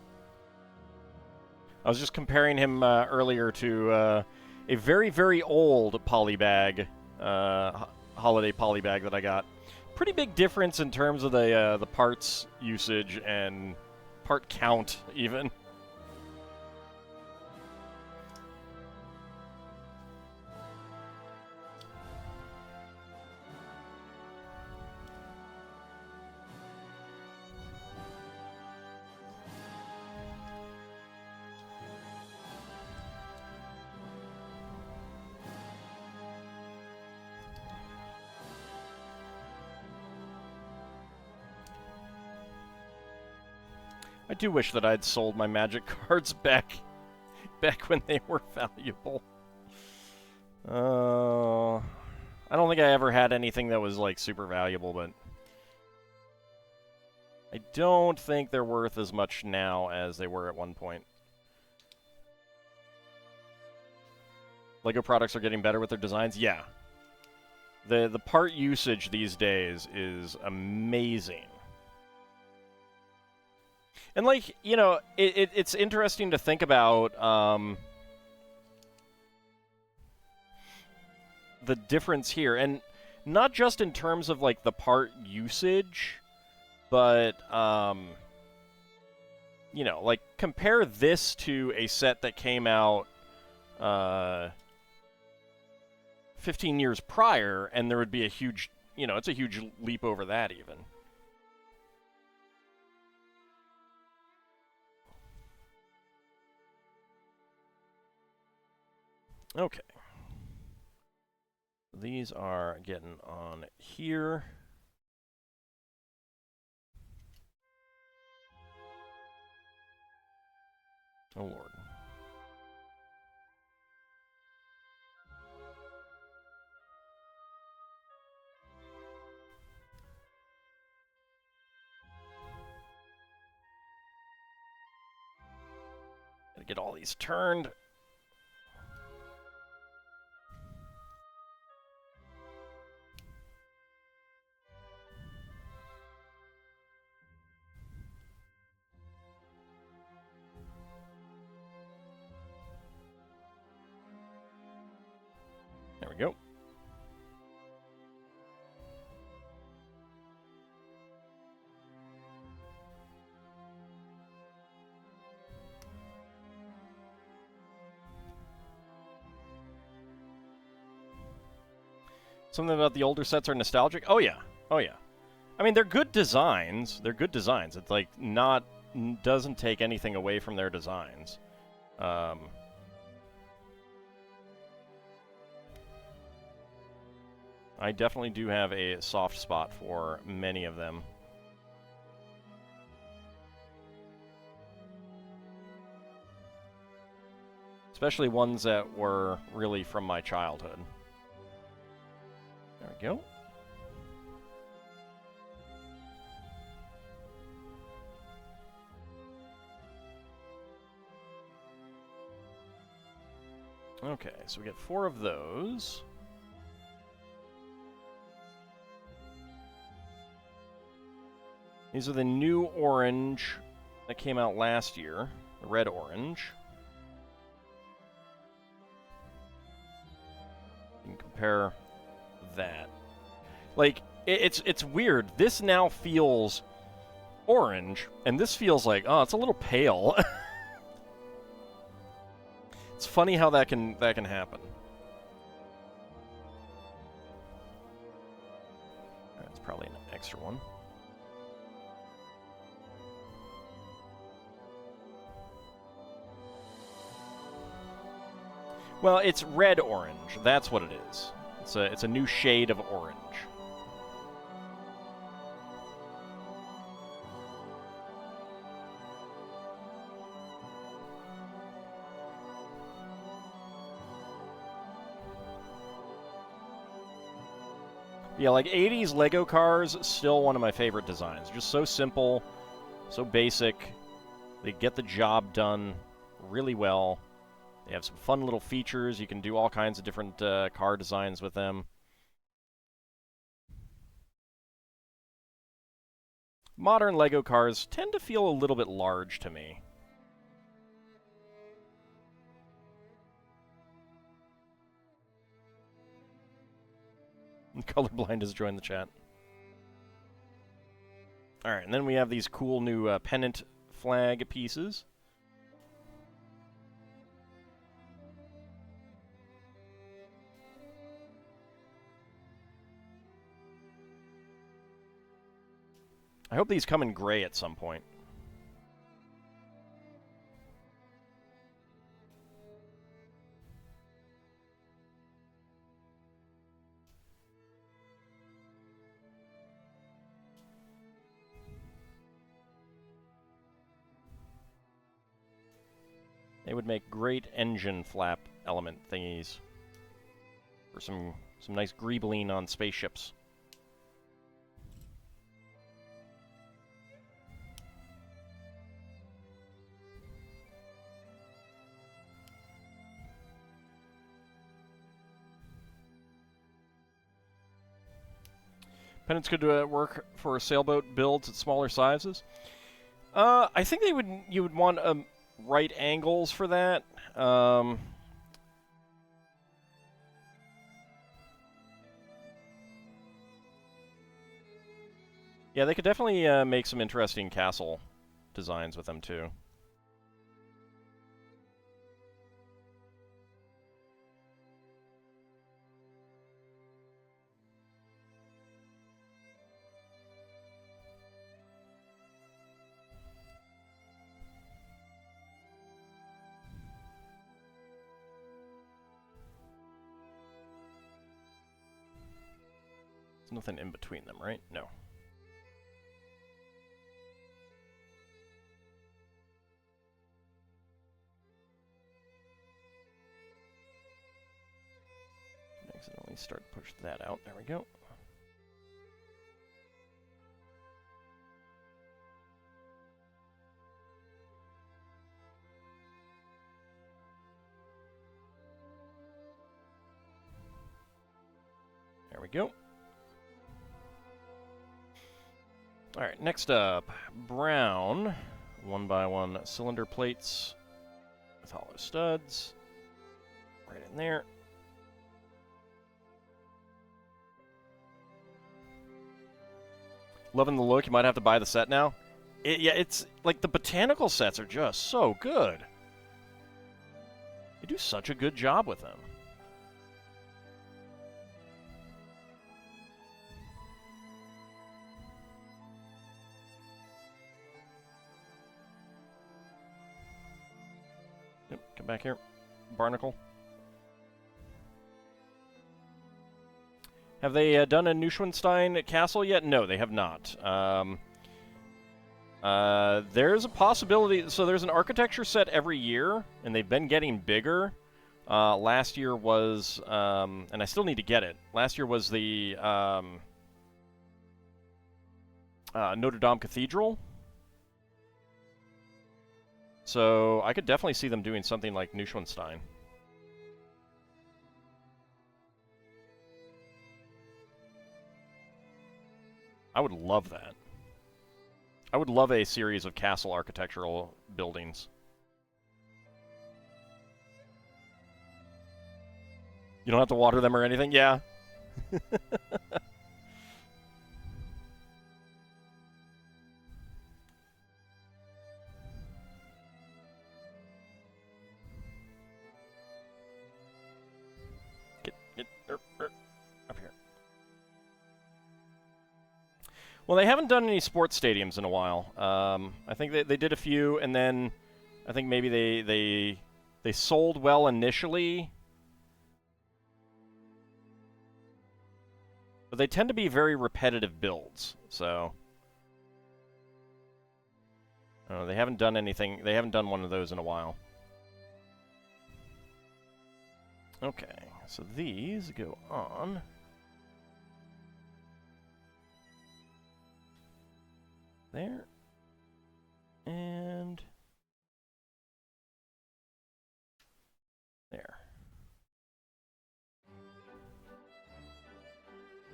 I was just comparing him earlier to a very, very old polybag, holiday polybag that I got. Pretty big difference in terms of the parts usage and part count, even. I do wish that I'd sold my magic cards back when they were valuable. I don't think I ever had anything that was like super valuable, but I don't think they're worth as much now as they were at one point. Lego products are getting better with their designs? Yeah. The part usage these days is amazing. And, like, you know, it's interesting to think about the difference here. And not just in terms of, like, the part usage, but, you know, like, compare this to a set that came out 15 years prior, and there would be a huge you know, it's a huge leap over that even. Okay. These are getting on here. Oh, Lord. Gotta get all these turned. There we go. Something about the older sets are nostalgic? Oh, yeah. Oh, yeah. I mean, they're good designs. They're good designs. It's like not... doesn't take anything away from their designs. I definitely do have a soft spot for many of them. Especially ones that were really from my childhood. There we go. Okay, so we get 4 of those. These are the new orange that came out last year, the red orange. You can compare that. Like, it's weird. This now feels orange, and this feels like, oh, it's a little pale. It's funny how that can happen. That's probably an extra one. Well, it's red orange. That's what it is. It's a new shade of orange. Yeah, like 80s Lego cars, still one of my favorite designs. Just so simple, so basic. They get the job done really well. They have some fun little features. You can do all kinds of different car designs with them. Modern Lego cars tend to feel a little bit large to me. Colorblind has joined the chat. Alright, and then we have these cool new pennant flag pieces. I hope these come in gray at some point. They would make great engine flap element thingies for some nice greebling on spaceships. Pennants could work for sailboat builds at smaller sizes. I think you would want right angles for that. Yeah, they could definitely make some interesting castle designs with them too. There's nothing in between them, right? No. Accidentally start to push that out. There we go. There we go. Alright, next up, brown 1x1 cylinder plates with hollow studs. Right in there. Loving the look. You might have to buy the set now. Yeah, it's like the botanical sets are just so good. They do such a good job with them. Yep, come back here. Barnacle. Have they done a Neuschwanstein castle yet? No, they have not. There's a possibility. So there's an architecture set every year, and they've been getting bigger. Last year was, and I still need to get it. Last year was the Notre Dame Cathedral. So I could definitely see them doing something like Neuschwanstein. I would love that. I would love a series of castle architectural buildings. You don't have to water them or anything? Yeah. Get up here. Well, they haven't done any sports stadiums in a while. I think they did a few, and then I think maybe they sold well initially, but they tend to be very repetitive builds. So they haven't done anything. They haven't done one of those in a while. Okay, so these go on. There. And there.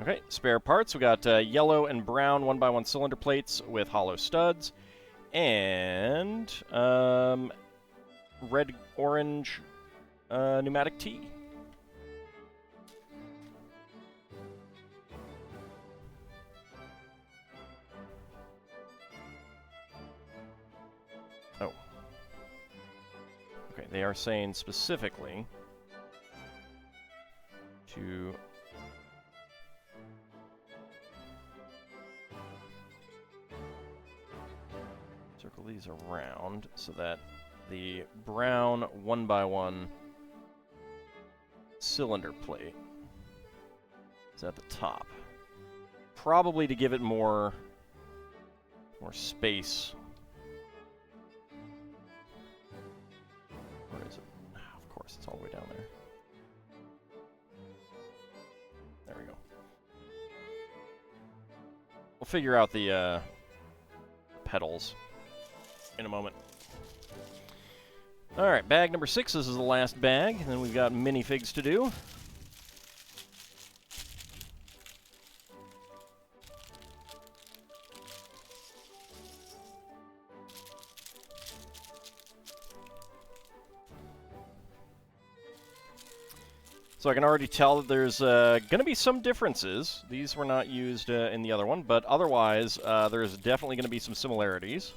Okay, spare parts. We got yellow and brown 1x1 cylinder plates with hollow studs. And red-orange pneumatic T. Oh. Okay, they are saying specifically to circle these around so that the brown 1x1 cylinder plate is at the top. Probably to give it more space. Where is it? Of course, it's all the way down there. There we go. We'll figure out the pedals in a moment. Alright, bag number 6. This is the last bag, and then we've got minifigs to do. So I can already tell that there's going to be some differences. These were not used in the other one, but otherwise there's definitely going to be some similarities.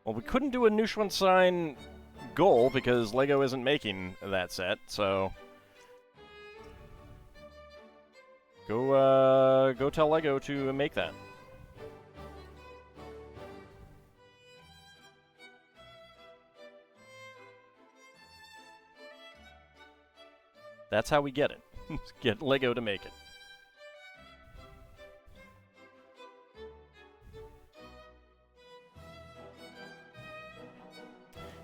Well, we couldn't do a Neuschwanstein goal because LEGO isn't making that set, so go tell LEGO to make that. That's how we get it. Get Lego to make it.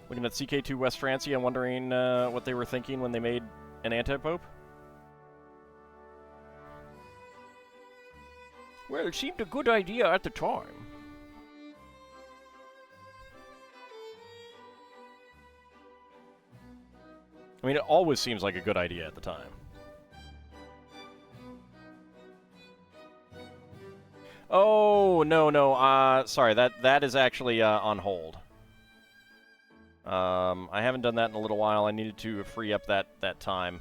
Looking at CK2 West Francia, I'm wondering what they were thinking when they made an anti-pope. Well, it seemed a good idea at the time. I mean, it always seems like a good idea at the time. Oh, no. Sorry, that is actually on hold. I haven't done that in a little while. I needed to free up that time.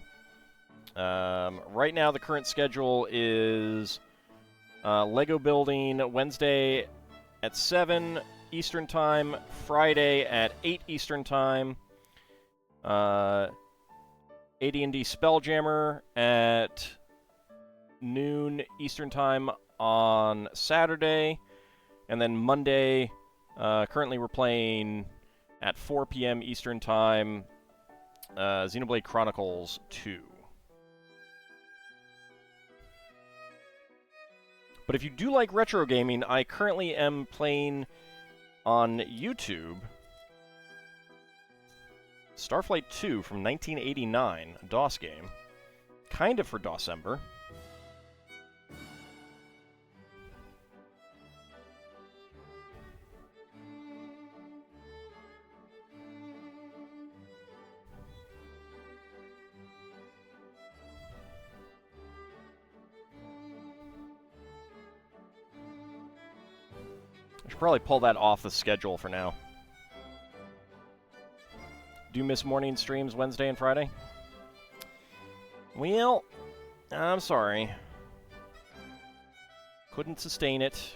Right now, the current schedule is Lego building Wednesday at 7 Eastern Time, Friday at 8 Eastern Time, AD&D Spelljammer at noon Eastern Time on Saturday, and then Monday, currently we're playing at 4 p.m. Eastern Time, Xenoblade Chronicles 2. But if you do like retro gaming, I currently am playing on YouTube Starflight 2 from 1989, a DOS game. Kind of for DOSember. I should probably pull that off the schedule for now. Do you miss morning streams Wednesday and Friday? Well, I'm sorry. Couldn't sustain it.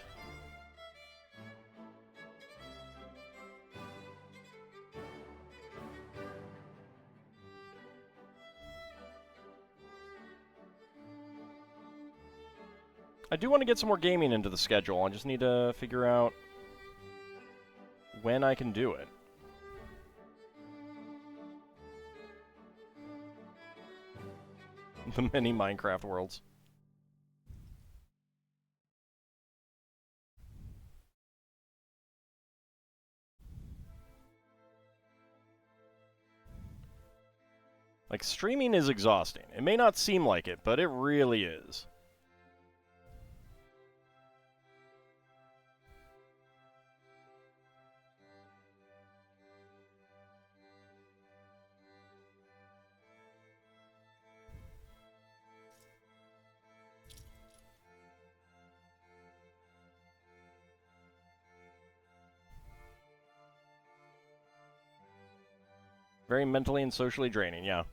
I do want to get some more gaming into the schedule. I just need to figure out when I can do it. The many Minecraft worlds. Like, streaming is exhausting. It may not seem like it, but it really is. Very mentally and socially draining, yeah.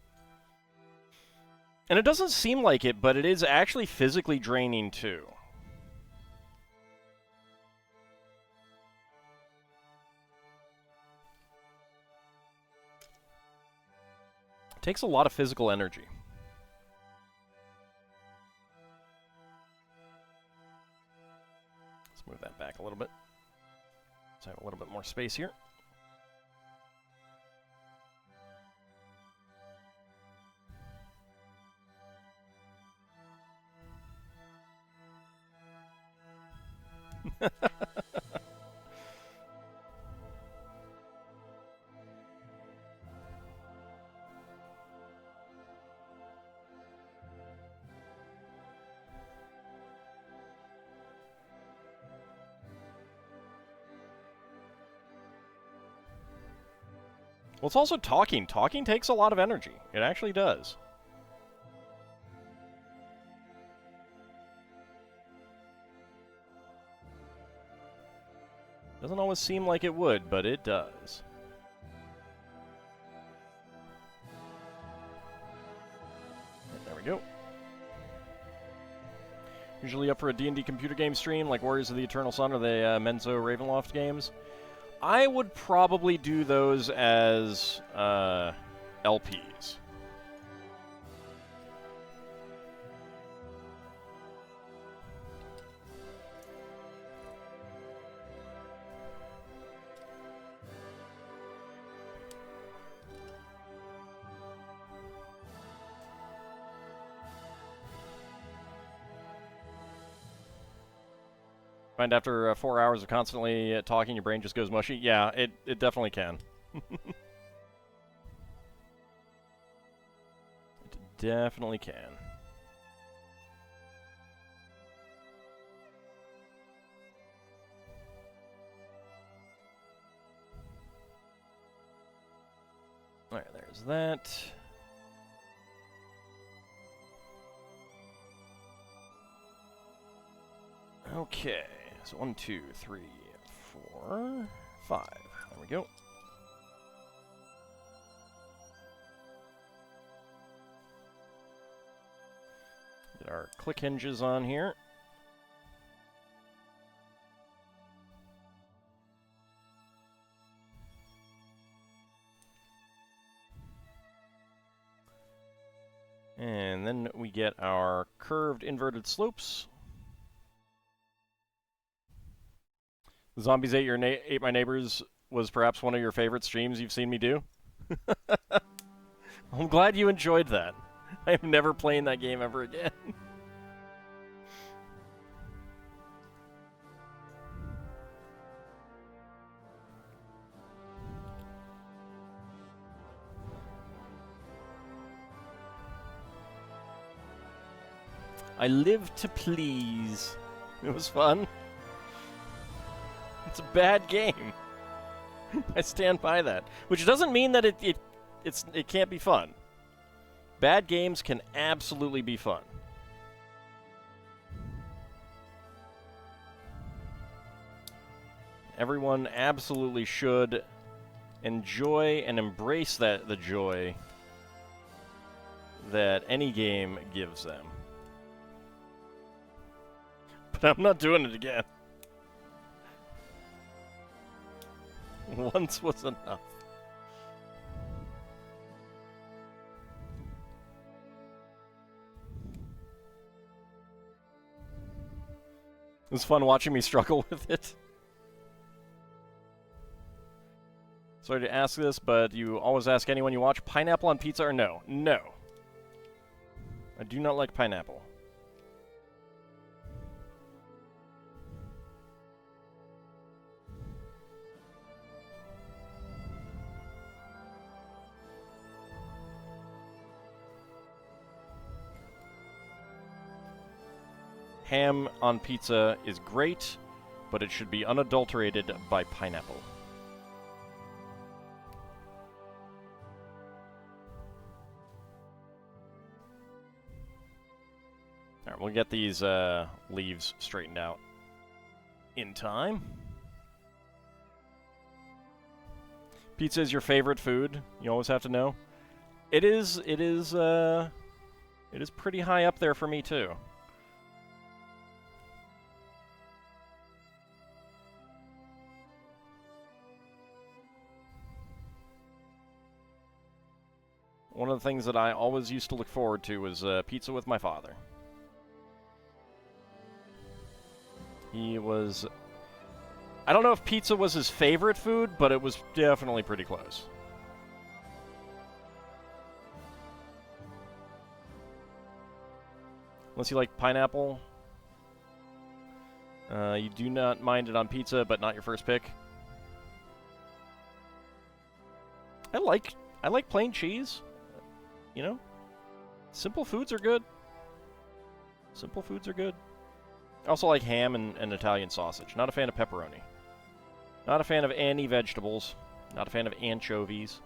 And it doesn't seem like it, but it is actually physically draining, too. It takes a lot of physical energy. Let's move that back a little bit. Let's have a little bit more space here. Well, it's also talking. Talking takes a lot of energy. It actually does. Doesn't always seem like it would, but it does. There we go. Usually up for a D&D computer game stream, like Warriors of the Eternal Sun or the Menzo Ravenloft games. I would probably do those as LPs. Find after 4 hours of constantly talking, your brain just goes mushy? Yeah, it definitely can. It definitely can. Alright, there's that. Okay, so 1, 2, 3, 4, 5. There we go. Get our click hinges on here. And then we get our curved inverted slopes. The Zombies Ate My Neighbors was perhaps one of your favorite streams you've seen me do. I'm glad you enjoyed that. I am never playing that game ever again. I live to please. It was fun. It's a bad game. I stand by that. Which doesn't mean that it can't be fun. Bad games can absolutely be fun. Everyone absolutely should enjoy and embrace the joy that any game gives them. But I'm not doing it again. Once was enough. It was fun watching me struggle with it. Sorry to ask this, but you always ask anyone you watch, pineapple on pizza or no? No. I do not like pineapple. Ham on pizza is great, but it should be unadulterated by pineapple. Alright, we'll get these leaves straightened out in time. Pizza is your favorite food? You always have to know. It is pretty high up there for me too. One of the things that I always used to look forward to was pizza with my father. He was... I don't know if pizza was his favorite food, but it was definitely pretty close. Unless you like pineapple. You do not mind it on pizza, but not your first pick. I like plain cheese. You know? Simple foods are good. Simple foods are good. I also like ham and Italian sausage. Not a fan of pepperoni. Not a fan of any vegetables. Not a fan of anchovies.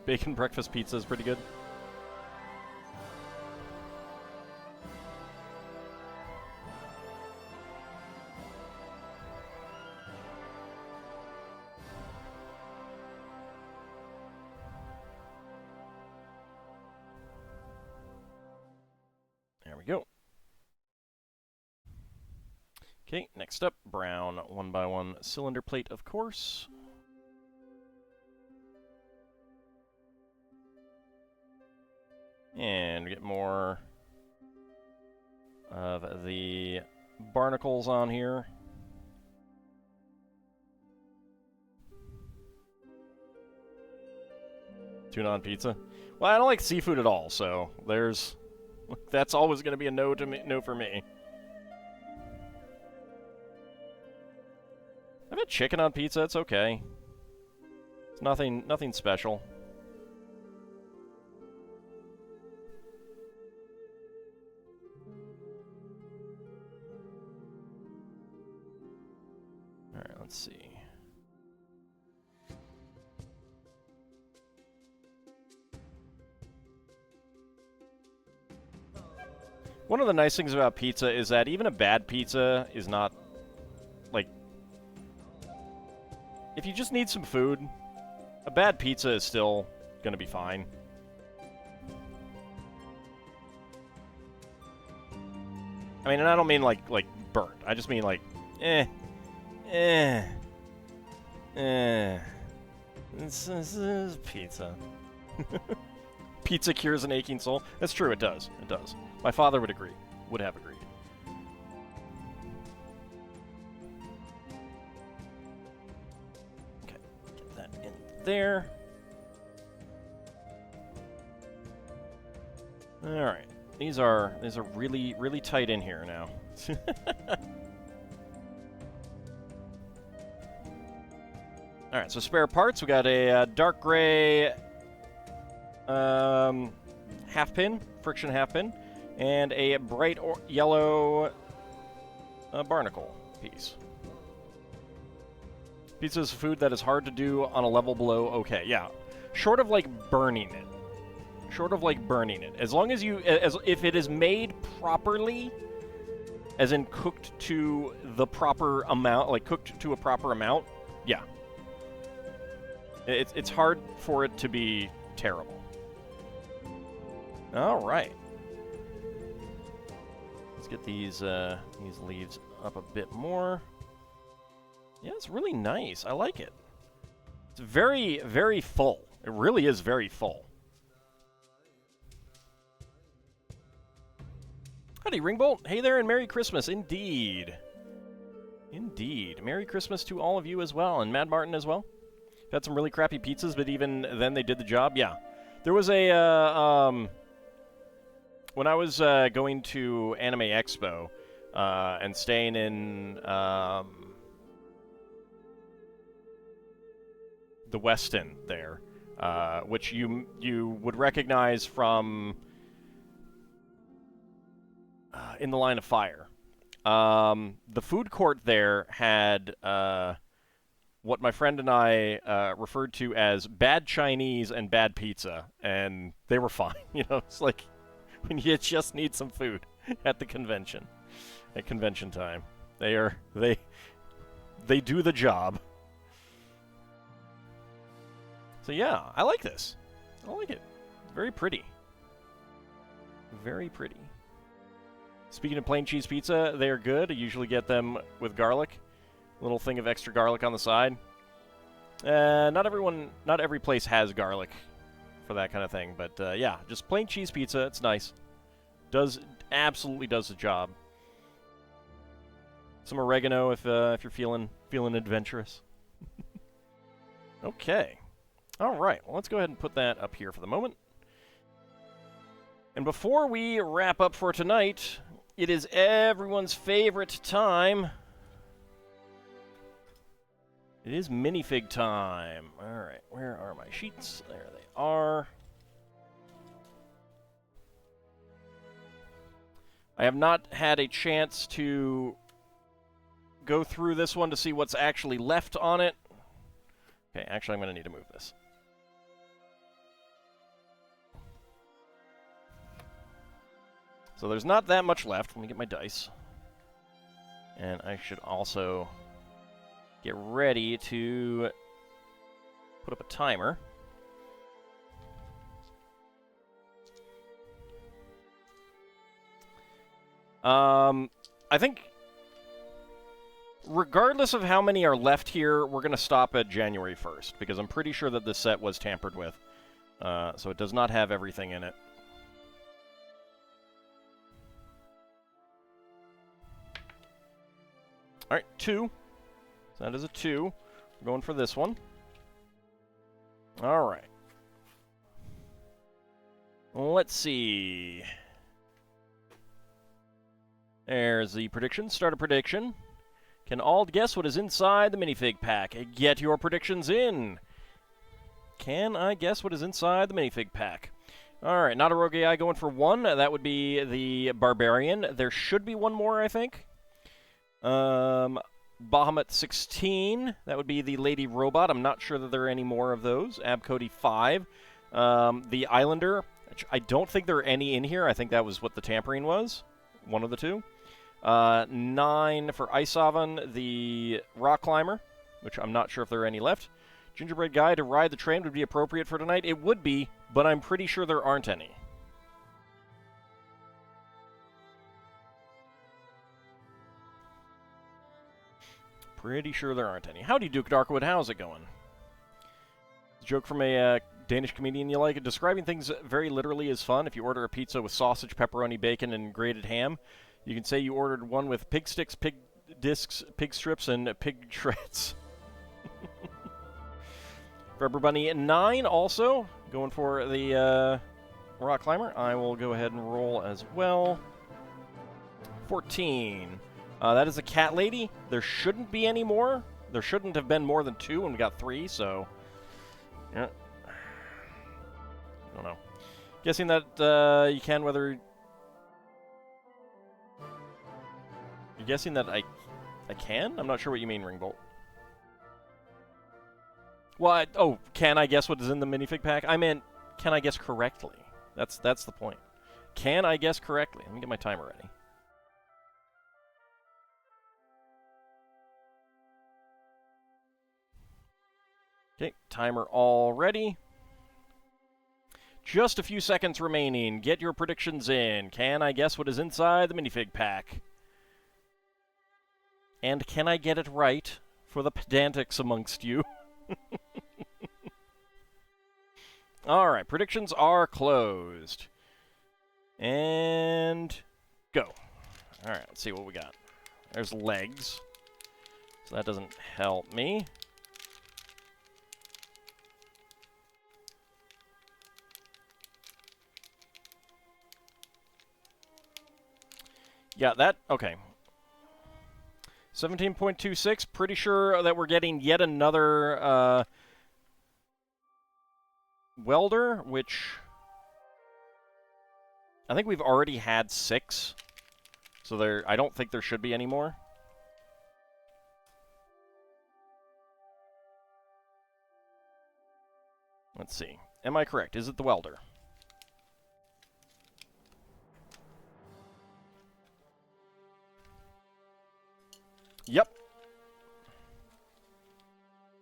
Bacon breakfast pizza is pretty good. There we go. Okay, next up, brown 1x1 cylinder plate, of course. And we get more of the barnacles on here. Tuna on pizza? Well, I don't like seafood at all, so there's... That's always going to be a no to me, no for me. I've had chicken on pizza, it's okay. It's nothing special. Alright, let's see. One of the nice things about pizza is that even a bad pizza is not, like... If you just need some food, a bad pizza is still gonna be fine. I mean, and I don't mean like burnt. I just mean like, This is pizza. Pizza cures an aching soul. That's true, it does. It does. My father would agree. Would have agreed. Okay, get that in there. Alright. These are really, really tight in here now. Alright, so spare parts. We got a dark gray half pin, friction half pin, and a bright yellow barnacle piece. Pizza is food that is hard to do on a level below okay. Yeah, short of like burning it. Short of like burning it. As long as you, if it is made properly, as in cooked to the proper amount, like cooked to a proper amount, yeah. It's hard for it to be terrible. All right. Let's get these leaves up a bit more. Yeah, it's really nice. I like it. It's very, very full. It really is very full. Howdy, Ringbolt. Hey there, and Merry Christmas. Indeed. Indeed. Merry Christmas to all of you as well, and Mad Martin as well. Had some really crappy pizzas, but even then they did the job. Yeah. There was a, when I was going to Anime Expo and staying in the Westin there, which you would recognize from In the Line of Fire. The food court there had what my friend and I referred to as bad Chinese and bad pizza, and they were fine. You know, it's like when you just need some food at the convention, at convention time. They do the job. So yeah, I like this. I like it. Very pretty. Very pretty. Speaking of plain cheese pizza, they are good. I usually get them with garlic. Little thing of extra garlic on the side. Not every place has garlic for that kind of thing, but yeah, just plain cheese pizza. It's nice. Absolutely does the job. Some oregano if you're feeling adventurous. Okay. All right. Well, let's go ahead and put that up here for the moment. And before we wrap up for tonight, it is everyone's favorite time. It is minifig time. All right, where are my sheets? There they are. I have not had a chance to go through this one to see what's actually left on it. Okay, actually, I'm going to need to move this. So there's not that much left. Let me get my dice. And I should also get ready to put up a timer. I think regardless of how many are left here, we're going to stop at January 1st, because I'm pretty sure that this set was tampered with. So it does not have everything in it. Alright, 2. So that is a 2. We're going for this one. Alright. Let's see. There's the prediction. Start a prediction. Can Ald guess what is inside the minifig pack? Get your predictions in. Can I guess what is inside the minifig pack? Alright, not a rogue AI going for 1. That would be the Barbarian. There should be one more, I think. Bahamut 16. That would be the Lady Robot. I'm not sure that there are any more of those. Abcody 5. The Islander. I don't think there are any in here. I think that was what the tampering was. One of the two. 9 for Isovan, the Rock Climber, which I'm not sure if there are any left. Gingerbread Guy to ride the train would be appropriate for tonight. It would be, but I'm pretty sure there aren't any. Pretty sure there aren't any. Howdy, Duke Darkwood. How's it going? A joke from a Danish comedian you like. Describing things very literally is fun. If you order a pizza with sausage, pepperoni, bacon, and grated ham, you can say you ordered one with pig sticks, pig discs, pig strips, and pig shreds. Rubber Bunny 9 also going for the Rock Climber. I will go ahead and roll as well. 14. That is a Cat Lady. There shouldn't be any more. There shouldn't have been more than 2, and we got 3, so... yeah. I don't know. Guessing that you can whether... You're guessing that I can? I'm not sure what you mean, Ringbolt. Well, oh, can I guess what is in the minifig pack? I meant, can I guess correctly? That's the point. Can I guess correctly? Let me get my timer ready. Okay, timer all ready. Just a few seconds remaining. Get your predictions in. Can I guess what is inside the minifig pack? And can I get it right for the pedantics amongst you? Alright, predictions are closed. And go. Alright, let's see what we got. There's legs. So that doesn't help me. Yeah, that, okay. 17.26, pretty sure that we're getting yet another welder, which I think we've already had 6. So I don't think there should be any more. Let's see. Am I correct? Is it the welder? Yep.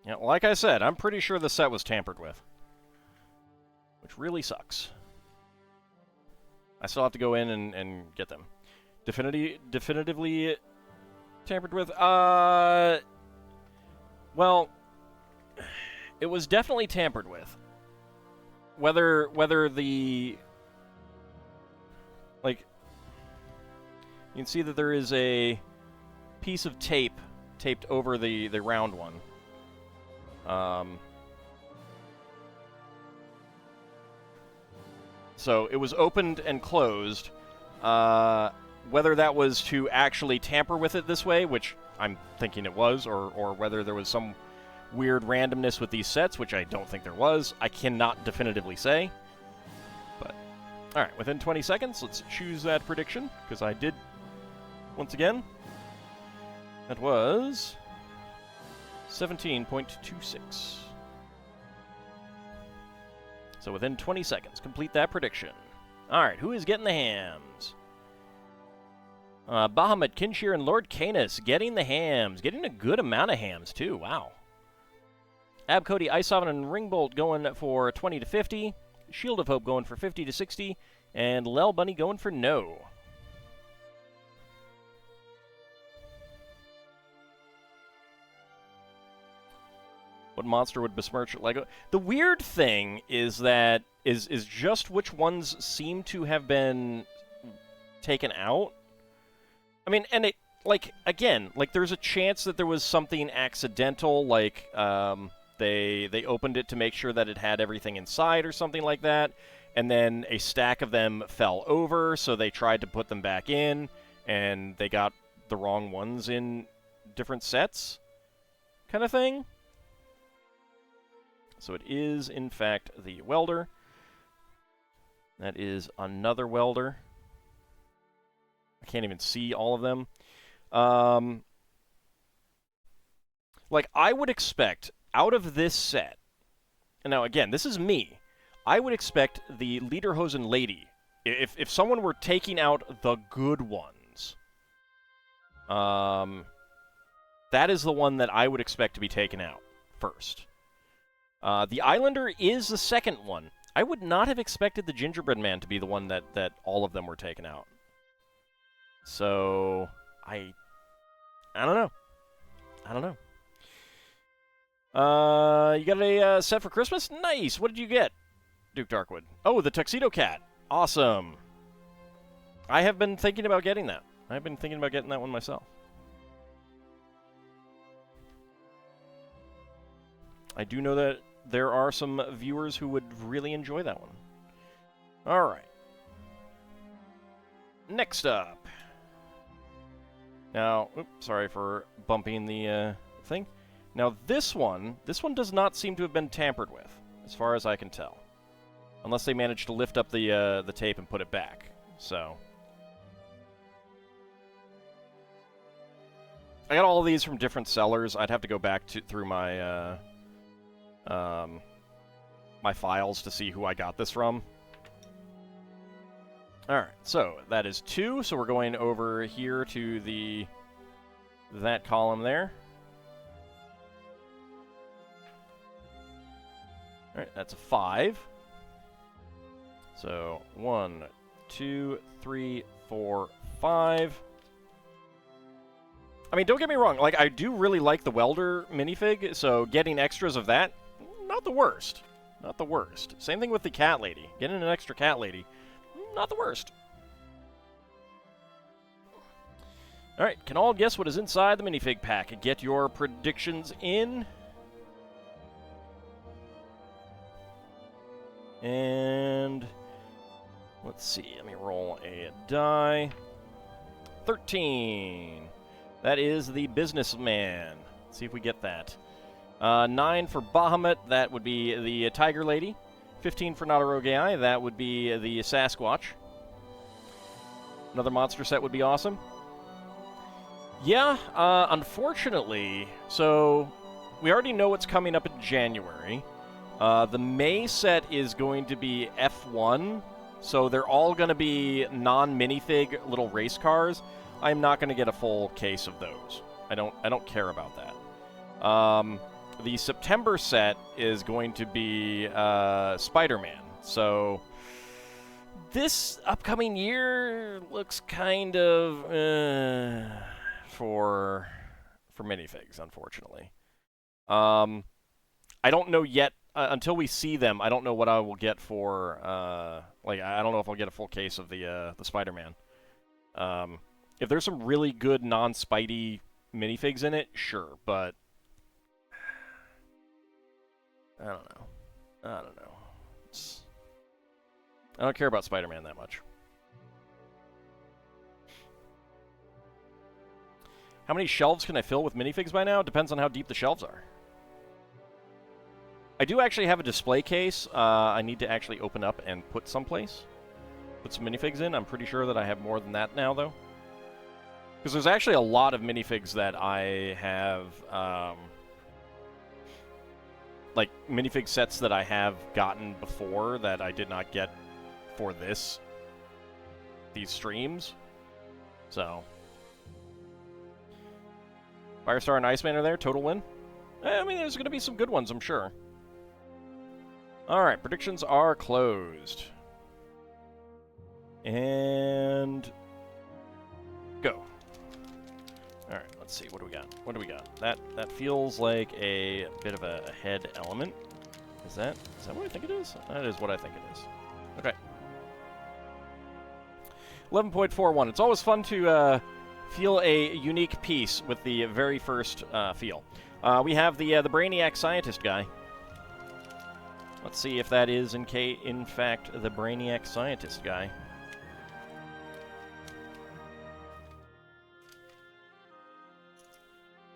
Yeah, like I said, I'm pretty sure the set was tampered with. Which really sucks. I still have to go in and get them. Definitively tampered with? Well, it was definitely tampered with. Whether the... Like, you can see that there is a piece of tape taped over the round one. So it was opened and closed. Whether that was to actually tamper with it this way, which I'm thinking it was, or whether there was some weird randomness with these sets, which I don't think there was, I cannot definitively say. But, alright, within 20 seconds, let's choose that prediction, because I did, once again. That was 17.26. So within 20 seconds, complete that prediction. Alright, who is getting the hams? Bahamut, Kinshir, and Lord Canis getting the hams. Getting a good amount of hams, too. Wow. Abcody, Isovan, and Ringbolt going for 20 to 50. Shield of Hope going for 50 to 60. And Lel Bunny going for no. What monster would besmirch Lego? The weird thing is that is just which ones seem to have been taken out. I mean, and it, like, again, like, there's a chance that there was something accidental, like, they opened it to make sure that it had everything inside or something like that, and then a stack of them fell over, so they tried to put them back in, and they got the wrong ones in different sets, kind of thing. So it is, in fact, the welder. That is another welder. I can't even see all of them. Like, I would expect, out of this set, and now, again, this is me, I would expect the Lederhosen lady, if someone were taking out the good ones, that is the one that I would expect to be taken out first. The Islander is the second one. I would not have expected the Gingerbread Man to be the one that all of them were taken out. So, I don't know. I don't know. You got a set for Christmas? Nice! What did you get, Duke Darkwood? Oh, the Tuxedo Cat. Awesome. I have been thinking about getting that. I've been thinking about getting that one myself. I do know that there are some viewers who would really enjoy that one. Alright. Next up. Now, oops, sorry for bumping the thing. Now this one does not seem to have been tampered with, as far as I can tell. Unless they managed to lift up the tape and put it back. So. I got all of these from different sellers. I'd have to go back through my my files to see who I got this from. Alright, so that is 2, so we're going over here to that column there. Alright, that's a 5. So 1, 2, 3, 4, 5. I mean, don't get me wrong, like, I do really like the welder minifig, so getting extras of that, not the worst. Not the worst. Same thing with the cat lady. Getting an extra cat lady, not the worst. Alright, can all guess what is inside the minifig pack? Get your predictions in. And let's see, let me roll a die. 13. That is the businessman. Let's see if we get that. 9 for Bahamut, that would be the Tiger Lady. 15 for Not a Rogue AI, that would be the Sasquatch. Another monster set would be awesome. Yeah, unfortunately, so we already know what's coming up in January. The May set is going to be F1, so they're all going to be non-minifig little race cars. I'm not going to get a full case of those. I don't care about that. The September set is going to be Spider-Man. So this upcoming year looks kind of for minifigs, unfortunately. I don't know yet. Until we see them, I don't know what I will get for. Like, I don't know if I'll get a full case of the Spider-Man. If there's some really good non-Spidey minifigs in it, sure, but I don't know. I don't know. I don't care about Spider-Man that much. How many shelves can I fill with minifigs by now? Depends on how deep the shelves are. I do actually have a display case I need to actually open up and put someplace. Put some minifigs in. I'm pretty sure that I have more than that now, though. Because there's actually a lot of minifigs that I have, like, minifig sets that I have gotten before that I did not get for these streams. So. Firestar and Iceman are there. Total win. I mean, there's going to be some good ones, I'm sure. Alright, predictions are closed. And go. Alright, let's see. What do we got? What do we got? That feels like a bit of a head element. Is that what I think it is? That is what I think it is. Okay. 11.41. It's always fun to feel a unique piece with the very first feel. We have the Brainiac Scientist guy. Let's see if that is, in fact, the Brainiac Scientist guy.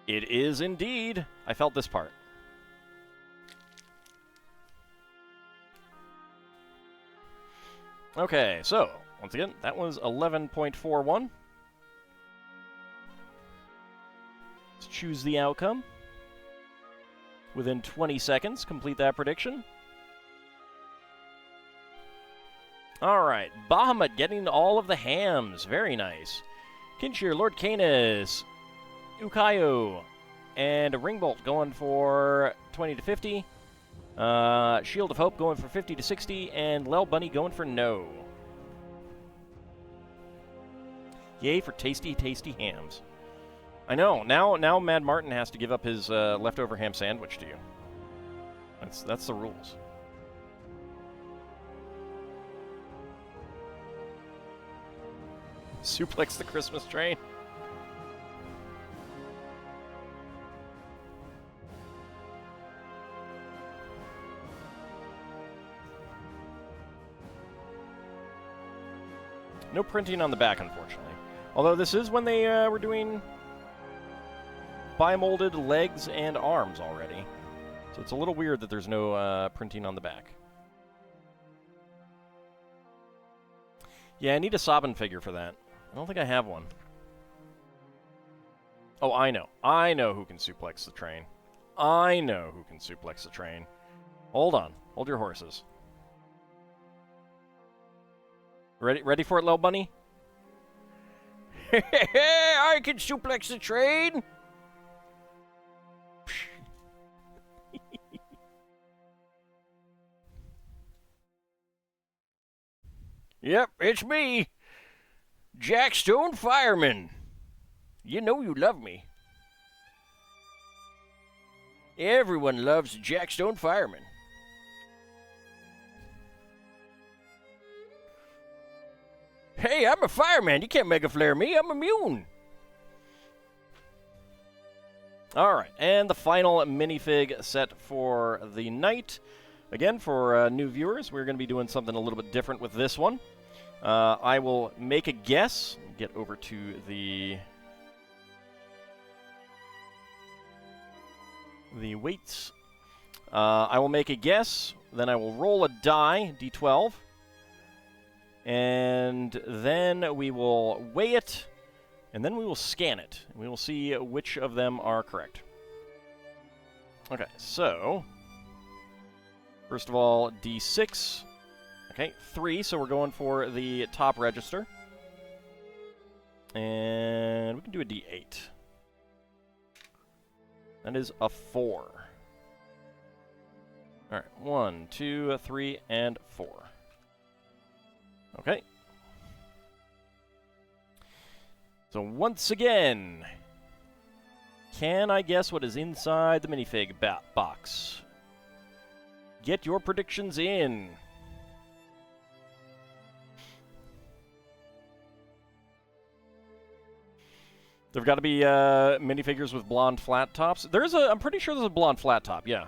It is indeed. I felt this part. Okay, so, once again, that was 11.41. Let's choose the outcome. Within 20 seconds, complete that prediction. Alright, Bahamut getting all of the hams. Very nice. Kinshir, Lord Canis, Ukayo, and Ringbolt going for 20 to 50. Shield of Hope going for 50 to 60, and Lel Bunny going for no. Yay for tasty, tasty hams. I know, now Mad Martin has to give up his leftover ham sandwich to you. That's the rules. Suplex the Christmas train. No printing on the back, unfortunately. Although this is when they were doing bi-molded legs and arms already. So it's a little weird that there's no printing on the back. Yeah, I need a Sabin figure for that. I don't think I have one. Oh, I know. I know who can suplex the train. I know who can suplex the train. Hold on. Hold your horses. Ready for it, Lil Bunny? I can suplex the train! Yep, it's me, Jack Stone Fireman. You know you love me. Everyone loves Jack Stone Fireman. Hey, I'm a fireman. You can't make a flare me. I'm immune. All right, and the final minifig set for the night. Again, for new viewers, we're going to be doing something a little bit different with this one. I will make a guess. Get over to the weights. I will make a guess, then I will roll a die, D12, and then we will weigh it, and then we will scan it. We will see which of them are correct. Okay, so first of all, D6. Okay, 3, so we're going for the top register. And we can do a D8. That is a 4. All right, 1, 2, 3, and 4. Okay. So once again, can I guess what is inside the minifig box? Get your predictions in. There've got to be minifigures with blonde flat tops. I'm pretty sure there's a blonde flat top, yeah.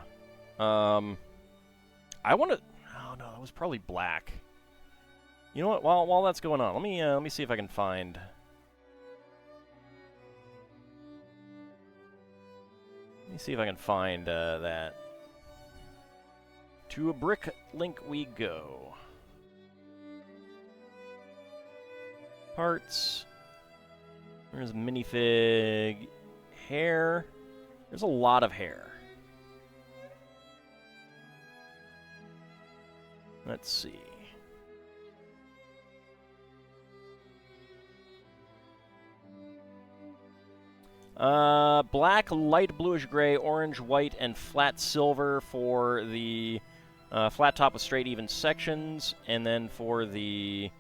I want to... Oh, no, that was probably black. You know what? While that's going on, let me see if I can find... Let me see if I can find that. To a brick link we go. Parts. There's minifig. Hair. There's a lot of hair. Let's see. Black, light bluish gray, orange, white, and flat silver for the flat top with straight even sections, and then for the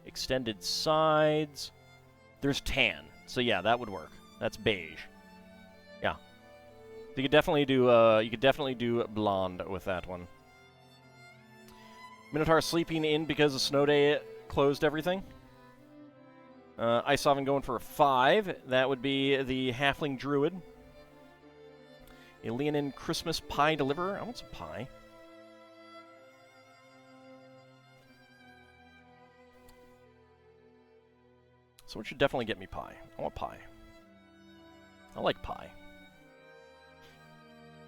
extended sides, there's tan. So yeah, that would work. That's beige. Yeah, you could definitely do blonde with that one. Minotaur sleeping in because of snow day closed everything. Ice Oven going for a 5. That would be the Halfling Druid. A Leonin Christmas Pie Deliverer. I want some pie. Someone should definitely get me pie. I want pie. I like pie.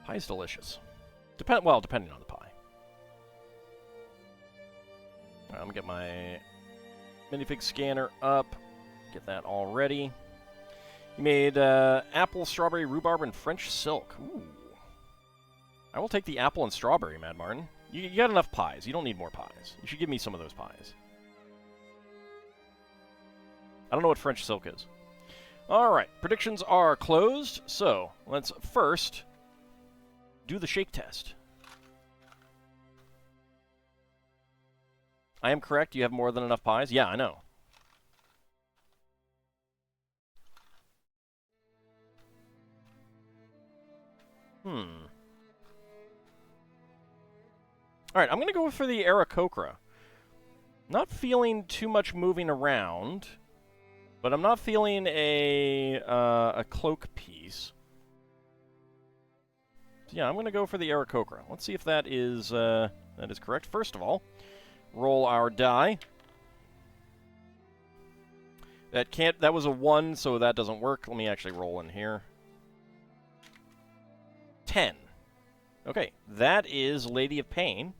Pie is delicious. Depending on the pie. Alright, I'm gonna get my minifig scanner up. Get that all ready. You made apple, strawberry, rhubarb, and French silk. Ooh. I will take the apple and strawberry, Mad Martin. You got enough pies. You don't need more pies. You should give me some of those pies. I don't know what French silk is. Alright, predictions are closed. So, let's first do the shake test. I am correct. You have more than enough pies? Yeah, I know. Alright, I'm going to go for the Aarakocra. Not feeling too much moving around, but I'm not feeling a cloak piece. So yeah, I'm going to go for the Aarakocra. Let's see if that is correct. First of all, roll our die. That was a 1, so that doesn't work. Let me actually roll in here. 10. Okay, that is Lady of Pain.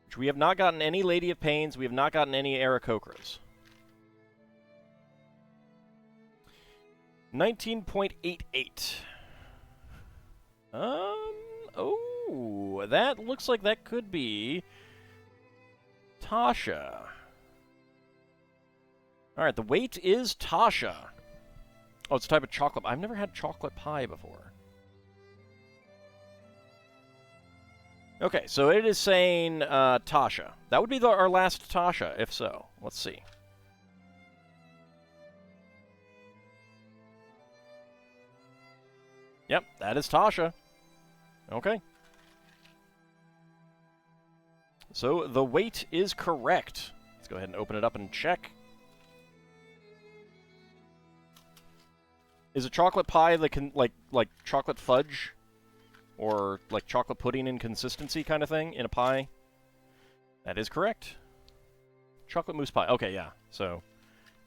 Which we have not gotten any Lady of Pains. We have not gotten any Aarakocras. 19.88. Oh, that looks like that could be Tasha. Alright, the weight is Tasha. Oh, it's a type of chocolate. I've never had chocolate pie before. Okay, so it is saying Tasha. That would be our last Tasha, if so. Let's see. Yep, that is Tasha. Okay. So the weight is correct. Let's go ahead and open it up and check. Is a chocolate pie like chocolate fudge? Or like chocolate pudding in consistency kind of thing in a pie? That is correct. Chocolate mousse pie. Okay, yeah. So,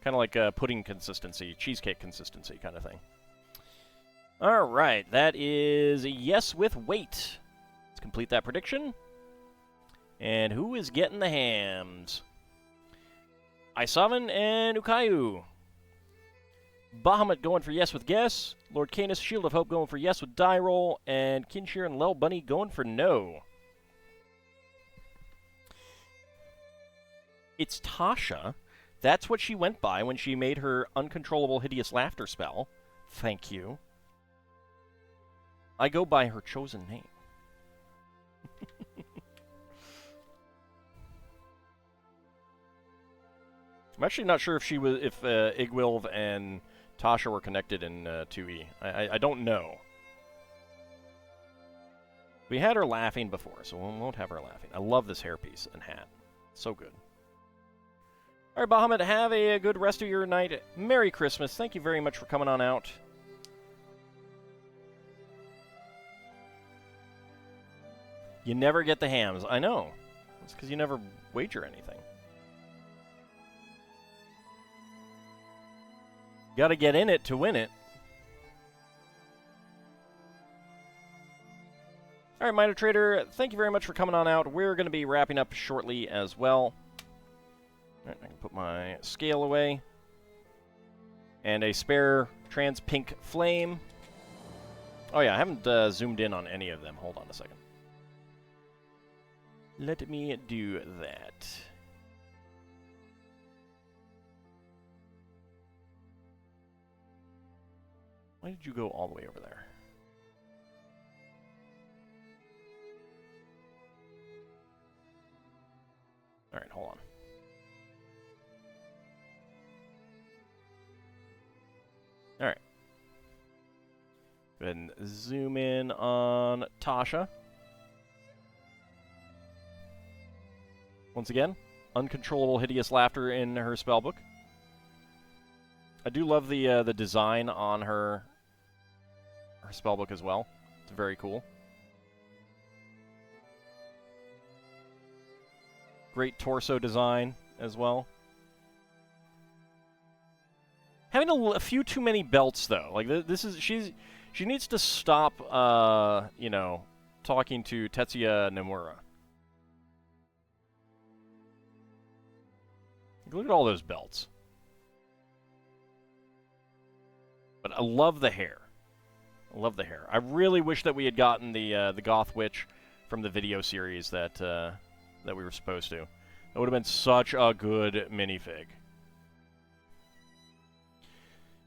kind of like pudding consistency, cheesecake consistency kind of thing. Alright, that is a yes with weight. Let's complete that prediction. And who is getting the hams? Isavan and Ukayu. Bahamut going for yes with guess. Lord Canis, Shield of Hope going for yes with die roll. And Kinshir and Lel Bunny going for no. It's Tasha. That's what she went by when she made her uncontrollable hideous laughter spell. Thank you. I go by her chosen name. I'm actually not sure if Igwilv and Tasha were connected in 2E. I don't know. We had her laughing before, so we won't have her laughing. I love this hairpiece and hat. So good. All right, Bahamut, have a good rest of your night. Merry Christmas. Thank you very much for coming on out. You never get the hams. I know. It's because you never wager anything. Got to get in it to win it. All right, Minor Trader, thank you very much for coming on out. We're going to be wrapping up shortly as well. All right, I can put my scale away. And a spare trans pink flame. Oh yeah, I haven't zoomed in on any of them. Hold on a second. Let me do that. Why did you go all the way over there? All right, hold on. All right. Go ahead and zoom in on Tasha. Once again, uncontrollable hideous laughter in her spellbook. I do love the design on her spellbook as well. It's very cool. Great torso design as well. kind of a few too many belts, though. Like, this is... She needs to stop, you know, talking to Tetsuya Nomura. Look at all those belts. But I love the hair. I love the hair. I really wish that we had gotten the Goth Witch from the video series that that we were supposed to. That would have been such a good minifig.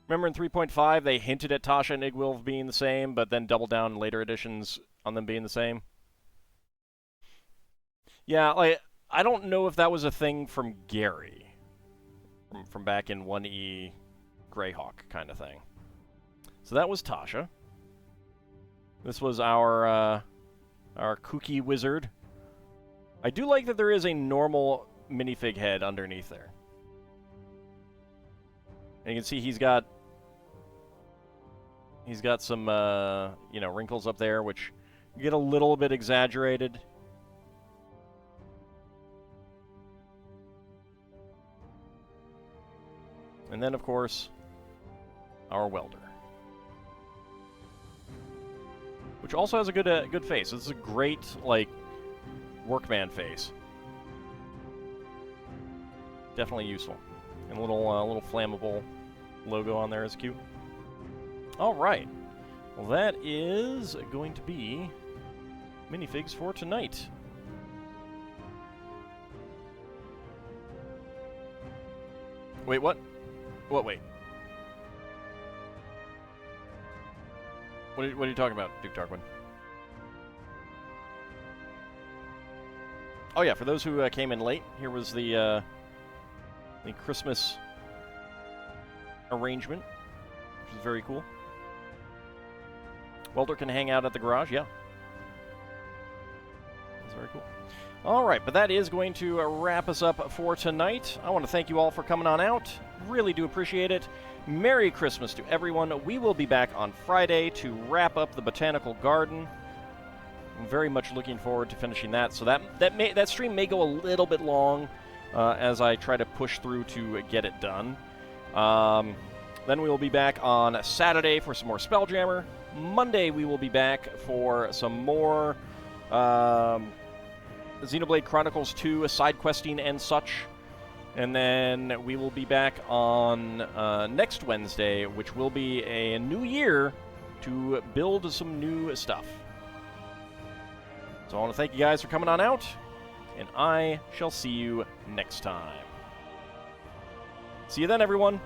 Remember in 3.5, they hinted at Tasha and Igwilv being the same, but then doubled down in later editions on them being the same? Yeah, like, I don't know if that was a thing from Gary. From back in 1E Greyhawk kind of thing. So that was Tasha. This was our kooky wizard. I do like that there is a normal minifig head underneath there. And you can see he's got some, you know, wrinkles up there, which get a little bit exaggerated. And then, of course, our welder, which also has a good face. This is a great, like, workman face. Definitely useful. And a little flammable logo on there is cute. All right. Well, that is going to be minifigs for tonight. Wait, what? What, wait. What are you talking about, Duke Darkwing? Oh yeah, for those who came in late, here was the Christmas arrangement, which is very cool. Welder can hang out at the garage, yeah. That's very cool. All right, but that is going to wrap us up for tonight. I want to thank you all for coming on out. Really do appreciate it. Merry Christmas to everyone. We will be back on Friday to wrap up the Botanical Garden. I'm very much looking forward to finishing that. So that stream may go a little bit long as I try to push through to get it done. Then we will be back on Saturday for some more Spelljammer. Monday we will be back for some more Xenoblade Chronicles 2 side questing and such. And then we will be back on next Wednesday, which will be a new year to build some new stuff. So I want to thank you guys for coming on out, and I shall see you next time. See you then, everyone.